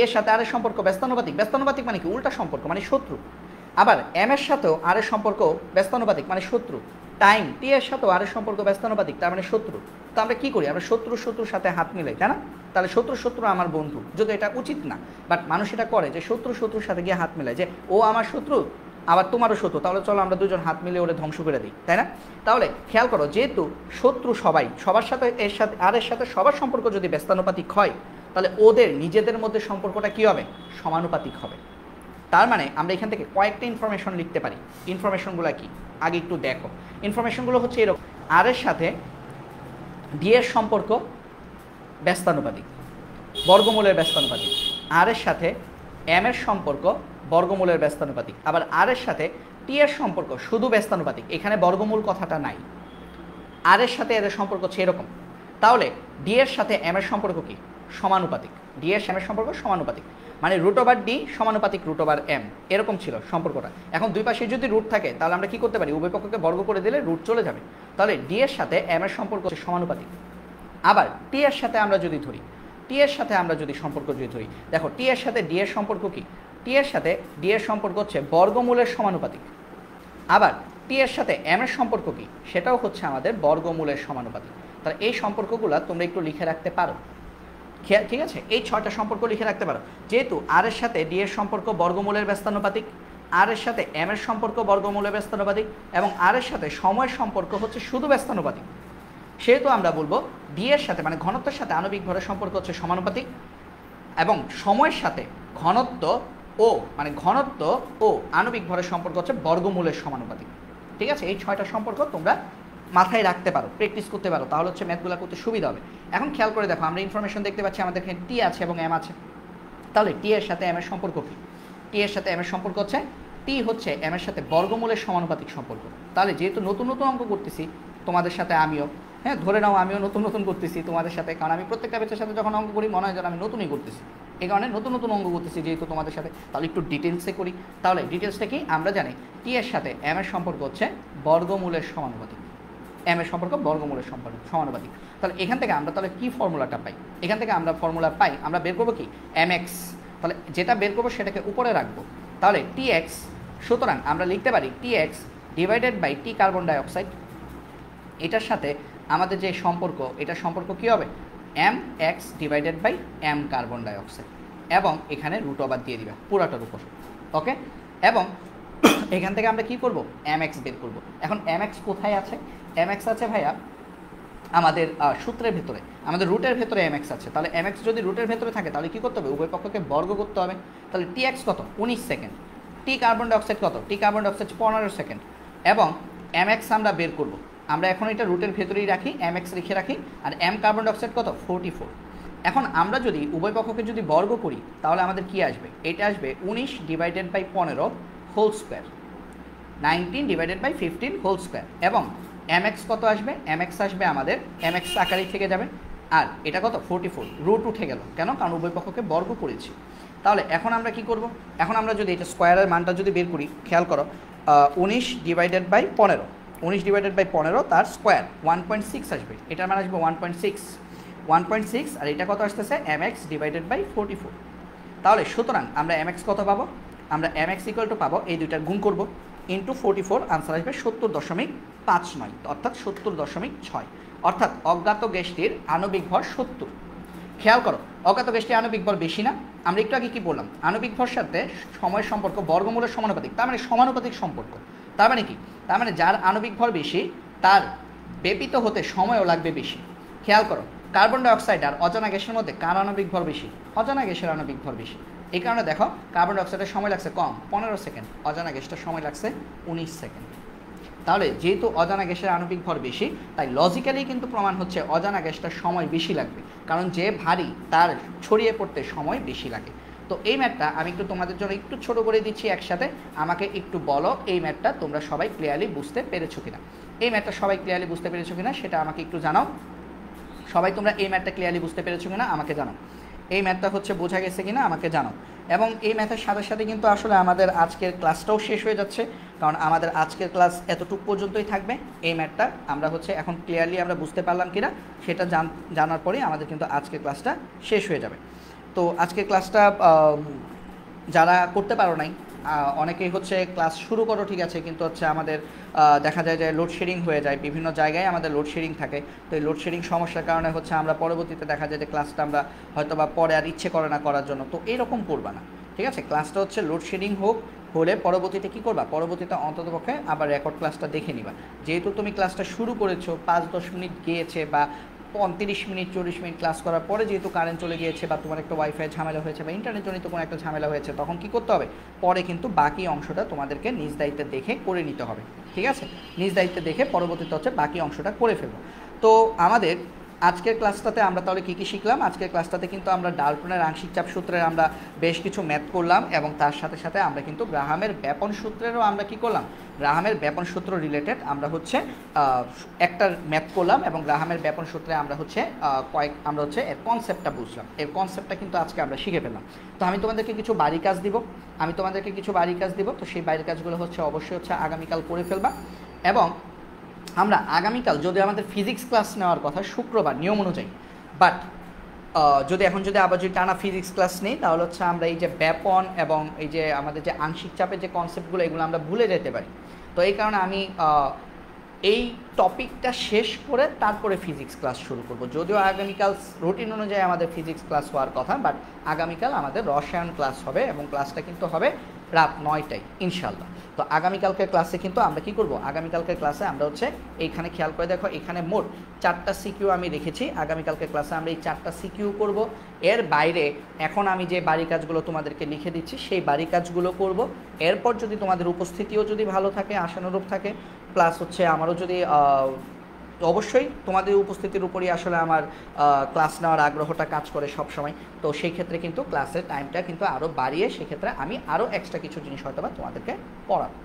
এর সাথে আর এর সম্পর্ক ব্যস্তানুপাতিক মানে কি, উল্টা সম্পর্ক মানে শত্রু। আবার এম এর সাথেও আর এর সম্পর্ক ব্যস্তানুপাতিক মানে শত্রু। টাইম টি এর সাথেও আর এর সম্পর্ক ব্যস্তানুপাতিক, তার মানে শত্রু। তো আমরা কি করি, আমরা শত্রুর সাথে হাত মিলাই, তাই না? তাহলে শত্রু আমার বন্ধু, যদি এটা উচিত না, বাট মানুষ এটা করে যে শত্রুর সাথে গিয়ে হাত মিলায়, যে ও আমার শত্রু আবার তোমারও শত্রু, তাহলে চলো আমরা দুজন হাত মিলিয়ে ওরে ধ্বংস করে দিই, তাই না? তাহলে খেয়াল করো, যেহেতু শত্রু সবার সাথে এর সাথে সবার সম্পর্ক যদি ব্যস্তানুপাতিক হয়, তাহলে ওদের নিজেদের মধ্যে সম্পর্কটা কি হবে, সমানুপাতিক হবে। তার মানে আমরা এখান থেকে কয়েকটা ইনফরমেশন লিখতে পারি। ইনফরমেশনগুলো কি আগে একটু দেখো। ইনফরমেশনগুলো হচ্ছে এরকম, আর এর সাথে ডি এর সম্পর্ক ব্যস্তানুপাতিক, বর্গমূলের ব্যস্তানুপাতিক। আর এর সাথে এম এর সম্পর্ক বর্গমূলের ব্যস্তানুপাতিক। আবার আর এর সাথে টি এর সম্পর্ক শুধু ব্যস্তানুপাতিক, এখানে বর্গমূল কথাটা নাই। আর এর সাথে এদের সম্পর্ক হচ্ছে এরকম। তাহলে ডি এর সাথে এম এর সম্পর্ক কি, সমানুপাতিক। ডি এর এম এর সম্পর্ক সমানুপাতিক, মানে রুট ওভার ডি সমানুপাতিক রুট ওভার এম, এরকম ছিল সম্পর্কটা। এখন দুই পাশে যদি রুট থাকে, তাহলে আমরা কি করতে পারি, উভয় পক্ষকে বর্গ করে দিলে রুট চলে যাবে। তাহলে ডি এর সাথে এম এর সম্পর্ক হচ্ছে সমানুপাতিক। আবার টি এর সাথে আমরা যদি ধরি, সম্পর্ক ধরি, দেখো টি এর সাথে ডি এর সম্পর্ক কি, টি এর সাথে ডি এর সম্পর্ক হচ্ছে বর্গমূলের সমানুপাতিক। আবার টি এর সাথে এম এর সম্পর্ক কি, সেটাও হচ্ছে আমাদের বর্গমূলের সমানুপাতিক। তাহলে এই সম্পর্কগুলো তোমরা একটু লিখে রাখতে পারো, ঠিক আছে? এই 6টা সম্পর্ক লিখে রাখতে পারো। যেহেতু আর এর সাথে ডি এর সম্পর্ক বর্গমূলের ব্যস্তানুপাতিক, আর এর সাথে এম এর সম্পর্ক বর্গমূলের ব্যস্তানুপাতিক, এবং আর এর সাথে সময়ের সম্পর্ক হচ্ছে শুধু ব্যস্তানুপাতিক, সেহেতু আমরা বলবো ডি এর সাথে, মানে ঘনত্বের সাথে আণবিক ভরের সম্পর্ক হচ্ছে সমানুপাতিক, এবং সময়ের সাথে ঘনত্ব ও আণবিক ভরের সম্পর্ক হচ্ছে বর্গমূলের সমানুপাতিক। ঠিক আছে? এই 6টা সম্পর্ক তোমরা মাথায় রাখতে পারো, প্র্যাকটিস করতে পারো, তাহলে হচ্ছে ম্যাথগুলো করতে সুবিধা হবে। এখন খেয়াল করে দেখো, আমরা ইনফরমেশন দেখতে পাচ্ছি আমাদের এখানে টি আছে এবং এম আছে। তাহলে টি এর সাথে এম এর সম্পর্ক কি, টি এর সাথে এম এর সম্পর্ক হচ্ছে, টি হচ্ছে এম এর সাথে বর্গমূলের সমানুপাতিক সম্পর্ক। তাহলে যেহেতু নতুন অঙ্ক করতেছি তোমাদের সাথে আমিও, হ্যাঁ ধরে নাও আমিও নতুন করতেছি তোমাদের সাথে, কারণ আমি প্রত্যেকটা ব্যাচের সাথে যখন অঙ্ক করি মনে হয় যেন আমি নতুনই করতেছি, এই কারণে নতুন অঙ্ক করতেছি যেহেতু তোমাদের সাথে। তাহলে একটু ডিটেলসে করি। তাহলে ডিটেলসটা কি, আমরা জানি টি এর সাথে এম এর সম্পর্ক হচ্ছে বর্গমূলের সমানুপাতিক, এম এর সম্পর্ক বর্গমূলের সমানুপাতিক। তাহলে এখান থেকে আমরা তাহলে কি ফর্মুলাটা পাই, এখান থেকে আমরা ফর্মুলা পাই, আমরা বের করবো কি, এম এক্স। তাহলে যেটা বের করবো সেটাকে উপরে রাখবো, তাহলে টি এক্স। সুতরাং আমরা লিখতে পারি T X divided by T carbon dioxide, এটার সাথে আমাদের যে সম্পর্ক, এটার সম্পর্ক কী হবে, M X divided by M carbon dioxide, এবং এখানে রুট ওভার দিয়ে দিবে পুরাটার উপর, ওকে। এবং এখান থেকে আমরা কি করব, এম এক্স বের করব। এখন এম এক্স কোথায় আছে, এম এক্স আছে ভাইয়া আমাদের সূত্রের ভেতরে, আমাদের রুটের ভেতরে এম এক্স আছে। তাহলে এম এক্স যদি রুটের ভেতরে থাকে, তাহলে কী করতে হবে, উভয় পক্ষকে বর্গ করতে হবে। তাহলে টি এক্স কত, 19 সেকেন্ড, টি কার্বন ডাইঅক্সাইড কত, টি কার্বন ডাইঅক্সাইড 15 সেকেন্ড, এবং এম এক্স আমরা বের করব। আমরা এখন এটা রুটের ভেতরেই রাখি, এম এক্স লিখে রাখি, আর এম কার্বন ডাইঅক্সাইড কত, 44। এখন আমরা যদি উভয় পক্ষকে যদি বর্গ করি, তাহলে আমাদের কি আসবে, এটা আসবে 19 divided by 15 whole square, 19 divided by 15 whole square, এবং এম এক্স কত আসবে, এম এক্স আসবে আমাদের, এম এক্স আকারেই থেকে যাবে, আর এটা কত 44, রুট উঠে গেল, কেন, কারণ উভয় পক্ষকে বর্গ করেছি। তাহলে এখন আমরা কি করব, এখন আমরা যদি এটা স্কোয়ারের মানটা যদি বের করি, খেয়াল করো 19 ডিভাইডেড বাই 15, 19 ডিভাইডেড বাই 15 তার স্কোয়ার 1.6 আসবে, এটার মান আসবে 1.6 আর এটা কত আসতেছে mx ডিভাইডেড বাই 44। তাহলে সুতরাং আমরা mx কত পাবো, আমরা mx ইকুয়াল টু পাবো এই দুইটার গুণ করব ইন্টু 44, আনসার আসবে 70.59 অর্থাৎ 70.6, অর্থাৎ অজ্ঞাত গ্যাসটির আণবিক ভর 70। খেয়াল করো অজ্ঞাত গ্যাসটির আণবিক ভর বেশি না, আমরা একটু আগে কি বললাম আণবিক ভর সাথে সময়ের সম্পর্ক বর্গমূলের সমানুপাতিক, তার মানে সমানুপাতিক সম্পর্ক। তার মানে কি, তার মানে যার আণবিক ভর বেশি তার ব্যাপিত হতে সময়ও লাগবে বেশি। খেয়াল করো কার্বন ডাইঅক্সাইড আর অজানা গ্যাসের মধ্যে কার আণবিক ভর বেশি, অজানা গ্যাসের আণবিক ভর বেশি। এই কারণে দেখো কার্বন ডাইঅক্সাইডের সময় লাগছে কম 15 সেকেন্ড, অজানা গ্যাসটার সময় লাগছে 19 সেকেন্ড। তাহলে যেহেতু অজানা গ্যাসের আণবিক ভর বেশি তাই লজিক্যালি কিন্তু প্রমাণ হচ্ছে অজানা গ্যাসটার সময় বেশি লাগবে, কারণ যে ভারী তার ছড়িয়ে পড়তে সময় বেশি লাগে। তো এই ম্যাথটা আমি একটু তোমাদের জন্য একটু ছোট করে দিচ্ছি একসাথে, আমাকে একটু বলো এই ম্যাথটা তোমরা সবাই ক্লিয়ারলি বুঝতে পেরেছো কিনা, এই ম্যাথটা সবাই ক্লিয়ারলি বুঝতে পেরেছো কিনা সেটা আমাকে একটু জানাও। সবাই তোমরা এই ম্যাথটা ক্লিয়ারলি বুঝতে পেরেছো কিনা আমাকে জানাও, এই ম্যাথটা হচ্ছে বোঝা গেছে কিনা আমাকে জানাও। এবং এই ম্যাথের সাথে সাথে কিন্তু আসলে আমাদের আজকের ক্লাসটাও শেষ হয়ে যাচ্ছে, কারণ আমাদের আজকের ক্লাস এতটুকু পর্যন্তই থাকবে। এই ম্যাথটা আমরা হচ্ছে এখন ক্লিয়ারলি আমরা বুঝতে পারলাম কিনা সেটা জানার পরেই আমাদের কিন্তু আজকের ক্লাসটা শেষ হয়ে যাবে। তো আজকের ক্লাসটা যারা করতে পারো নাই, অনেকেই হচ্ছে ক্লাস শুরু করো ঠিক আছে, কিন্তু হচ্ছে আমাদের দেখা যায় যে লোডশেডিং হয়ে যায়, বিভিন্ন জায়গায় আমাদের লোডশেডিং থাকে। তো এই লোডশেডিং সমস্যার কারণে হচ্ছে আমরা পরবর্তীতে দেখা যায় যে ক্লাসটা আমরা হয়তো বা পরে আর ইচ্ছে করে না করার জন্য, তো এরকম করবা না ঠিক আছে। ক্লাসটা হচ্ছে লোডশেডিং হলে পরবর্তীতে কী করবা, পরবর্তীতে অন্ততপক্ষে আবার রেকর্ড ক্লাসটা দেখে নিবা। যেহেতু তুমি ক্লাসটা শুরু করেছো 5-10 মিনিট গিয়েছে বা 35 মিনিট 40 মিনিট ক্লাস করার পরে যেহেতু কারেন্ট চলে গিয়েছে বা তোমার একটা ওয়াইফাই ঝামেলা হয়েছে বা ইন্টারনেট জনিত কোনো একটা ঝামেলা হয়েছে, তখন কি করতে হবে, পরে কিন্তু বাকি অংশটা তোমাদেরকে নিজ দায়িত্বে দেখে করে নিতে হবে ঠিক আছে। নিজ দায়িত্বে দেখে পরবর্তীতে হচ্ছে বাকি অংশটা করে ফেলবো। তো আমাদের আজকের ক্লাসটাতে আমরা তাহলে কী কী শিখলাম, আজকের ক্লাসটাতে কিন্তু আমরা ডাল্টনের আংশিক চাপ সূত্রের আমরা বেশ কিছু ম্যাথ করলাম, এবং তার সাথে সাথে আমরা কিন্তু গ্রাহামের ব্যাপন সূত্রেরও আমরা কি করলাম, গ্রাহামের ব্যাপন সূত্র রিলেটেড আমরা হচ্ছে একটা ম্যাথ করলাম, এবং গ্রাহামের ব্যাপন সূত্রে আমরা হচ্ছে আমরা হচ্ছে এর কনসেপ্টটা বুঝলাম, এর কনসেপ্টটা কিন্তু আজকে আমরা শিখে ফেললাম। তো আমি তোমাদেরকে কিছু বাড়ি কাজ দিব, তো সেই বাড়ির কাজগুলো হচ্ছে অবশ্যই হচ্ছে আগামীকাল করে ফেলবা। এবং আমরা আগামীকাল যদি আমাদের ফিজিক্স ক্লাস নেওয়ার কথা শুক্রবার নিয়ম অনুযায়ী, বাট যদি আবার যদি টানা ফিজিক্স ক্লাস নেই তাহলে হচ্ছে আমরা এই যে ব্যাপন এবং এই যে আমাদের যে আংশিক চাপের যে কনসেপ্টগুলো এগুলো আমরা ভুলে যেতে পারি। তো এই কারণে আমি এই টপিকটা শেষ করে তারপরে ফিজিক্স ক্লাস শুরু করব, যদিও আগামীকাল রুটিন অনুযায়ী আমাদের ফিজিক্স ক্লাস হওয়ার কথা, বাট আগামীকাল আমাদের রসায়ন ক্লাস হবে, এবং ক্লাসটা কিন্তু হবে রাত 9টায় ইনশাল্লাহ। তো আগামীকালকের ক্লাসে কিন্তু আমরা কি করব, আগামীকালকের ক্লাসে আমরা হচ্ছে এইখানে খেয়াল করে দেখো এখানে মোট 4টা সিকিউ আমি রেখেছি, আগামীকালকের ক্লাসে আমরা এই 4টা সিকিউ করব। এর বাইরে এখন আমি যে বাড়ি কাজগুলো তোমাদেরকে লিখে দিচ্ছি সেই বাড়ি কাজগুলো করব। এরপর যদি তোমাদের উপস্থিতিও যদি ভালো থাকে, আশানুরূপ থাকে, প্লাস হচ্ছে আমারও যদি অবশ্যই তোমাদের উপস্থিতির উপরই আসলে আমার ক্লাস নেওয়ার আগ্রহটা কাজ করে সব সময়, তো সেই ক্ষেত্রে কিন্তু ক্লাসের টাইমটা কিন্তু আরও বাড়িয়ে সেক্ষেত্রে আমি আরও এক্সট্রা কিছু জিনিস হয়তো বা তোমাদেরকে পড়াবো।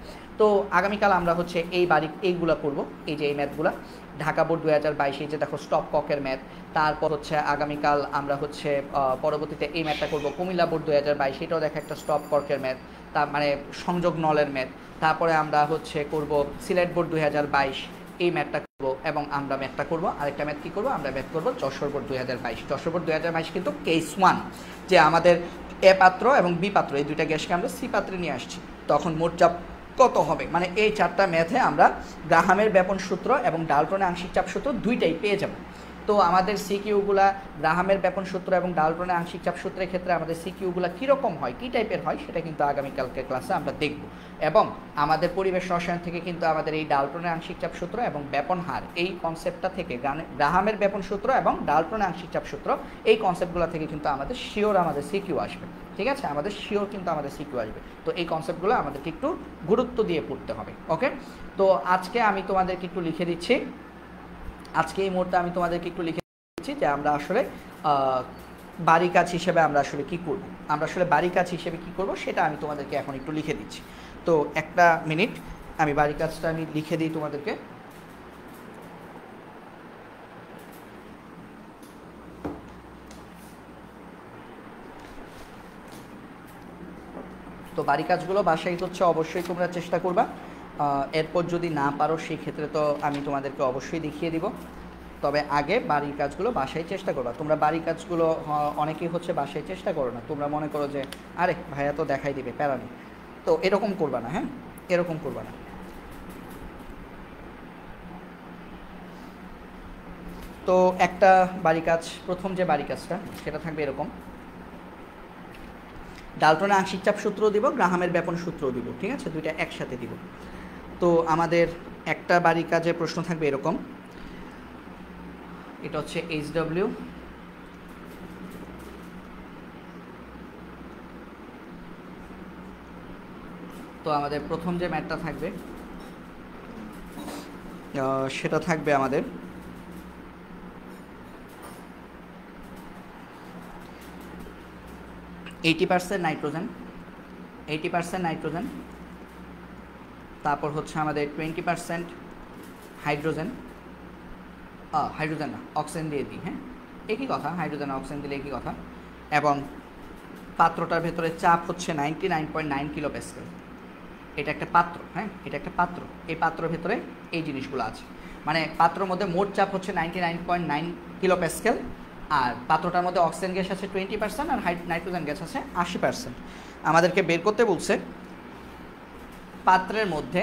তো আগামীকাল আমরা হচ্ছে এইগুলো করব, এই যে এই ম্যাথগুলো ঢাকা বোর্ড 2022, এই যে দেখো স্টপ ককের ম্যাথ। তারপর হচ্ছে আগামীকাল আমরা হচ্ছে পরবর্তীতে এই ম্যাথটা করব কুমিল্লা বোর্ড 2022, এটাও দেখা একটা স্টপ ককের ম্যাথ, তার মানে সংযোগ নলের ম্যাথ। তারপরে আমরা হচ্ছে করব সিলেট বোর্ড 2022, এই ম্যাথটা করবো, এবং আমরা ম্যাথটা করবো আরেকটা ম্যাথ কী করবো, আমরা ম্যাথ করবো যশোর বোর্ড 2022। যশোর বোর্ড 2022 কিন্তু কেস 1, যে আমাদের এ পাত্র এবং বি পাত্র এই দুইটা গ্যাসকে আমরা সি পাত্রে নিয়ে আসছি, তখন মোট চাপ কত হবে, মানে এই 4টা ম্যাথে আমরা গ্রাহামের ব্যাপন সূত্র এবং ডাল্টনের আংশিক চাপ সূত্র দুইটাই পেয়ে যাব। তো আমাদের সিকিউগুলা গ্রাহামের ব্যাপন সূত্র এবং ডাল্টনের আংশিক চাপ সূত্রের ক্ষেত্রে আমাদের সিকিউগুলা কীরকম হয়, কী টাইপের হয়, সেটা কিন্তু আগামীকালকের ক্লাসে আমরা দেখব। এবং আমাদের পরিবেশ রসায়ন থেকে কিন্তু আমাদের এই ডাল্টনের আংশিক চাপ সূত্র এবং ব্যাপন হার এই কনসেপ্টটা থেকে, গ্রাহামের ব্যাপন সূত্র এবং ডাল্টনের আংশিক চাপ সূত্র এই কনসেপ্টগুলো থেকে কিন্তু আমাদের শিওর আমাদের সিকিউ আসবে ঠিক আছে, আমাদের শিওর কিন্তু আমাদের সিকিউ আসবে। তো এই কনসেপ্টগুলো আমাদেরকে একটু গুরুত্ব দিয়ে পড়তে হবে। ওকে, তো আজকে আমি তোমাদেরকে একটু লিখে দিচ্ছি, আজকে এই মুহূর্তে আমি তোমাদেরকে একটু লিখে দিচ্ছি যে আমরা আসলে বাড়ি কাজ হিসেবে আমরা আসলে কি করব, আমরা আসলে বাড়ি কাজ হিসেবে কি করব সেটা আমি তোমাদেরকে এখন একটু লিখে দিচ্ছি। তো একটা মিনিট আমি বাড়ি কাজটা আমি লিখে দিই তোমাদেরকে। তো বাড়ি কাজগুলো বাসায় হচ্ছে অবশ্যই তোমরা চেষ্টা করবা এরপর যদি না পারো সেই ক্ষেত্রে তো আমি তোমাদেরকে অবশ্যই দেখিয়ে দিব, তবে আগে বাড়ির কাজগুলো বাসায় চেষ্টা করবা। তোমরা বাড়ির কাজগুলো অনেকেই হচ্ছে বাসায় চেষ্টা করো না, তোমরা মনে করো যে আরে ভাইয়া তো দেখাই দিবে, প্যারা নেই। তো এরকম করবা না, হ্যাঁ, এরকম করবা না। তো একটা বাড়ি কাজ, প্রথম যে বাড়ি কাজটা সেটা থাকবে এরকম, ডাল্টনের আংশিক চাপ সূত্র দিব, গ্রাহামের ব্যাপন সূত্রও দিব, ঠিক আছে, দুইটা একসাথে দিব। তো আমাদের একটা বাড়ি কাজের প্রশ্ন থাকবে এরকম, এটা হচ্ছে HW, তো আমাদের প্রথম যে ম্যাথটা থাকবে সেটা থাকবে আমাদের 80% নাইট্রোজেন, 80% নাইট্রোজেন, তারপর হচ্ছে আমাদের 20% হাইড্রোজেন, হাইড্রোজেন না, অক্সিজেন দিয়ে দিই, হ্যাঁ একই কথা, হাইড্রোজেন অক্সিজেন দিলে একই কথা। এবং পাত্রটার ভেতরে চাপ হচ্ছে 99.9 কিলো প্যাসকেল। এটা একটা পাত্র, হ্যাঁ এটা একটা পাত্র, এই পাত্রের ভেতরে এই জিনিসগুলো আছে, মানে পাত্রের মধ্যে মোট চাপ হচ্ছে 99.9 কিলো প্যাসকেল, আর পাত্রটার মধ্যে অক্সিজেন গ্যাস আছে 20% আর নাইট্রোজেন গ্যাস আছে 80%। আমাদেরকে বের করতে বলছে পাত্রের মধ্যে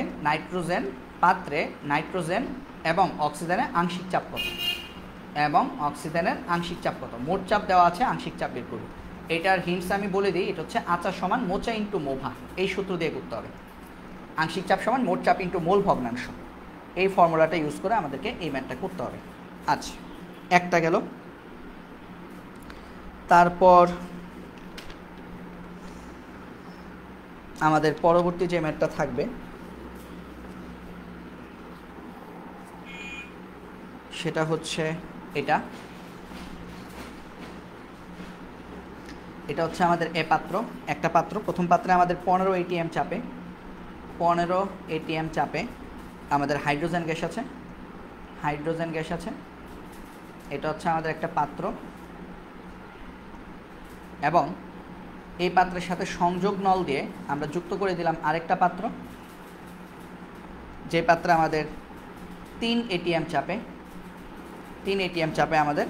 পাত্রে নাইট্রোজেন এবং অক্সিজেনের আংশিক চাপ কত, এবং অক্সিজেনের আংশিক চাপ কত, মোট চাপ দেওয়া আছে, আংশিক চাপ বের করব। এটার হিন্টস আমি বলে দিই, এটা হচ্ছে আচা সমান মোচা ইন্টু মোভা, এই সূত্র দিয়ে করতে হবে। আংশিক চাপ সমান মোট চাপ ইন্টু মোল ভগ্নাংশ, এই ফর্মুলাটা ইউজ করে আমাদেরকে এই ম্যাথটা করতে হবে। আচ্ছা, একটা গেল। তারপর আমাদের পরবর্তী যে ম্যাথটা থাকবে সেটা হচ্ছে এটা হচ্ছে আমাদের এ পাত্র, একটা পাত্র, প্রথম পাত্রে আমাদের 15 ATM চাপে, 15 ATM চাপে আমাদের হাইড্রোজেন গ্যাস আছে, হাইড্রোজেন গ্যাস আছে। এটা হচ্ছে আমাদের একটা পাত্র, এবং এই পাত্রের সাথে সংযোগ নল দিয়ে আমরা যুক্ত করে দিলাম আরেকটা পাত্র, যে পাত্রে আমাদের 3 ATM চাপে, 3 ATM চাপে আমাদের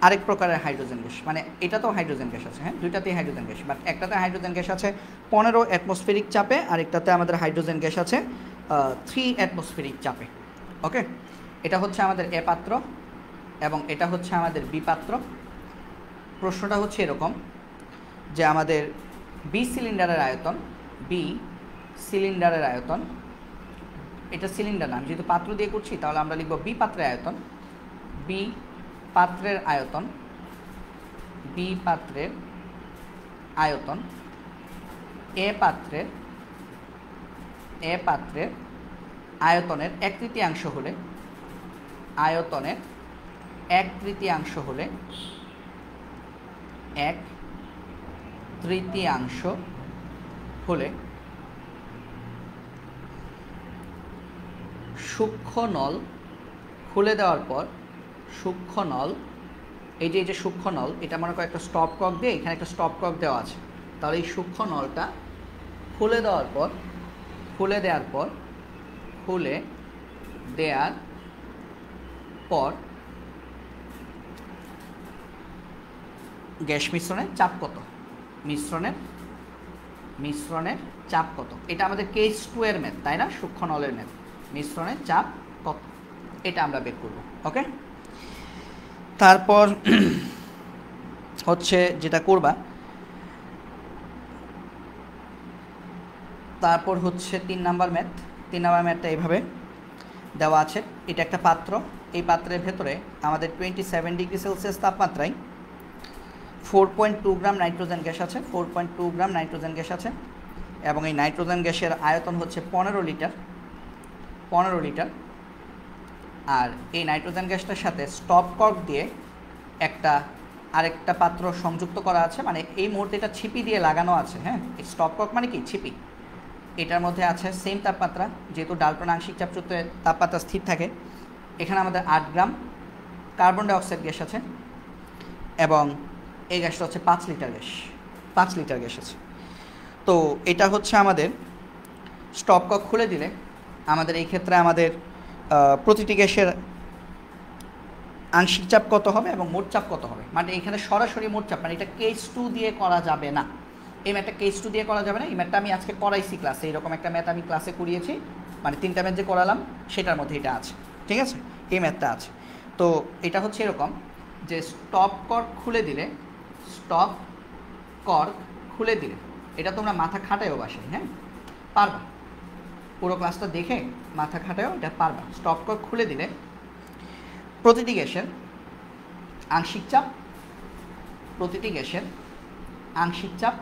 আরেক প্রকারের হাইড্রোজেন গ্যাস, মানে এটা তো হাইড্রোজেন গ্যাস আছে, হ্যাঁ দুইটাতেই হাইড্রোজেন গ্যাস, বাট একটাতে হাইড্রোজেন গ্যাস আছে 15 অ্যাটমসফেরিক চাপে, আর একটাতে আমাদের হাইড্রোজেন গ্যাস আছে 3 অ্যাটমসফেরিক চাপে। ওকে, এটা হচ্ছে আমাদের এ পাত্র এবং এটা হচ্ছে আমাদের বি পাত্র। প্রশ্নটা হচ্ছে এরকম যে আমাদের বি সিলিন্ডারের আয়তন, বি সিলিন্ডারের আয়তন, এটা সিলিন্ডার নাম, যেহেতু পাত্র দিয়ে করছি তাহলে আমরা লিখব বি পাত্রের আয়তন, বি পাত্রের আয়তন, বি পাত্রের আয়তন এ পাত্রের আয়তনের 1/3 হলে, আয়তনের 1/3 হলে, 1/3 হলে সূক্ষ্ম নল খুলে দেওয়ার পর, সূক্ষ্ম নল, এই যে সূক্ষ্ম নল, এটা মনে করো একটা স্টপ কক দিয়ে, এখানে একটা স্টপ কক দেওয়া আছে, তাহলে এই সূক্ষ্ম নলটা খুলে দেওয়ার পর গ্যাস মিশ্রণের চাপ কত, মিশ্রণের চাপ কত, এটা আমাদের কেস 2 এর ম্যাথ, তাই না, সূক্ষ্ম নলের ম্যাথ, মিশ্রণের চাপ কত এটা আমরা বের করব। ওকে, তারপর হচ্ছে যেটা করবা, তারপর হচ্ছে 3 নাম্বার ম্যাথ। 3 নাম্বার ম্যাথটা এইভাবে দেওয়া আছে, এটা একটা পাত্র, এই পাত্রের ভেতরে আমাদের 27 ডিগ্রি সেলসিয়াস তাপমাত্রায় 4.2 গ্রাম নাইট্রোজেন গ্যাস আছে, 4.2 গ্রাম নাইট্রোজেন গ্যাস আছে, এবং এই নাইট্রোজেন গ্যাসের আয়তন হচ্ছে 15 লিটার, 15 লিটার। আর এই নাইট্রোজেন গ্যাসটার সাথে স্টপ কক দিয়ে আরেকটা পাত্র সংযুক্ত করা আছে, মানে এই মুহূর্তে এটা ছিপি দিয়ে লাগানো আছে, হ্যাঁ স্টপ কক মানে কি ছিপি, এটার মধ্যে আছে সেম তাপমাত্রা, যেহেতু ডাল্টন আংশিক চাপ সূত্রে তাপমাত্রা স্থির থাকে। এখানে আমাদের 8 গ্রাম কার্বন ডাইঅক্সাইড গ্যাস আছে, এবং এই গ্যাসটা হচ্ছে 5 লিটার গ্যাস, 5 লিটার গ্যাস আছে। তো এটা হচ্ছে আমাদের স্টপকক খুলে দিলে আমাদের এই ক্ষেত্রে আমাদের প্রতিটি গ্যাসের আংশিক চাপ কত হবে এবং মোট চাপ কত হবে, মানে এখানে সরাসরি মোট চাপ, মানে এটা কেস 2 দিয়ে করা যাবে না। এই ম্যাথটা কেস 2 দিয়ে করা যাবে না। এই ম্যাথটা আমি আজকে করাইছি ক্লাসে, এইরকম একটা ম্যাথ আমি ক্লাসে করিয়েছি, মানে 3টা ম্যাথ যে করালাম সেটার মধ্যে এটা আছে, ঠিক আছে, এই ম্যাথটা আছে। তো এটা হচ্ছে এরকম যে স্টপ কর্ক খুলে দিলে, স্টপ কর্ক খুলে দিলে, এটা তোমরা মাথা খাটায়ও বাসায়, হ্যাঁ পারবা, পুরো ক্লাসটা দেখে মাথা খাটায়ও এটা পারবা। স্টপ কর্ক খুলে দিলে প্রতিটি গ্যাসের আংশিক চাপ, প্রতিটি গ্যাসের আংশিক চাপ,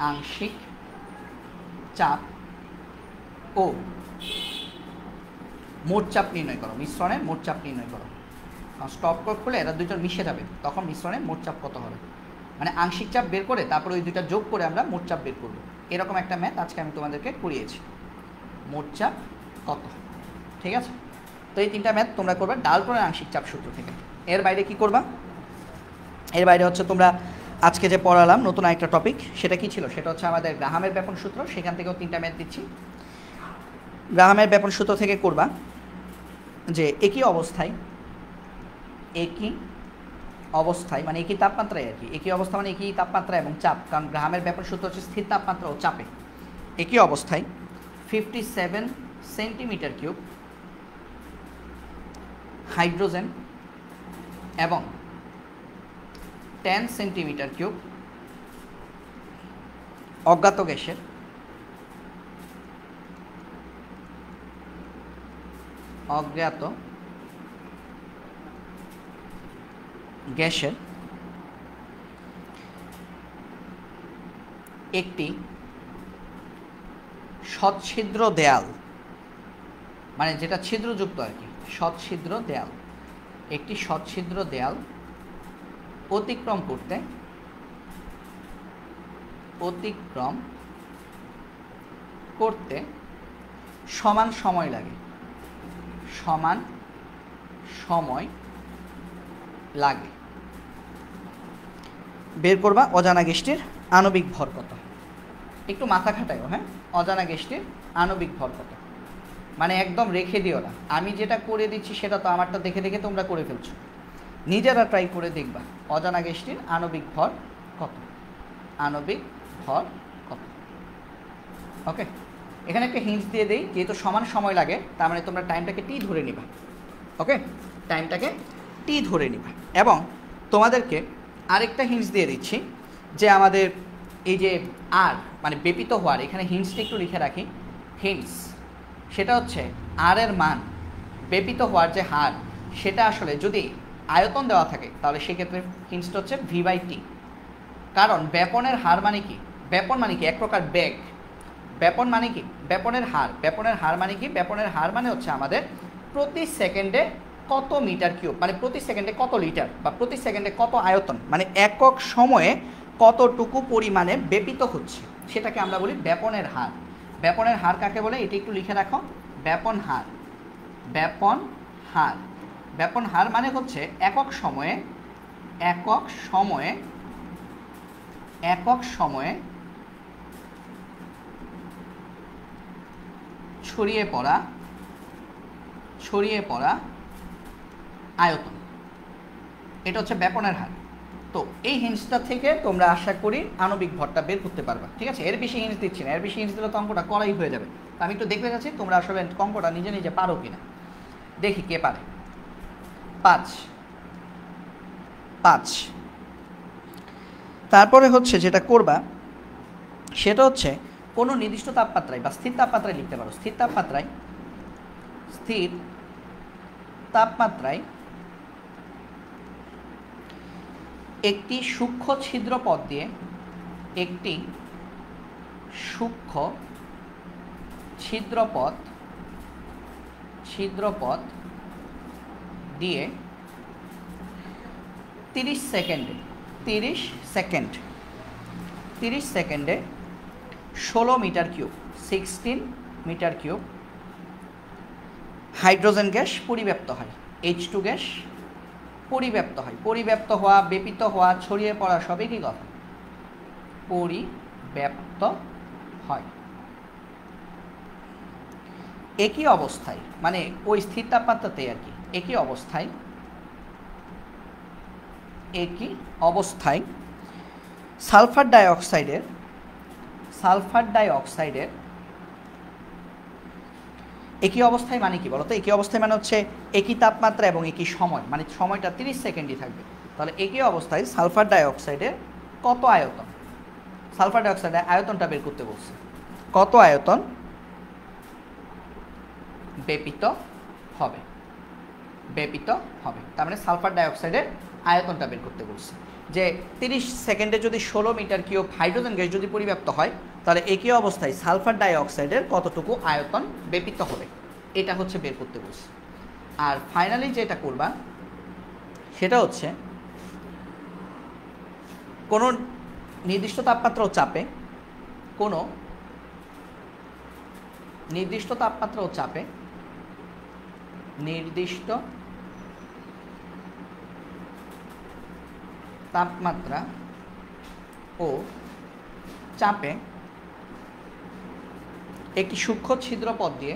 আংশিক চাপ ও মোট চাপ নির্ণয় করো, মিশ্রণের মোট চাপ নির্ণয় করো। স্টপ কর্ক খুলে এরা দুইটা মিশে যাবে, তখন মিশ্রণের মোট চাপ কত হবে, মানে আংশিক চাপ বের করে তারপরে ওই দুইটা যোগ করে আমরা মোট চাপ বের করব। এরকম একটা ম্যাথ আজকে আমি তোমাদেরকে করিয়েছি, মোট চাপ কত, ঠিক আছে। তো এই 3টা ম্যাথ তোমরা করবে ডালটনের আংশিক চাপ সূত্র থেকে। এর বাইরে কি করবা, এর বাইরে হচ্ছে তোমরা আজকে যে পড়ালাম নতুন আরেকটা টপিক, সেটা কি ছিল, সেটা হচ্ছে আমাদের গ্রাহামের ব্যাপন সূত্র, সেখান থেকেও 3টা ম্যাথ দিচ্ছি। গ্রাহামের ব্যাপন সূত্র থেকে করবা যে একই অবস্থায়, একই অবস্থায় মানে একই তাপমাত্রায় আর কি, একই অবস্থা মানে একই তাপমাত্রা এবং চাপ, কারণ গ্রাহামের ব্যাপন সূত্র হচ্ছে স্থির তাপমাত্রা ও চাপে। একই অবস্থায় 57 সেন্টিমিটার কিউব হাইড্রোজেন এবং 10 সেন্টিমিটার কিউব অজ্ঞাত গ্যাসের একটি সচ্ছিদ্র দেয়াল, মানে যেটা ছিদ্রযুক্ত আর কি, সচ্ছিদ্র দেয়াল, একটি সচ্ছিদ্র দেয়াল অতিক্রম করতে সমান সময় লাগে, সমান সময় লাগে। বের করবা অজানা গ্যাসটির আণবিক ভর কত, একটু মাথা খাটায়ও, হ্যাঁ, অজানা গ্যাসটির আণবিক ভর কত, মানে একদম রেখে দিও না, আমি যেটা করে দিচ্ছি সেটা তো আমারটা দেখে দেখে তোমরা করে ফেলছো, নিজেরা ট্রাই করে দেখবা অজানা গ্যাসটির আণবিক ভর কত, আণবিক ভর কত। ওকে, এখানে একটা হিন্টস দিয়ে দেই, যেহেতু সমান সময় লাগে তার মানে তোমরা টাইমটাকে টি ধরে নিবা। ওকে, টাইমটাকে টি ধরে নিবা। এবং তোমাদেরকে আরেকটা হিন্টস দিয়ে দিচ্ছি যে আমাদের এই যে আর মানে বেপিত হওয়ার, এখানে হিন্টসটা একটু লিখে রাখি, হিন্টস সেটা হচ্ছে আর এর মান, বেপিত হওয়ার যে হার, সেটা আসলে যদি আয়তন দেওয়া থাকে তাহলে সেক্ষেত্রে হিন্টসটা হচ্ছে v/t, কারণ ব্যাপনের হার মানে কি, ব্যাপন মানে কি এক প্রকার বেগ, ব্যাপন মানে কি ব্যাপনের হার, ব্যাপনের হার মানে কি, ব্যাপনের হার মানে হচ্ছে আমাদের প্রতি সেকেন্ডে কত মিটার কিউব, মানে প্রতি সেকেন্ডে কত লিটার বা প্রতি সেকেন্ডে কত আয়তন, মানে একক সময়ে কতটুকু পরিমাণে ব্যাপিত হচ্ছে, সেটাকে আমরা বলি ব্যাপনের হার। ব্যাপনের হার কাকে বলে এটি একটু লিখে রাখো, ব্যাপন হার, ব্যাপন হার, ব্যাপন হার মানে হচ্ছে একক সময়ে, একক সময়ে, একক সময়ে ছড়িয়ে পড়া আয়তন, এটা হচ্ছে ব্যাপনের হার। তো এই হিন্টসটা থেকে তোমরা আশা করি আণবিক ভরটা বের করতে পারবা, ঠিক আছে। এর বেশি হিন্টস দিচ্ছি না, এর বেশি হিন্টস দিলে তো অঙ্কটা করাই হয়ে যাবে। তো আমি একটু দেখতে যাচ্ছি তোমরা আসলে অঙ্কটা নিজে নিজে পারো কিনা, দেখি কে পারে। 5 তারপরে হচ্ছে যেটা করবা সেটা হচ্ছে কোনো নির্দিষ্ট তাপমাত্রায় বা স্থির তাপমাত্রায় লিখতে পারো, স্থির তাপমাত্রায় একটি সূক্ষ্ম ছিদ্রপথ দিয়ে, একটি সূক্ষ্ম ছিদ্রপথ দিয়ে 30 সেকেন্ডে 16 metre cube, 16 metre cube hydrogen gas পরিব্যাপ্ত হয়, H2 গ্যাস পরিব্যাপ্ত হয়। পরিব্যাপ্ত হওয়া, ব্যাপিত হওয়া, ছড়িয়ে পড়া সবই কি কথা, পরিব্যাপ্ত পরিব্যাপ্ত হয়। একই অবস্থায় মানে ওই স্থির তাপমাত্রাতেই আর কি, একই অবস্থায় সালফার ডাইঅক্সাইডের একই অবস্থায় মানে কি বলতো? একই অবস্থায় মানে হচ্ছে একই তাপমাত্রা এবং একই সময়, মানে সময়টা 30 সেকেন্ডই থাকবে। তাহলে একই অবস্থায় সালফার ডাইঅক্সাইডের কত আয়তন, সালফার ডাইঅক্সাইডের আয়তনটা বের করতে বলছে। কত আয়তন ব্যাপিত হবে, তার মানে সালফার ডাইঅক্সাইডের আয়তনটা বের করতে বলছে। যে 30 সেকেন্ডে যদি 16 মিটার কিউব হাইড্রোজেন গ্যাস যদি পরিব্যাপ্ত হয়, তাহলে একই অবস্থায় সালফার ডাইঅক্সাইডের কতটুকু আয়তন ব্যাপিত হবে, এটা হচ্ছে বের করতে বলছে। আর ফাইনালি যেটা করবা সেটা হচ্ছে কোনো নির্দিষ্ট তাপমাত্রা ও চাপে, নির্দিষ্ট তাপমাত্রা ও চাপে একটি সূক্ষ্ম ছিদ্রপথ দিয়ে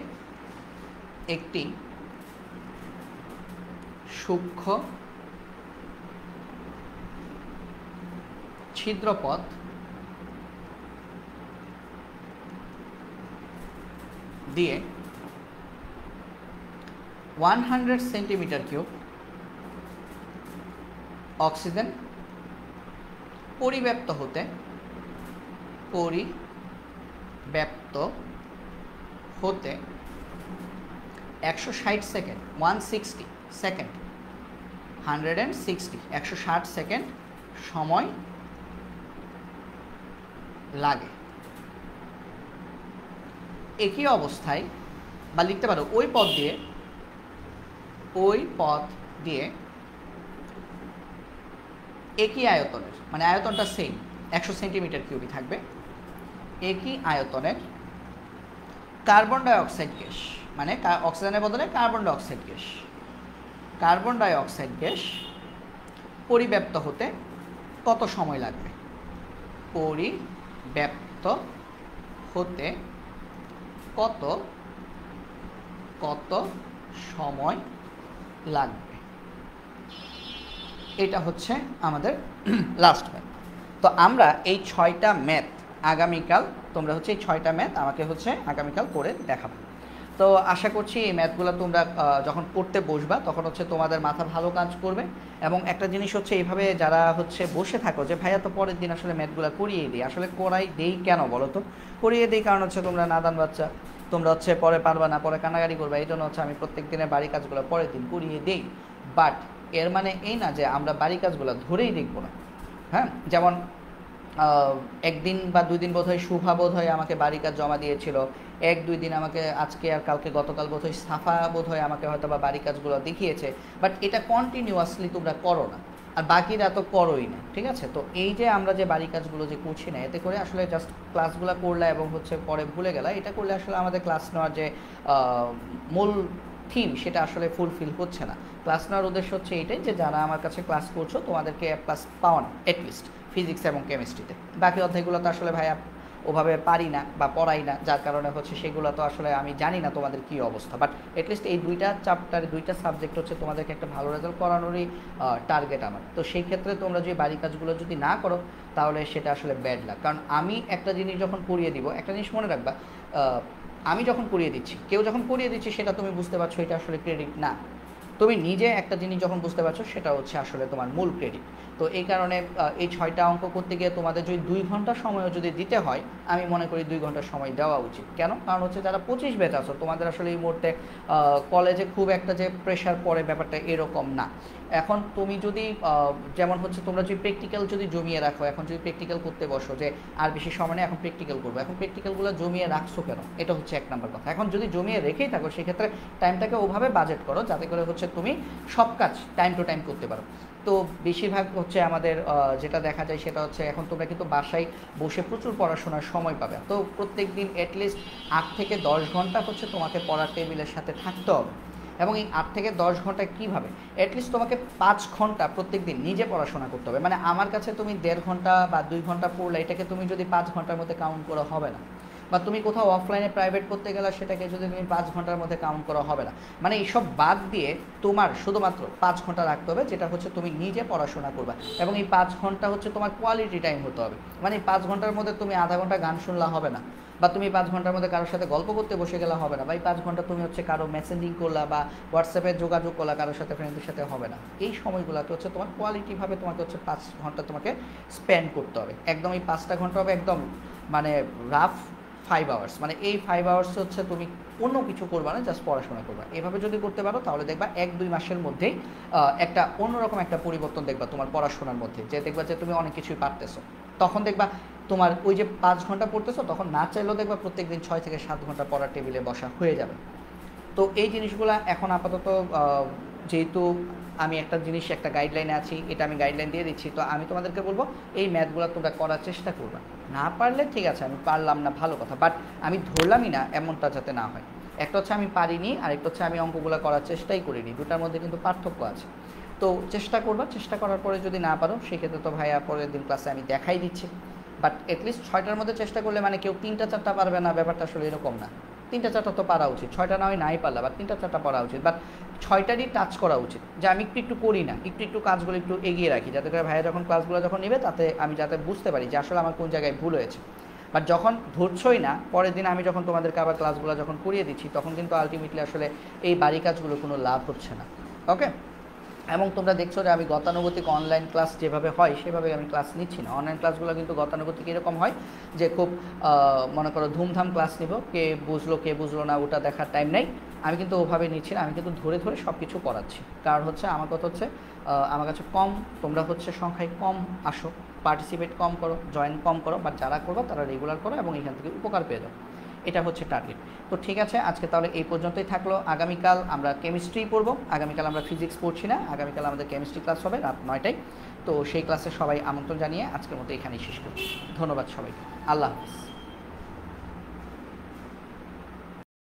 দিয়ে 100 সেন্টিমিটার কিউব অক্সিজেন পরিব্যাপ্ত হতে 160 সেকেন্ড 160 সেকেন্ড 160 সেকেন্ড সময় লাগে। একই অবস্থায় বা লিখতে পারো ওই পথ দিয়ে একই আয়তনের, মানে আয়তনটা সেম 100 সেন্টিমিটার কিউবই থাকবে, একই আয়তনের কার্বন ডাইঅক্সাইড গ্যাস, মানে অক্সিজেনের বদলে কার্বন ডাইঅক্সাইড গ্যাস পরিব্যাপ্ত হতে কত সময় লাগবে, পরিব্যাপ্ত হতে কত সময় লাগবে, এটা হচ্ছে আমাদের লাস্ট ম্যাথ। তো আমরা এই 6টা ম্যাথ আগামীকাল, তোমরা হচ্ছে এই 6টা ম্যাথ আমাকে হচ্ছে আগামীকাল করে দেখাবো। তো আশা করছি এই ম্যাথগুলো তোমরা যখন পড়তে বসবা তখন হচ্ছে তোমাদের মাথা ভালো কাজ করবে। এবং একটা জিনিস হচ্ছে এইভাবে যারা হচ্ছে বসে থাকো যে ভাইয়া তো পরের দিন আসলে ম্যাথগুলো করিয়ে দিই, আসলে করাই দেই কেন বলো তো? করিয়ে দিই কারণ হচ্ছে তোমরা নাদান বাচ্চা, তোমরা হচ্ছে পরে পারবা না, পরে কান্নাকাটি করবে, এই জন্য হচ্ছে আমি প্রত্যেক দিনের বাড়ি কাজগুলো পরের দিন করিয়ে দিই। বাট এর মানে এই না যে আমরা বাড়ি কাজগুলো ধরেই দেখবো না। হ্যাঁ, যেমন একদিন বা 2 দিন বোধহয় শুভা বোধহয় আমাকে বাড়ি কাজ জমা দিয়েছিল, 1-2 দিন আমাকে আজকে আর কালকে গতকাল বোধহয় সাফা বোধহয় আমাকে হয়তো বা বাড়ি কাজগুলো দেখিয়েছে। বাট এটা কন্টিনিউয়াসলি তোমরা করো না, আর বাকিরা তো করোই না, ঠিক আছে? তো এই যে আমরা যে বাড়ি কাজগুলো যে করছি না, এতে করে আসলে জাস্ট ক্লাসগুলো করলে এবং হচ্ছে পরে ভুলে গেলা, এটা করলে আসলে আমাদের ক্লাস নেওয়ার যে মূল থিম সেটা আসলে ফুলফিল হচ্ছে না। ক্লাস নেওয়ার উদ্দেশ্য হচ্ছে এইটাই যে যারা আমার কাছে ক্লাস করছো তোমাদেরকে প্লাস পাওয়ানো অ্যাটলিস্ট ফিজিক্স এবং কেমিস্ট্রিতে। বাকি অধ্যায়গুলো তো আসলে ভাইয়া ওভাবে পারি না বা পড়াই না, যার কারণে হচ্ছে সেগুলো তো আসলে আমি জানি না তোমাদের কী অবস্থা। বাট অ্যাটলিস্ট এই 2টা চ্যাপ্টার 2টা সাবজেক্ট হচ্ছে তোমাদেরকে একটা ভালো রেজাল্ট করানোরই টার্গেট আমার। তো সেই ক্ষেত্রে তোমরা যদি বাড়ি কাজগুলো যদি না করো তাহলে সেটা আসলে ব্যাড লাগ। কারণ আমি একটা জিনিস যখন পড়িয়ে দিব, একটা জিনিস মনে রাখবা, আমি যখন পড়িয়ে দিচ্ছি, কেউ যখন পড়িয়ে দিচ্ছি সেটা তুমি বুঝতে পারছো, এটা আসলে ক্রেডিট না। তুমি নিজে একটা জিনিস যখন বুঝতে পারছো সেটা হচ্ছে আসলে তোমার মূল ক্রেডিট। তো এই কারণে এই 6টা অঙ্ক করতে গিয়ে তোমাদের যদি 2 ঘন্টা সময়ও যদি দিতে হয়, আমি মনে করি 2 ঘন্টা সময় দেওয়া উচিত। কেন? কারণ হচ্ছে যারা 25 ব্যাচ আছো তোমাদের আসলে এই মুহূর্তে কলেজে খুব একটা যে প্রেশার পড়ে ব্যাপারটা এরকম না। এখন তুমি যদি যেমন হচ্ছে তোমরা যদি প্র্যাকটিক্যাল যদি জমিয়ে রাখো, এখন যদি প্র্যাকটিক্যাল করতে বসো যে আর বেশি সময় নেই এখন প্র্যাকটিক্যাল করবো, এখন প্র্যাকটিক্যালগুলো জমিয়ে রাখছো কেন? এটা হচ্ছে 1 নম্বর কথা। এখন যদি জমিয়ে রেখেই থাকো সেক্ষেত্রে টাইমটাকে ওভাবে বাজেট করো যাতে করে হচ্ছে তুমি সব কাজ টাইম টু টাইম করতে পারো। তো বেশিরভাগ হচ্ছে আমাদের যেটা দেখা যায় সেটা হচ্ছে এখন তোমরা কিন্তু বাসায় বসে প্রচুর পড়াশোনার সময় পাবে। তো প্রত্যেক দিন অ্যাটলিস্ট 8 থেকে 10 ঘন্টা হচ্ছে তোমাকে পড়ার টেবিলের সাথে থাকতে হবে। এবং এই 8 থেকে 10 ঘন্টা কীভাবে, অ্যাটলিস্ট তোমাকে 5 ঘন্টা প্রত্যেক দিন নিজে পড়াশোনা করতে হবে। মানে আমার কাছে তুমি 1.5 ঘন্টা বা 2 ঘন্টা পড়লে এটাকে তুমি যদি 5 ঘন্টার মধ্যে কাউন্ট করা হবে না, বা তুমি কোথাও অফলাইনে প্রাইভেট পড়তে গেলে সেটাকে যদি তুমি 5 ঘন্টার মধ্যে কাউন্ট করা হবে না। মানে এইসব বাদ দিয়ে তোমার শুধুমাত্র 5 ঘন্টা রাখতে হবে, যেটা হচ্ছে তুমি নিজে পড়াশোনা করবা, এবং এই 5 ঘন্টা হচ্ছে তোমার কোয়ালিটি টাইম হতে হবে। মানে এই 5 ঘন্টার মধ্যে তুমি আধা ঘন্টা গান শুনলা হবে না, বা তুমি 5 ঘন্টার মধ্যে কারোর সাথে গল্প করতে বসে গেলে হবে না, বা এই 5 ঘন্টা তুমি হচ্ছে কারো মেসেঞ্জিং করলা বা হোয়াটসঅ্যাপে যোগাযোগ করলা কারোর সাথে, ফ্রেন্ডের সাথে হবে না। এই সময়গুলোতে হচ্ছে তোমার কোয়ালিটিভাবে তোমাকে হচ্ছে 5 ঘন্টা তোমাকে স্পেন্ড করতে হবে। একদম এই 5টা ঘন্টা হবে একদম মানে রাফ 5 আওয়ার্স। মানে এই 5 আওয়ার্স হচ্ছে তুমি অন্য কিছু করবা না, জাস্ট পড়াশোনা করবা। এভাবে যদি করতে পারো তাহলে দেখবা 1-2 মাসের মধ্যেই একটা অন্যরকম একটা পরিবর্তন দেখবা তোমার পড়াশোনার মধ্যে, যে দেখবা যে তুমি অনেক কিছুই পারতেছো। তখন দেখবা তোমার ওই যে 5 ঘন্টা পড়তেছো, তখন না চাইলেও দেখবা প্রত্যেক দিন 6 থেকে 7 ঘন্টা পড়ার টেবিলে বসা হয়ে যাবে। তো এই জিনিসগুলো এখন আপাতত যেহেতু আমি একটা জিনিস একটা গাইডলাইনে আছি, এটা আমি গাইডলাইন দিয়ে দিচ্ছি, তো আমি তোমাদেরকে বলবো এই ম্যাথগুলো তোমরা করার চেষ্টা করবা। না পারলে ঠিক আছে, আমি পারলাম না ভালো কথা, বাট আমি ধরলামই না এমনটা যাতে না হয়। একটা হচ্ছে আমি পারিনি, আর একটা হচ্ছে আমি অঙ্কগুলো করার চেষ্টাই করিনি, দুটার মধ্যে কিন্তু পার্থক্য আছে। তো চেষ্টা করবা, চেষ্টা করার পরে যদি না পারো সেক্ষেত্রে তো ভাইয়া পরের দিন ক্লাসে আমি দেখাই দিচ্ছি। বাট অ্যাটলিস্ট 6টার মধ্যে চেষ্টা করলে, মানে কেউ 3টা-4টা পারবে না ব্যাপারটা আসলে এরকম না। 3টা-4টা তো পারা উচিত, 6টা না হয় নাই পারলা, বাট 3টা-4টা পড়া উচিত, বাট 6টারই টাচ করা উচিত। যে আমি একটু করি না, একটু কাজগুলো একটু এগিয়ে রাখি, যাতে করে ভাইয়া যখন ক্লাসগুলো যখন নেবে তাতে আমি যাতে বুঝতে পারি যে আসলে আমার কোন জায়গায় ভুল হয়েছে। বাট যখন ধরছই না, পরের দিন আমি যখন তোমাদেরকে আবার ক্লাসগুলো যখন করিয়ে দিচ্ছি, তখন কিন্তু আলটিমেটলি আসলে এই বাড়ি কাজগুলো কোনো লাভ হচ্ছে না। ওকে, এবং তোমরা দেখছো যে আমি গতানুগতিক অনলাইন ক্লাস যেভাবে হয় সেভাবে আমি ক্লাস নিচ্ছি না। অনলাইন ক্লাসগুলো কিন্তু গতানুগতিক এরকম হয় যে খুব মনে করো ধুমধাম ক্লাস নিব, কে বুঝলো না ওটা দেখার টাইম নেই। আমি কিন্তু ওভাবে নিচ্ছি না, আমি কিন্তু ধরে ধরে সব কিছু পড়াচ্ছি। কারণ হচ্ছে আমার কথা হচ্ছে আমার কাছে কম, তোমরা হচ্ছে সংখ্যায় কম আসো, পার্টিসিপেট কম করো, জয়েন কম করো, বাট যারা করো তারা রেগুলার করো এবং এখান থেকে উপকার পেয়ে যাও। এটা হচ্ছে টার্গেট। তো ঠিক আছে, আজকে তাহলে এই পর্যন্তই থাকলো। আগামীকাল আমরা কেমিস্ট্রি পড়বো, আগামীকাল আমরা ফিজিক্স পড়ছি না, আগামীকাল আমাদের কেমিস্ট্রি ক্লাস হবে রাত 9টায়। তো সেই ক্লাসে সবাই আমন্ত্রণ জানিয়ে আজকের মতো এখানেই শেষ করছি। ধন্যবাদ সবাইকে, আল্লাহ হাফিজ।